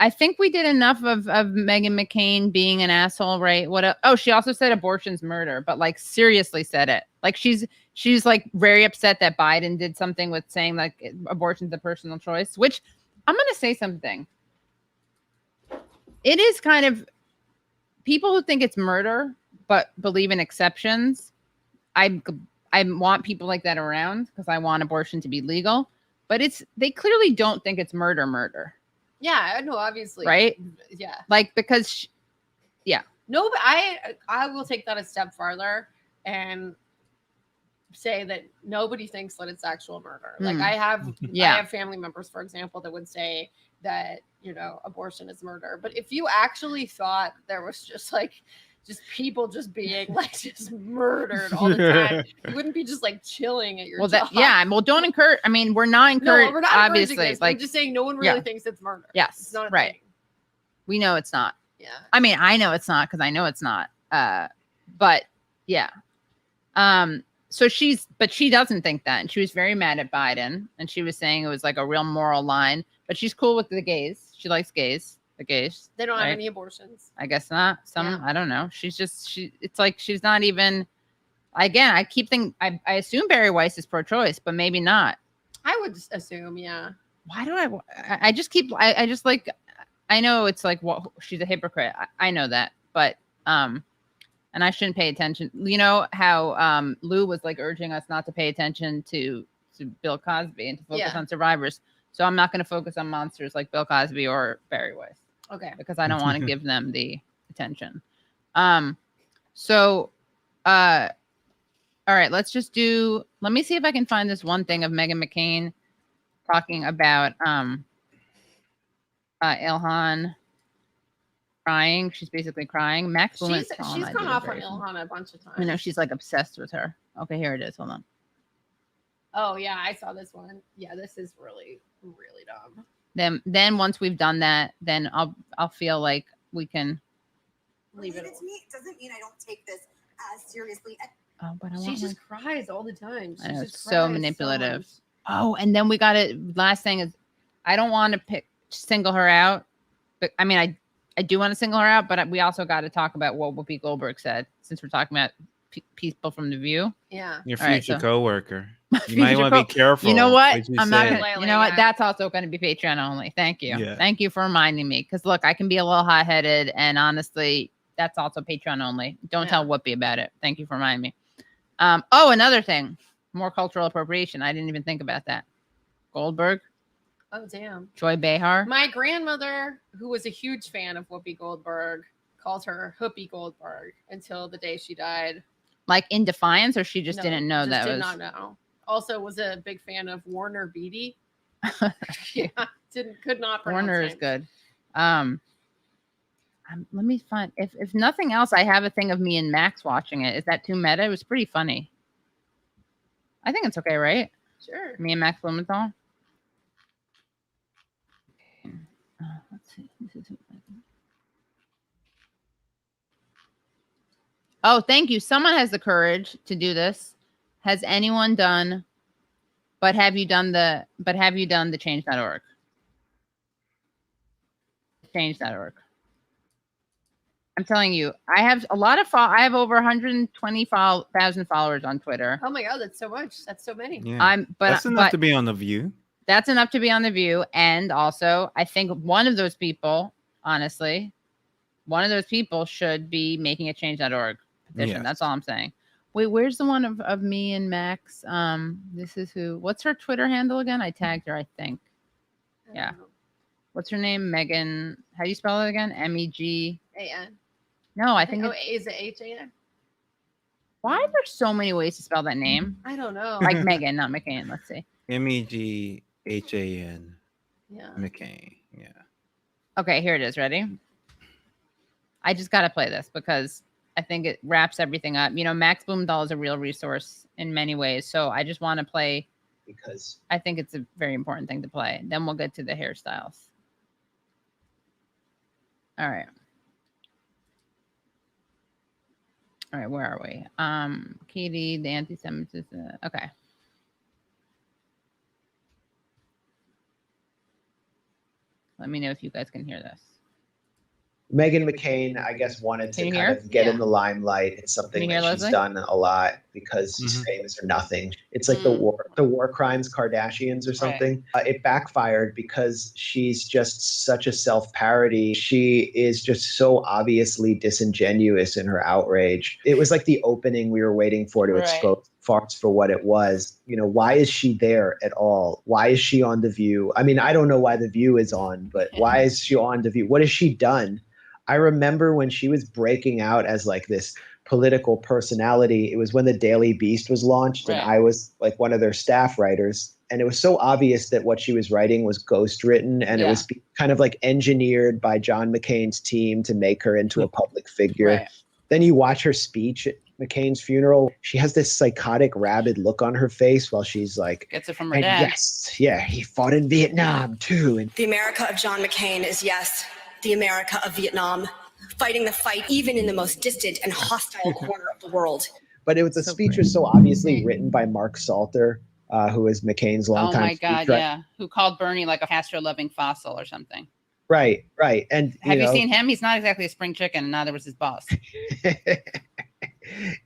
I think we did enough of Meghan McCain being an asshole, right? Oh, she also said abortion's murder, but like seriously said it. Like she's like very upset that Biden did something with saying like abortion's a personal choice. Which I'm gonna say something. It is kind of. People who think it's murder but believe in exceptions, I want people like that around because I want abortion to be legal. but they clearly don't think it's murder. Yeah, I know, obviously. Right? Yeah. Like, because No, but I will take that a step farther and say that nobody thinks that it's actual murder. Like I have family members, for example, that would say that, you know, abortion is murder. But if you actually thought there was just people just being like just murdered all the time, you wouldn't be just like chilling at your job. Well, don't encourage. I mean, we're not encouraging. No, we're not obviously. encouraging this. Like, I'm just saying no one really thinks it's murder. Yes, it's not right. thing. We know it's not. Yeah. I mean, I know it's not because I know it's not. But yeah. So she doesn't think that, and she was very mad at Biden, and she was saying it was like a real moral line. But she's cool with the gays. She likes gays. The gays. They don't have any abortions. I guess not. I don't know. It's like she's not even. Again, I keep thinking. I assume Barry Weiss is pro-choice, but maybe not. I would assume, yeah. Why do I just keep. I just like. I know it's like she's a hypocrite. I know that, but and I shouldn't pay attention. You know how Lou was like urging us not to pay attention to Bill Cosby and to focus on survivors. So I'm not going to focus on monsters like Bill Cosby or Barry Weiss. Okay. Because I don't want to give them the attention. So all right, let me see if I can find this one thing of Meghan McCain talking about Ilhan crying. She's basically crying. Max she's gone off on Ilhan a bunch of times. I know, she's like obsessed with her. Okay, here it is. Hold on. Oh yeah, I saw this one. Yeah, this is really, really dumb. Then once we've done that, then I'll feel like we can leave it. To me, it doesn't mean I don't take this as seriously. Oh, but she just cries all the time. I know, it's so manipulative. Oh, and then we got it. Last thing is, I don't want to single her out, but I mean, I do want to single her out, but we also got to talk about what Whoopi Goldberg said, since we're talking about people from The View. Yeah, your future coworker. You might want to be careful. You know what? I'm not gonna. You know what? That's also going to be Patreon only. Thank you. Yeah. Thank you for reminding me. Because look, I can be a little hot-headed, and honestly, that's also Patreon only. Don't tell Whoopi about it. Thank you for reminding me. Oh, another thing, more cultural appropriation. I didn't even think about that. Goldberg. Oh, damn. Joy Behar. My grandmother, who was a huge fan of Whoopi Goldberg, called her Whoopi Goldberg until the day she died. Like in defiance, or she just didn't know that? Did not know. Also was a big fan of Warner Beatty. Yeah, could not pronounce Warner names. Is good. Let me find, if nothing else, I have a thing of me and Max watching it. Is that too meta? It was pretty funny. I think it's okay, right? Sure. Me and Max Blumenthal. Let's see. Oh, thank you. Someone has the courage to do this. Has anyone done? But have you done the change.org? Change.org. I'm telling you, I have a lot of I have over 120,000 followers on Twitter. Oh my god, that's so much. That's so many. Yeah. That's enough to be on The View. That's enough to be on The View. And also, I think one of those people, honestly, should be making a change.org petition. Yes. That's all I'm saying. Wait, where's the one of me and Max? This is who. What's her Twitter handle again? I tagged her, I think. Yeah. What's her name? Megan. How do you spell it again? MEGAN. No, I think. Oh, is it HAN? Why are there so many ways to spell that name? I don't know. Like Megan, not McCain. Let's see. MEGHAN. Yeah. McCain. Yeah. Okay, here it is. Ready? I just got to play this because I think it wraps everything up. You know, Max Blumenthal is a real resource in many ways. So I just want to play because I think it's a very important thing to play. Then we'll get to the hairstyles. All right. All right, where are we? Katie, the anti-Semitism. Okay. Let me know if you guys can hear this. Meghan McCain, I guess, wanted to kind of get in the limelight. It's something that she's done a lot because she's famous for nothing. It's like the war crimes Kardashians or something. Right. It backfired because she's just such a self-parody. She is just so obviously disingenuous in her outrage. It was like the opening we were waiting for to expose farts for what it was. You know, why is she there at all? Why is she on The View? I mean, I don't know why The View is on, but why is she on The View? What has she done? I remember when she was breaking out as like this political personality, it was when the Daily Beast was launched, and I was like one of their staff writers. And it was so obvious that what she was writing was ghost written, and it was kind of like engineered by John McCain's team to make her into a public figure. Right. Then you watch her speech at McCain's funeral. She has this psychotic, rabid look on her face while she's like, gets it from her dad. Yes, yeah, he fought in Vietnam too. And the America of John McCain is, yes, the America of Vietnam, fighting the fight even in the most distant and hostile corner of the world. But the speech was so obviously written by Mark Salter, who is McCain's longtime. Oh my God, yeah. Who called Bernie like a Castro-loving fossil or something. Right. And have you seen him? He's not exactly a spring chicken, and neither was his boss.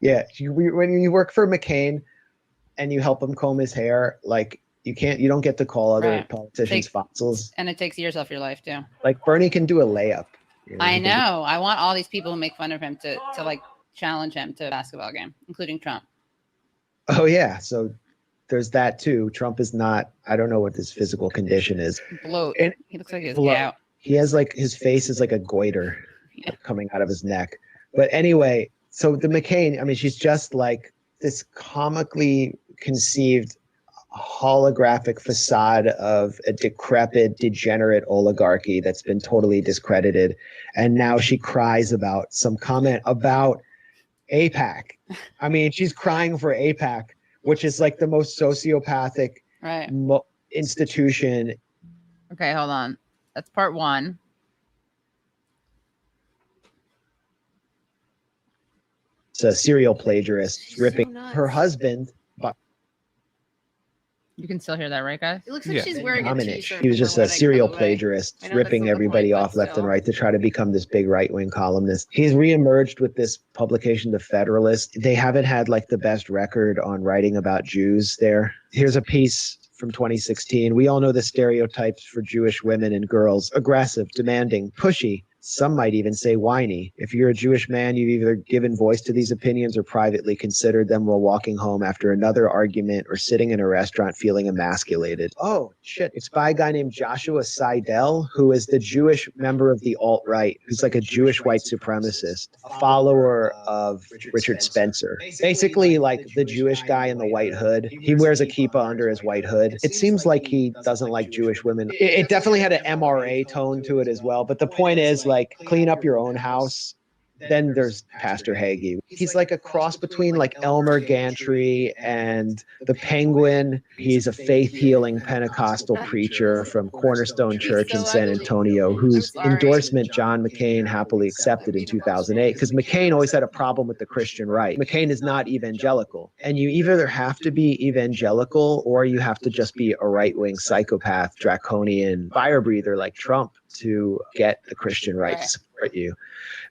Yeah, when you work for McCain and you help him comb his hair, like you don't get to call other politicians fossils. And it takes years off your life too. Like Bernie can do a layup. You know, I know. I want all these people who make fun of him to like challenge him to a basketball game, including Trump. Oh yeah, so there's that too. Trump is not. I don't know what his physical condition is. Bloat. And he looks like he's gout. He has like his face is like a goiter coming out of his neck. But anyway, so the McCain, I mean, she's just like this comically conceived holographic facade of a decrepit, degenerate oligarchy that's been totally discredited. And now she cries about some comment about AIPAC. I mean, she's crying for AIPAC, which is like the most sociopathic institution. Okay, hold on. That's part one. It's a serial plagiarist ripping her husband. But you can still hear that, right, guys? It looks like she's wearing a t-shirt. He was just a serial plagiarist, ripping everybody off left and right to try to become this big right-wing columnist. He's reemerged with this publication, The Federalist. They haven't had like the best record on writing about Jews there. Here's a piece from 2016. We all know the stereotypes for Jewish women and girls: aggressive, demanding, pushy. Some might even say whiny. If you're a Jewish man, you've either given voice to these opinions or privately considered them while walking home after another argument or sitting in a restaurant feeling emasculated. Oh, shit. It's by a guy named Joshua Seidel, who is the Jewish member of the alt-right, who's like a Jewish white supremacist, a follower of Richard Spencer. Basically like the Jewish guy in the white hood. He wears a kippah under his white hood. It seems like he doesn't like Jewish women. It definitely had an MRA tone to it as well. But the point is, like, clean up your own house. Then there's Pastor Hagee. He's like a cross between like Elmer Gantry and the Penguin. He's a faith-healing Pentecostal preacher from Cornerstone Church in San Antonio, whose endorsement John McCain happily accepted in 2008, because McCain always had a problem with the Christian right. McCain is not evangelical. And you either have to be evangelical or you have to just be a right-wing psychopath, draconian fire breather like Trump to get the Christian right to support you.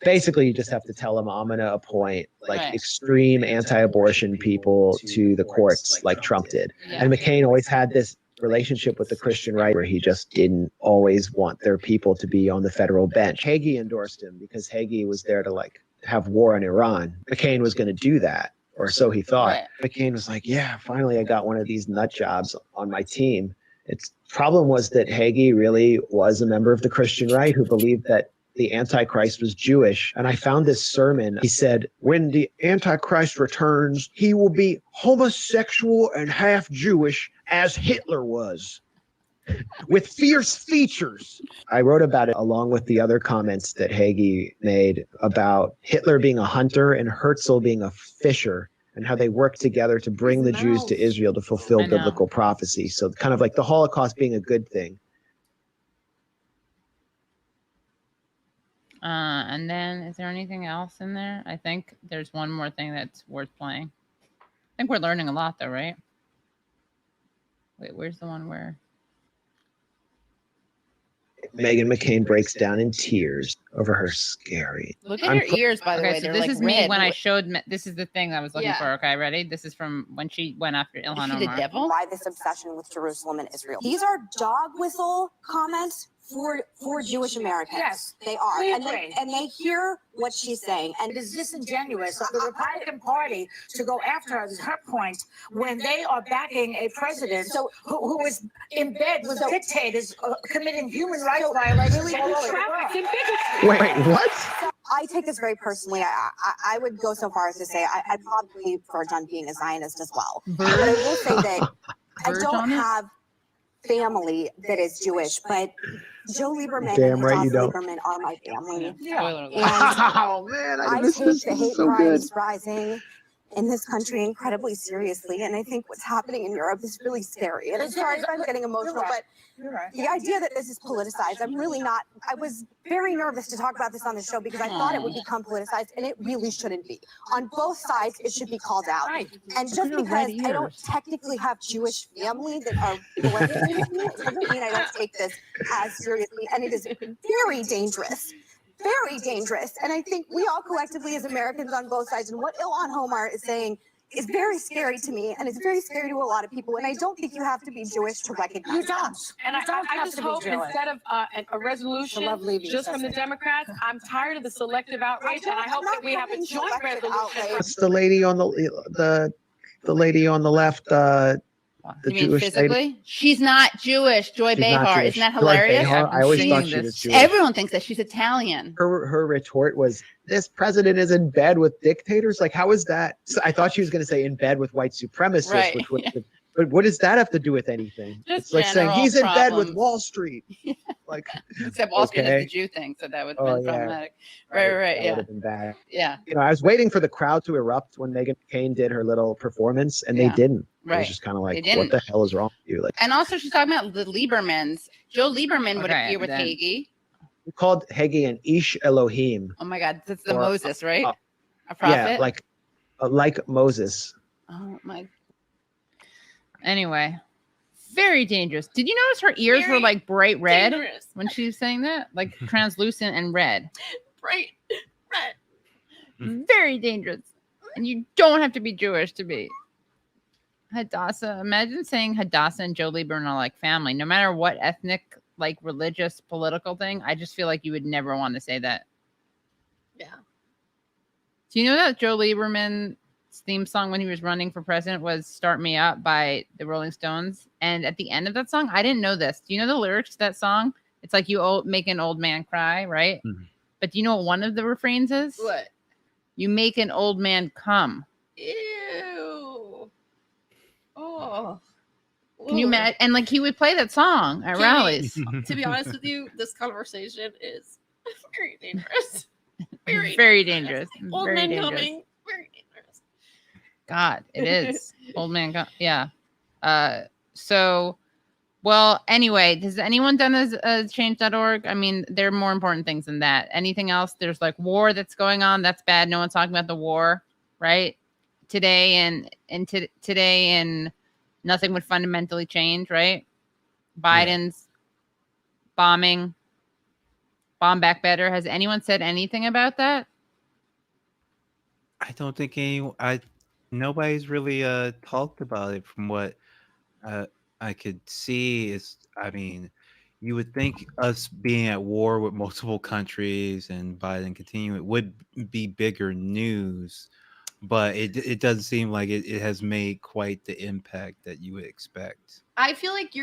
Basically, you just have to tell them, I'm going to appoint like extreme anti-abortion people to the courts like Trump did. And McCain always had this relationship with the Christian right where he just didn't always want their people to be on the federal bench. Hagee endorsed him because Hagee was there to like have war in Iran. McCain was going to do that, or so he thought. McCain was like, yeah, finally I got one of these nut jobs on my team. Its problem was that Hagee really was a member of the Christian right who believed that the Antichrist was Jewish. And I found this sermon. He said, when the Antichrist returns, he will be homosexual and half Jewish as Hitler was, with fierce features. I wrote about it along with the other comments that Hagee made about Hitler being a hunter and Herzl being a fisher, and how they worked together to bring the Jews to Israel to fulfill biblical prophecy. So kind of like the Holocaust being a good thing. And then is there anything else in there? I think there's one more thing that's worth playing. I think we're learning a lot though, right? Wait, where's the one where Meghan McCain breaks down in tears over her scary. Look at her ears, by the way. So they're this like is me red. when I showed. This is the thing I was looking for. Okay, ready? This is from when she went after Ilhan Omar. Why this obsession with Jerusalem and Israel? These are dog whistle comments for Jewish Americans. Yes, they are, clearly. and they hear what she's saying, and It is disingenuous of the Republican Party to go after her, this is her point, when they are backing a president who is in bed with dictators committing human rights violations all over the world. Wait, what? I take this very personally. I would go so far as to say I probably verge on being a Zionist as well. But I will say that I don't have family that is Jewish, but Joe Lieberman Damn and right you Hadassah don't. Lieberman are my family. Yeah. Oh man, I this take is the hate so good. crimes rising in this country incredibly seriously, and I think what's happening in Europe is really scary. And I'm sorry if I'm getting emotional, but the idea that this is politicized, I'm really not. I was very nervous to talk about this on the show because I thought it would become politicized, and it really shouldn't be. On both sides, it should be called out. And just because I don't technically have Jewish family that are blended into me, it doesn't mean I don't take this as seriously. And it is very dangerous. Very dangerous. And I think we all collectively as Americans on both sides, and what Ilhan Omar is saying is very scary to me, and it's very scary to a lot of people. And I don't think you have to be Jewish to recognize You don't. And I just hope instead of a resolution just from the Democrats, I'm tired of the selective outrage, and I hope that we have a joint resolution. It's the lady on the lady on the left. The You mean Jewish physically? lady. She's not Jewish. Joy She's not Behar. Jewish. Isn't that Joy hilarious? Behar? I always thought Seeing she was this. Jewish. Everyone thinks that she's Italian. Her retort was, "This president is in bed with dictators." Like, how is that? So I thought she was going to say in bed with white supremacists, Right. which would, but what does that have to do with anything? Just It's like saying general he's in bed with problems. Wall Street. Like, Except Wall Street okay. is the Jew thing, so that would have Oh, been yeah. problematic. Right, that yeah. would have been bad. Yeah. You know, I was waiting for the crowd to erupt when Meghan McCain did her little performance, and they Yeah. didn't. It Right. was just kind of They like, didn't. what the hell is wrong with you? Like, And also she's talking about the Liebermans. Joe Lieberman would Okay, appear with then. Hagee. we called Hagee an Ish Elohim. Oh my God, that's the Or, Moses, right? uh, A prophet? Yeah, like Moses. Oh my. Anyway, very dangerous. Did you notice her ears were like bright red Dangerous. when she was saying that? Like translucent and red. Bright red. Very dangerous. And you don't have to be Jewish to be. Hadassah. Imagine saying Hadassah and Joe Lieberman are like family. No matter what ethnic, like religious, political thing, I just feel like you would never want to say that. Yeah. Do you know that Joe Lieberman's theme song when he was running for president was Start Me Up by the Rolling Stones? And at the end of that song, I didn't know this. Do you know the lyrics to that song? It's like make an old man cry, right? Mhm. But do you know what one of the refrains is? What? You make an old man come. Ew. Oh. Can you imagine? And like he would play that song at Can we- rallies. To be honest with you, this conversation is very dangerous. Very, Very dangerous. Old Very men dangerous. coming. Very dangerous. God, it is. Old man. Yeah. So, well, anyway, has anyone done a change.org? I mean, there are more important things than that. Anything else? There's like war that's going on. That's bad. No one's talking about the war, right? Today and nothing would fundamentally change, right? Biden's bomb back better. Has anyone said anything about that? I don't think nobody's really talked about it from what I could see. I mean, you would think us being at war with multiple countries and Biden continuing it would be bigger news, but it doesn't seem like it has made quite the impact that you would expect. I feel like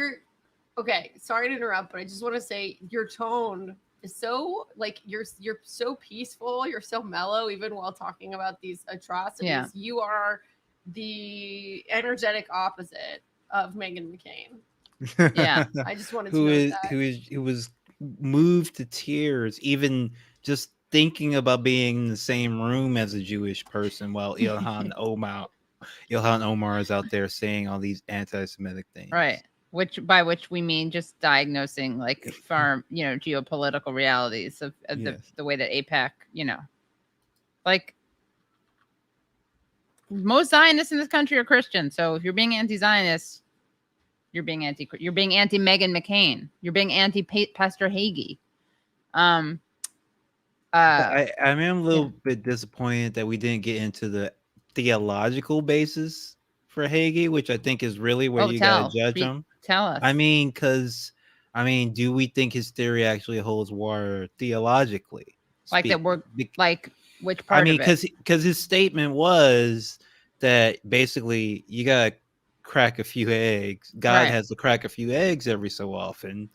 okay. Sorry to interrupt, but I just want to say your tone is so like you're so peaceful. You're so mellow, even while talking about these atrocities. Yeah. You are the energetic opposite of Meghan McCain. Yeah. I just wanted to know that. who was moved to tears even just thinking about being in the same room as a Jewish person while Ilhan Omar is out there saying all these anti-Semitic things. Right. By which we mean just diagnosing like firm, geopolitical realities of Yes. the way that AIPAC, like most Zionists in this country are Christian. So if you're being anti-Zionist, you're being anti-Meghan McCain. You're being anti-Pastor Hagee. I am a little bit disappointed that we didn't get into the theological basis for Hagee, which I think is really where you gotta judge him. Tell us. I mean, because I mean, do we think his theory actually holds water theologically? Like that we're like which part I mean, of it? because his statement was that basically you gotta crack a few eggs. God has to crack a few eggs every so often,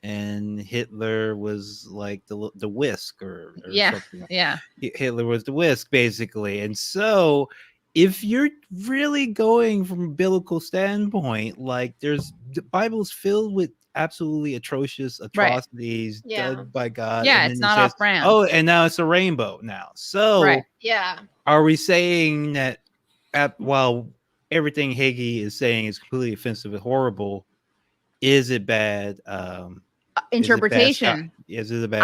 and Hitler was like the whisk or something. Yeah. Hitler was the whisk basically, and so if you're really going from a biblical standpoint, like the Bible's filled with absolutely atrocious atrocities done by God. Yeah, and it's then not off brand. Oh, and now it's a rainbow now. So are we saying that while everything Hagee is saying is completely offensive and horrible, is it bad? Interpretation. Is it a bad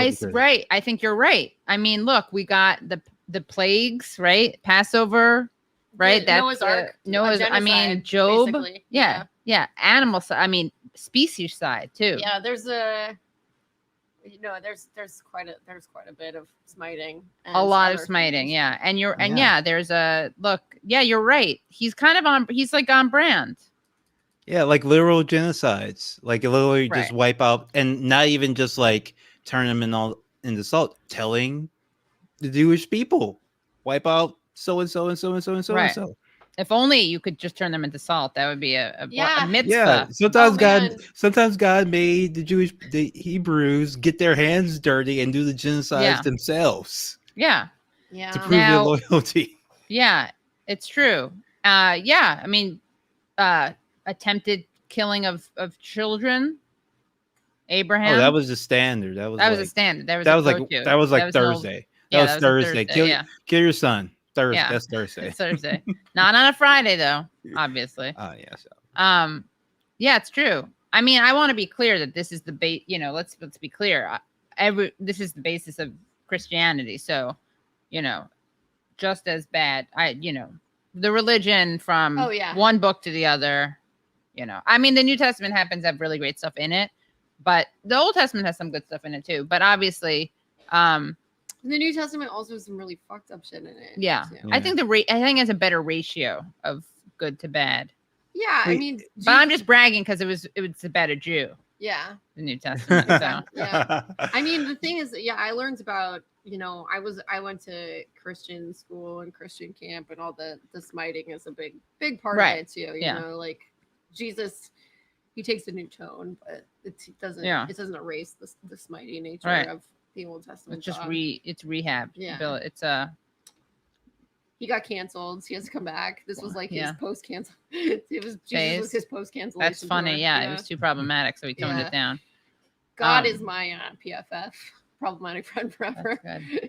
interpretation? Right. I think you're right. I mean, look, we got the plagues, right? Passover, right? That's Noah's Ark. Noah's. I mean, Job. Basically. Yeah. Animal side. I mean, species side too. Yeah. There's quite a bit of smiting. A lot of smiting. Yeah. And there's a look. Yeah, you're right. He's kind of he's like on brand. Yeah, like literal genocides, like literally just wipe out, and not even just like turn them into salt. Telling the Jewish people, wipe out so and so and so and so and so and so. If only you could just turn them into salt, that would be a mitzvah. Yeah, sometimes God made the Hebrews get their hands dirty and do the genocides themselves. Yeah, to prove their loyalty. Yeah, it's true. I mean, attempted killing of children. Abraham. Oh, that was the standard. That was a standard. That was like Thursday. That was Thursday. Kill your son. Thursday. Yeah. That's Thursday. It's Thursday. Not on a Friday though, obviously. Oh yes. Yeah, it's true. I mean, I want to be clear that this is the base. Let's be clear. This is the basis of Christianity. So, just as bad. The religion from one book to the other. I mean, the New Testament happens to have really great stuff in it, but the Old Testament has some good stuff in it too. But obviously, the New Testament also has some really fucked up shit in it. Yeah. I think I think it's a better ratio of good to bad. Yeah, I mean, but I'm just bragging because it was about a Jew. Yeah, the New Testament. So. Yeah, I mean, the thing is, I learned about I went to Christian school and Christian camp, and all the smiting is a big part of it too. You know, like Jesus, he takes a new tone, but it doesn't erase the smiting nature of the Old Testament. It's just it's rehab. Yeah, it's he got canceled. So he has to come back. This was like his post cancel. Jesus was his post cancellation. That's funny. Yeah, it was too problematic, so he toned it down. God is my PFF. Problematic friend forever.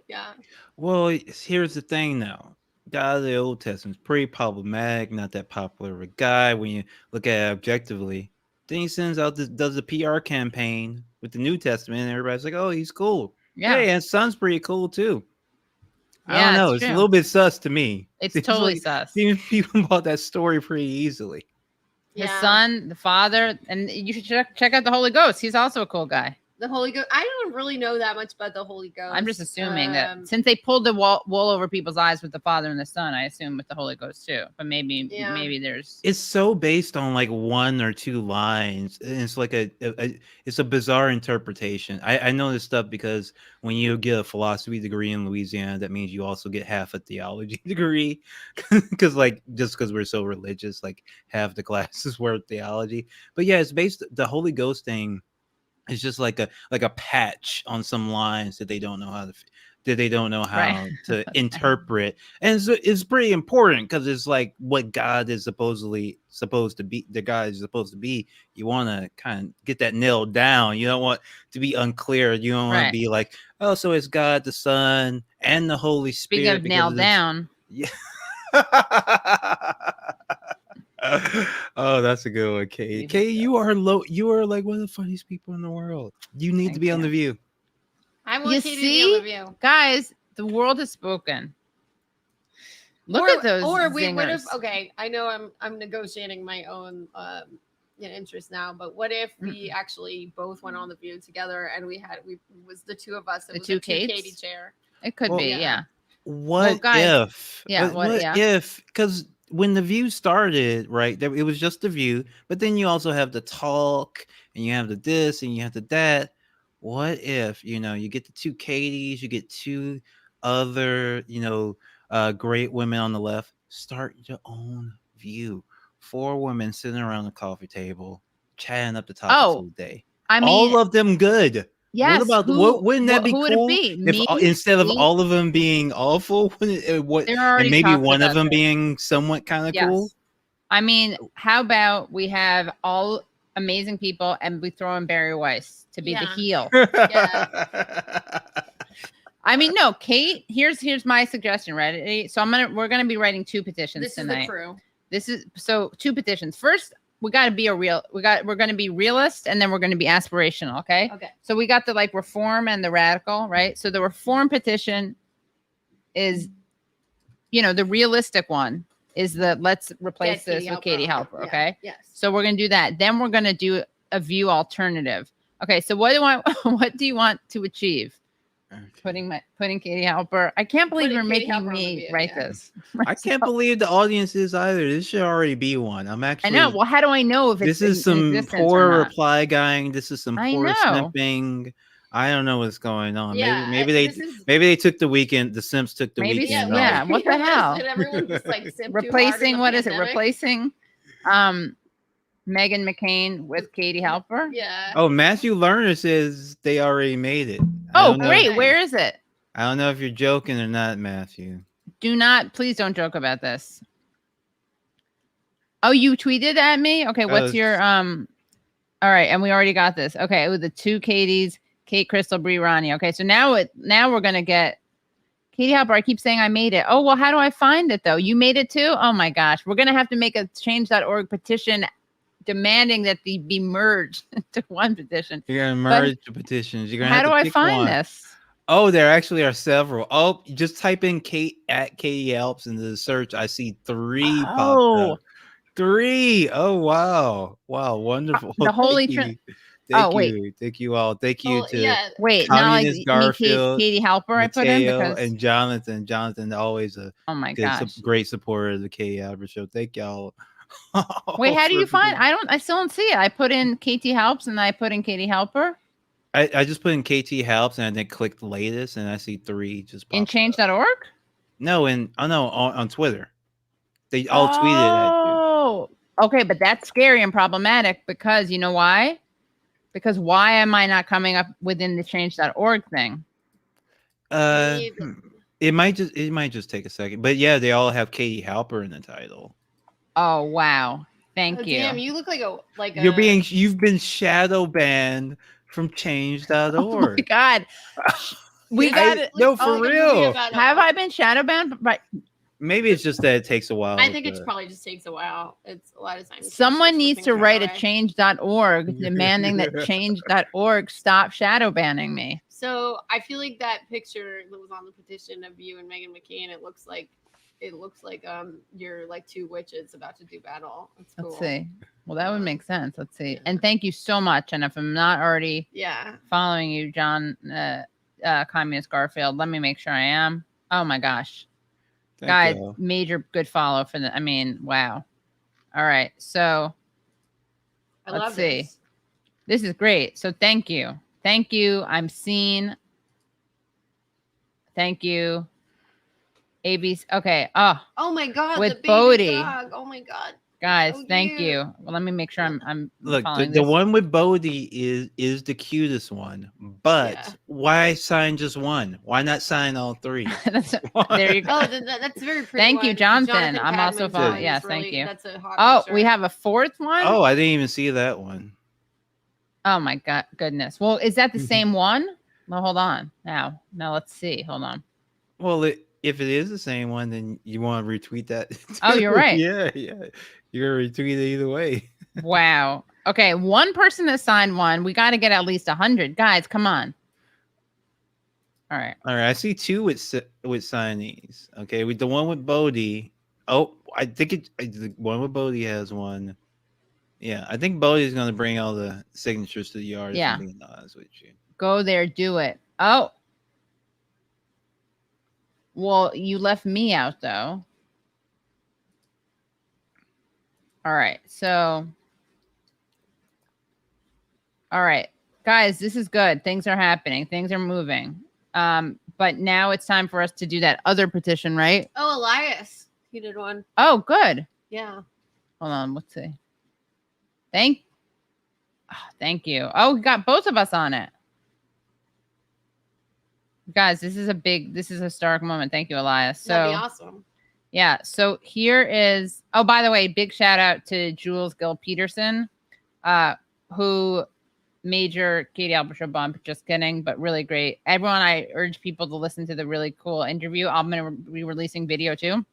Yeah. Well, here's the thing, though. God of the Old Testament is pretty problematic. Not that popular of a guy when you look at it objectively. Then he sends out does a PR campaign with the New Testament, and everybody's like, "Oh, he's cool." Yeah, and his son's pretty cool too. I don't know. It's a little bit sus to me. It's totally sus. People bought that story pretty easily. His son, the father, and you should check out the Holy Ghost. He's also a cool guy. The Holy Ghost. I don't really know that much about the Holy Ghost. I'm just assuming that since they pulled the wool over people's eyes with the Father and the Son, I assume with the Holy Ghost too. But maybe there's. It's so based on like one or two lines. And it's like it's a bizarre interpretation. I know this stuff because when you get a philosophy degree in Louisiana, that means you also get half a theology degree. Because just because we're so religious, like half the classes were theology. But yeah, it's based the Holy Ghost thing. It's just like a patch on some lines that they don't know how to interpret, and it's pretty important because it's like what God is supposed to be. The God is supposed to be. You want to kind of get that nailed down. You don't want to be unclear. You don't want to be like, oh, so it's God the Son and the Holy Spirit. Speaking of nailed down, yeah. Oh, that's a good one, Kay. Kay, you are like one of the funniest people in the world. You need to be on The View. I want Kay to be on The View. Guys, the world has spoken. Look at those. Or zingers. what if? Okay, I know I'm negotiating my own interest now, but what if we actually both went on The View together and we was the two of us? It the was two a Katie chair. It could be, yeah. What if? Yeah. What if? Because when the View started, right? It was just the View, but then you also have the Talk, and you have the this, and you have the that. What if you get the two Katies, you get two other great women on the left. Start your own View. 4 women sitting around the coffee table, chatting up the topics of the day. I mean, all of them good. Yes. What about wouldn't that be who cool would it be? if Me? instead of Me? all of them being awful, They're already and maybe talking one of about them this. being somewhat kind of cool? I mean, how about we have all amazing people and we throw in Barry Weiss to be the heel? I mean, no, Kate. Here's my suggestion. Ready? So we're gonna be writing 2 petitions tonight. This is the crew. So 2 petitions. First, we got to be we're going to be realist, and then we're going to be aspirational. Okay. So we got the reform and the radical, right? So the reform petition is, the realistic one is let's replace this with Katie Halper. Okay. Yes. So we're going to do that. Then we're going to do a View alternative. Okay. So what do you want to achieve? Putting Katie Halper. I can't believe you're making me write this. I can't believe the audience is either. This should already be one. I'm actually. I know. Well, how do I know if this is some poor reply guying? This is some poor snipping. I don't know what's going on. Yeah, maybe they took the weekend. The Simps took the weekend. Yeah. What the hell? Everyone just replacing what is it? Replacing, Meghan McCain with Katie Halper. Yeah. Oh, Matthew Lerner says they already made it. Oh, great. Where is it? I don't know if you're joking or not, Matthew. Please don't joke about this. Oh, you tweeted at me? Okay, what's your all right, and we already got this. Okay, with the 2 Katies, Kate, Crystal, Brie, Ronnie. Okay, so now we're gonna get Katie Halper. I keep saying I made it. Oh, well, how do I find it though? You made it too? Oh my gosh. We're gonna have to make a change.org petition demanding that they be merged into one petition. You're gonna merge the petitions. You're gonna. How do I find this? Oh, there actually are several. Oh, just type in Katie Helps into the search. I see 3 popped up. 3. Oh wow, wonderful. The Holy Trinity. Wait. Thank you all. Thank you to wait. Now Garfield, Katie Halper. I put in because and Jonathan. Jonathan always a great supporter of the Katie Halper show. Thank y'all. Wait, how do you find? I still don't see it. I put in Katie Helps and I put in Katie Halper. I just put in KT Helps and I then clicked latest and I see 3 just in change.org. No, on Twitter. They all tweeted at you. Oh, okay, but that's scary and problematic because you know why? Because why am I not coming up within the change.org thing? It might just take a second, but yeah, they all have Katie Halper in the title. Oh wow! Thank you. Damn, you look you've been shadow banned from change.org. Oh my god. We got it. No, for real. Have I been shadow banned? Right. Maybe it's just that it takes a while. I think it probably just takes a while. It's a lot of times. Someone needs to write a change.org demanding that change.org stop shadow banning me. So I feel like that picture that was on the petition of you and Meghan McCain, it looks like you're like 2 witches about to do battle. It's cool. Let's see. Well, that would make sense. Let's see. Yeah. And thank you so much. And if I'm not already following you, John Communist Garfield, let me make sure I am. Oh my gosh. Guys, major good follow for the wow. All right. So let's see. This is great. So thank you. Thank you. I'm seen. Thank you. ABC. Okay. Oh my God. With the baby Bodhi. Dog. Oh my God. Guys, thank you. Well, let me make sure I'm look. The one with Bodhi is the cutest one, but why sign just one? Why not sign all 3? There you go. Oh, that's very pretty. Thank you, Jonathan. I'm Cadman's also following. Yes, really, thank you. That's a hot picture. We have a 4th one. Oh, I didn't even see that one. Oh my God, goodness. Well, is that the same one? Well, hold on. Now let's see. Hold on. Well, if it is the same one, then you want to retweet that. Oh, you're right. Yeah. You're gonna retweet it either way. Wow. Okay, one person has signed one. We got to get at least 100 guys. Come on. All right. I see 2 with signees. Okay, with the one with Bodhi. Oh, I think the one with Bodhi has one. Yeah, I think Bodhi's gonna bring all the signatures to the yard. Yeah. If I'm being honest with you. Go there, do it. Oh. Well, you left me out though. All right. So, all right, guys, this is good. Things are happening. Things are moving. But now it's time for us to do that other petition, right? Oh, Elias, he did one. Oh, good. Yeah. Hold on. Let's see. Thank you. Oh, we got both of us on it. Guys, this is a historic moment. Thank you, Elias. So That'd be awesome. Yeah. So here is, oh, by the way, big shout out to Jules Gill Peterson, who major Katie Halper show bump. Just kidding, but really great. Everyone, I urge people to listen to the really cool interview. I'm going to be releasing video too.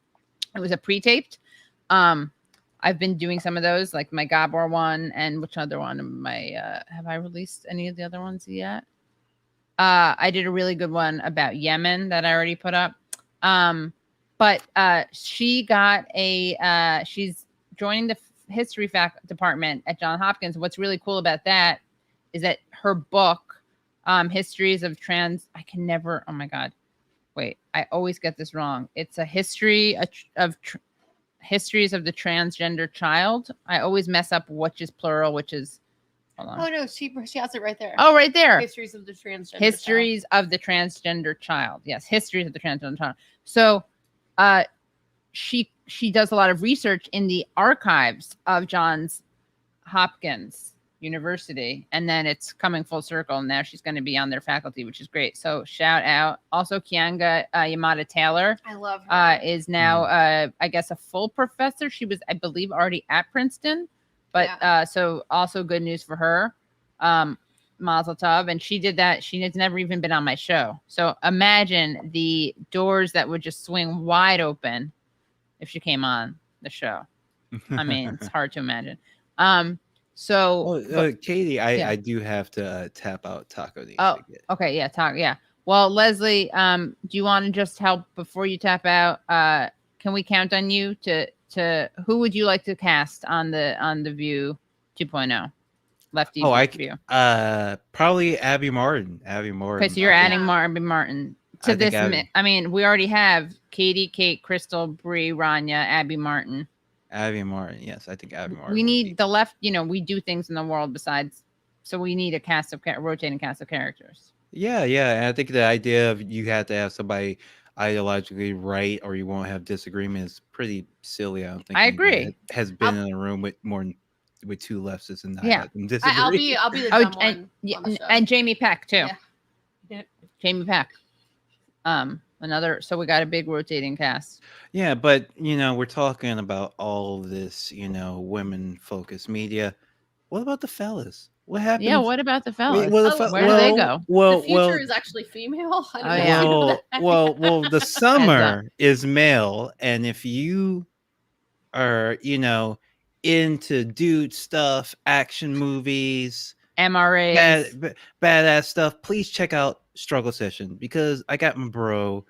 It was a pre-taped. I've been doing some of those, like my Gabor one, and which other one? My have I released any of the other ones yet? I did a really good one about Yemen that I already put up. But she got she's joining the history department at Johns Hopkins. What's really cool about that is that her book, Histories of Trans, oh my God, wait, I always get this wrong. It's a history of histories of the transgender child. I always mess up which is plural, which is, hold on. Oh no, she has it right there. Oh, right there. Histories of the transgender child. Yes, histories of the transgender child. So she does a lot of research in the archives of Johns Hopkins University, and then it's coming full circle. Now she's going to be on their faculty, which is great. So shout out. Also, Kianga Yamada Taylor, I love her. Is now I guess a full professor. She was, I believe, already at Princeton, but so also good news for her. Mazel tov. And she did that. She has never even been on my show. So imagine the doors that would just swing wide open if she came on the show. I mean, it's hard to imagine. Katie, I do have to tap out Taco Nation. Oh, okay. Yeah. Yeah. Well, Leslie, do you want to just help before you tap out? Can we count on you to who would you like to cast on the View 2.0? Lefty View. Probably Abby Martin. Okay, so you're adding Abby Martin to this. I mean, we already have Katie, Kate, Crystal, Bree, Rania, Abby Martin. Abby Martin, yes, I think Abby Martin. We need the left. We do things in the world besides. So we need a rotating cast of characters. Yeah. And I think the idea of you have to have somebody ideologically right or you won't have disagreement is pretty silly. I don't think. I agree. Has been in a room with two leftists and not have them disagree. I'll be the dumb one. And Jamie Peck too. Yeah. Jamie Peck. Another. So we got a big rotating cast. Yeah, but we're talking about all this, women-focused media. What about the fellas? What happened? Yeah, what about the fellas? Where do they go? The future is actually female. Well, the summer is male, and if you are, into dude stuff, action movies, MRAs, badass stuff, please check out Struggle Session, because I got my bro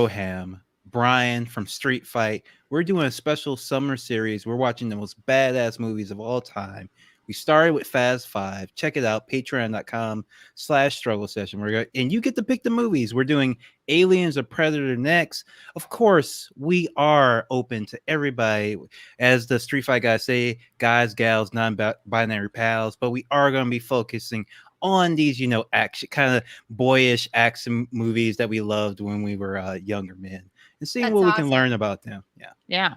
Ham, Brian from Street Fight. We're doing a special summer series. We're watching the most badass movies of all time. We started with Fast 5. Check it out, patreon.com/struggle session. And you get to pick the movies. We're doing Aliens or Predator next. Of course, we are open to everybody. As the Street Fight guys say, guys, gals, non-binary pals. But we are going to be focusing on these, action, kind of boyish action movies that we loved when we were younger men, and seeing what we can learn about them. Yeah.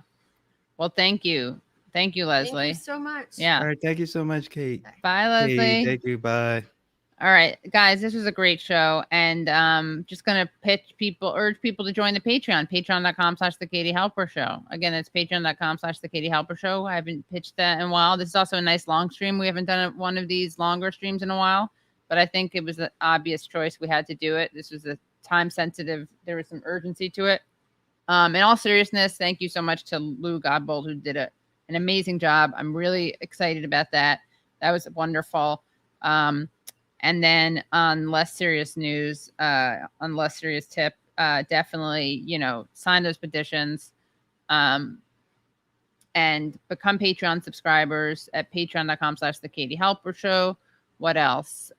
Well, thank you. Thank you, Leslie. Thank you so much. Yeah. All right. Thank you so much, Kate. Bye, Leslie. Kate, thank you. Bye. All right, guys, this was a great show, and just gonna urge people to join the patreon.com/the Katie Halper Show. Again, it's patreon.com/the Katie Halper Show. I haven't pitched that in a while. This is also a nice long stream. We haven't done one of these longer streams in a while, but I think it was an obvious choice. We had to do it. This was a time sensitive. There was some urgency to it. In all seriousness, thank you so much to Lou Godbold, who did an amazing job. I'm really excited about that. That was wonderful. And then on less serious news, on less serious tip, definitely, sign those petitions and become Patreon subscribers at patreon.com/the Katie Halper Show. What else?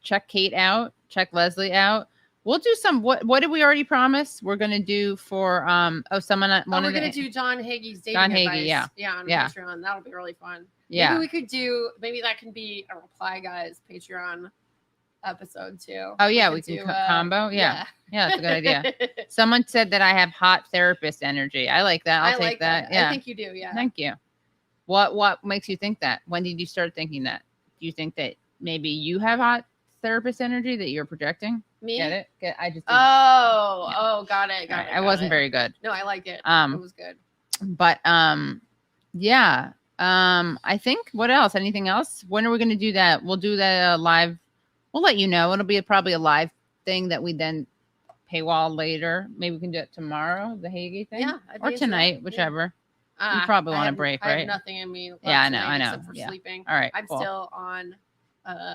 Check Kate out. Check Leslie out. We'll do some. What did we already promise? We're gonna do for someone. We're gonna do John Hagee's dating John advice. Hagee, On yeah. Patreon. That'll be really fun. Yeah. Maybe we could do. Maybe that can be a Reply Guys Patreon episode too. Oh yeah, we can combo. Yeah, that's a good idea. Someone said that I have hot therapist energy. I like that. I'll take that. Yeah, I think you do. Yeah. Thank you. What makes you think that? When did you start thinking that? Do you think that maybe you have hot therapist energy that you're projecting? Me? Get it? I just. Got it. I wasn't very good. No, I like it. It was good. But yeah. I think what else? Anything else? When are we going to do that? We'll do that live. We'll let you know. It'll be probably a live thing that we then paywall later. Maybe we can do it tomorrow, the Hagee thing, or tonight, whishoever. You probably want a break, right? I have nothing in me. Yeah, I know. Except for sleeping. All right. I'm still on. I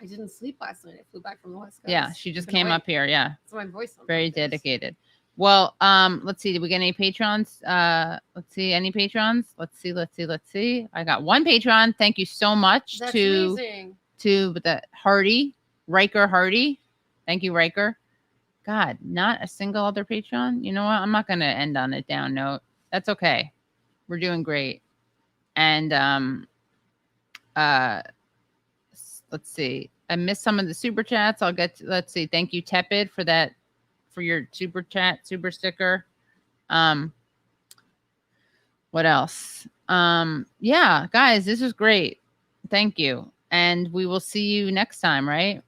didn't sleep last night. I flew back from the West Coast. Yeah, she just came up here. Yeah. So my voice. Very dedicated. Well, let's see. Did we get any patrons? Let's see. Any patrons? Let's see. I got one patron. Thank you so much to the Riker Hardy. Thank you, Riker. God, not a single other patron. You know what? I'm not going to end on a down note. That's okay. We're doing great. And let's see. I missed some of the super chats. Let's see. Thank you, Tepid, for that. For your super chat, super sticker. What else? Yeah, guys, this was great. Thank you. And we will see you next time, right?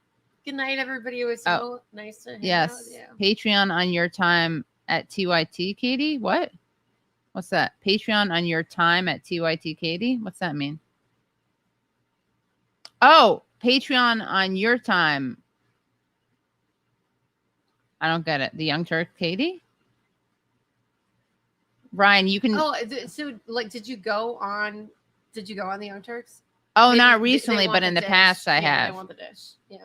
Good night, everybody. It was so nice to hang out with you. Patreon on your time at TYT, Katie. What's that? Patreon on your time at TYT, Katie. What's that mean? Oh, Patreon on your time. I don't get it. The Young Turk, Katie? Ryan, you can. Oh, so like, did you go on the Young Turks? Oh, not recently, but in the past I have. I want the dish. Yeah.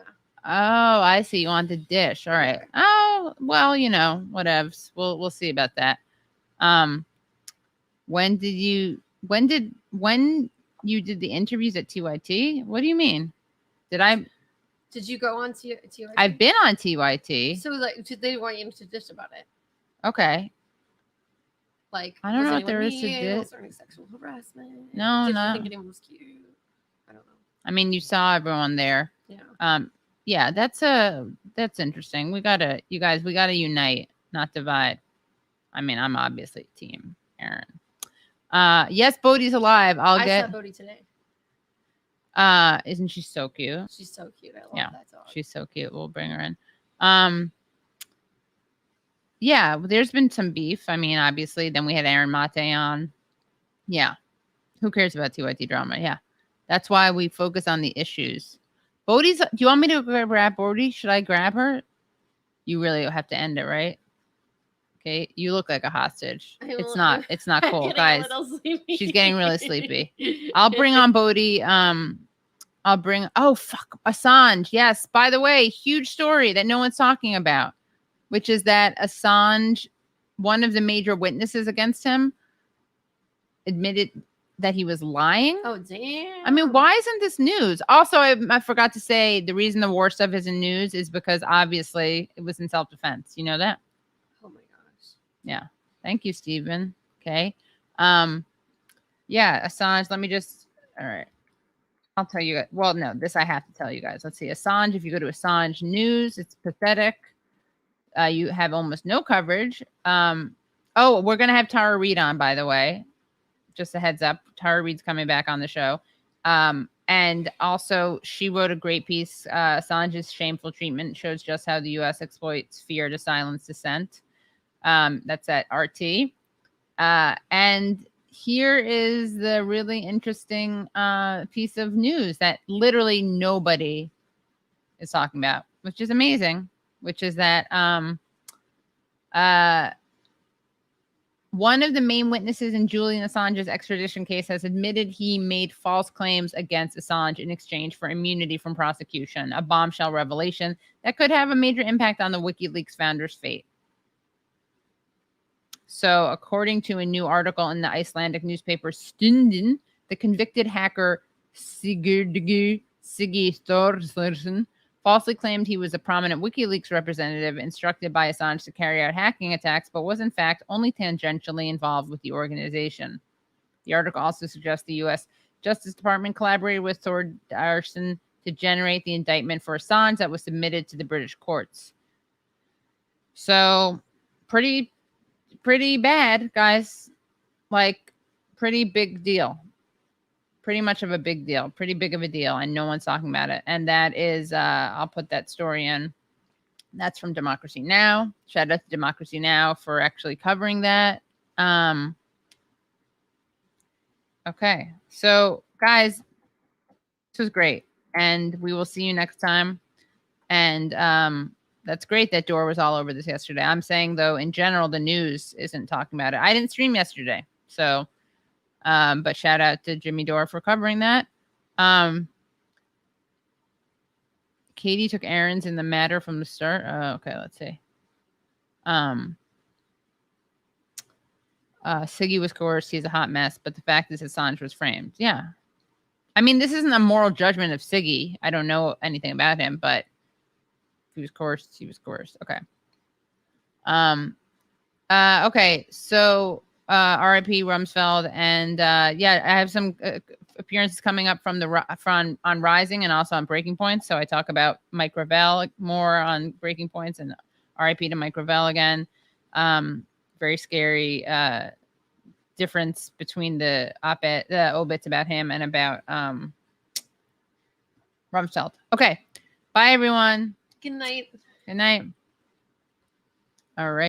Oh, I see. You want the dish. All right. Oh, well, whatevs. We'll see about that. When you did the interviews at TYT? What do you mean? Did you go on TYT? I've been on TYT. So like, they want you to dish about it. Okay. Like, I don't know if there is to dish. Was there any sexual harassment? No. Did you think anyone was cute? I don't know. I mean, you saw everyone there. Yeah. Yeah, that's interesting. We gotta unite, not divide. I mean, I'm obviously team Aaron. Yes, Bodhi's alive. I saw Bodhi today. Isn't she so cute? She's so cute. I love that dog. She's so cute. We'll bring her in. Yeah, there's been some beef. I mean, obviously, then we had Aaron Mate on. Yeah. Who cares about TYT drama? Yeah. That's why we focus on the issues. Bodhi's, do you want me to grab Bodhi? Should I grab her? You really have to end it, right? Okay. You look like a hostage. It's not cool, guys. She's getting really sleepy. I'll bring on Bodhi. Assange. Yes. By the way, huge story that no one's talking about, which is that Assange, one of the major witnesses against him, admitted that he was lying. Oh, damn. I mean, why isn't this news? Also, I forgot to say the reason the war stuff isn't news is because obviously it was in self-defense. You know that? Oh my gosh. Yeah. Thank you, Stephen. Okay. Yeah, Assange, all right. I'll tell you. Well, no, this I have to tell you guys. Let's see. Assange, if you go to Assange News, it's pathetic. You have almost no coverage. We're going to have Tara Reid on, by the way. Just a heads up. Tara Reid's coming back on the show. And also, she wrote a great piece. Assange's shameful treatment shows just how the U.S. exploits fear to silence dissent. That's at RT. And here is the really interesting piece of news that literally nobody is talking about, which is amazing, which is that one of the main witnesses in Julian Assange's extradition case has admitted he made false claims against Assange in exchange for immunity from prosecution, a bombshell revelation that could have a major impact on the WikiLeaks founder's fate. So, according to a new article in the Icelandic newspaper Stundin, the convicted hacker Sigurdur Sigurðsson falsely claimed he was a prominent WikiLeaks representative instructed by Assange to carry out hacking attacks, but was in fact only tangentially involved with the organization. The article also suggests the U.S. Justice Department collaborated with Thordarson to generate the indictment for Assange that was submitted to the British courts. So, pretty bad, guys. Like, pretty big deal. Pretty much of a big deal. Pretty big of a deal, and no one's talking about it. And that is, I'll put that story in. That's from Democracy Now! Shout out to Democracy Now! For actually covering that. Okay, so guys, this was great, and we will see you next time. And that's great that Dora was all over this yesterday. I'm saying, though, in general, the news isn't talking about it. I didn't stream yesterday, so but shout out to Jimmy Dora for covering that. Katie took errands in the matter from the start. Okay, let's see. Siggy was coerced. He's a hot mess, but the fact is Assange was framed. Yeah. I mean, this isn't a moral judgment of Siggy. I don't know anything about him, but if he was coerced, he was coerced. Okay. Okay, so R.I.P. Rumsfeld, and yeah, I have some appearances coming up from on Rising and also on Breaking Points. So I talk about Mike Gravel more on Breaking Points, and R.I.P. to Mike Gravel again. Very scary difference between the obits about him and about Rumsfeld. Okay, bye everyone. Good night. Good night. All right.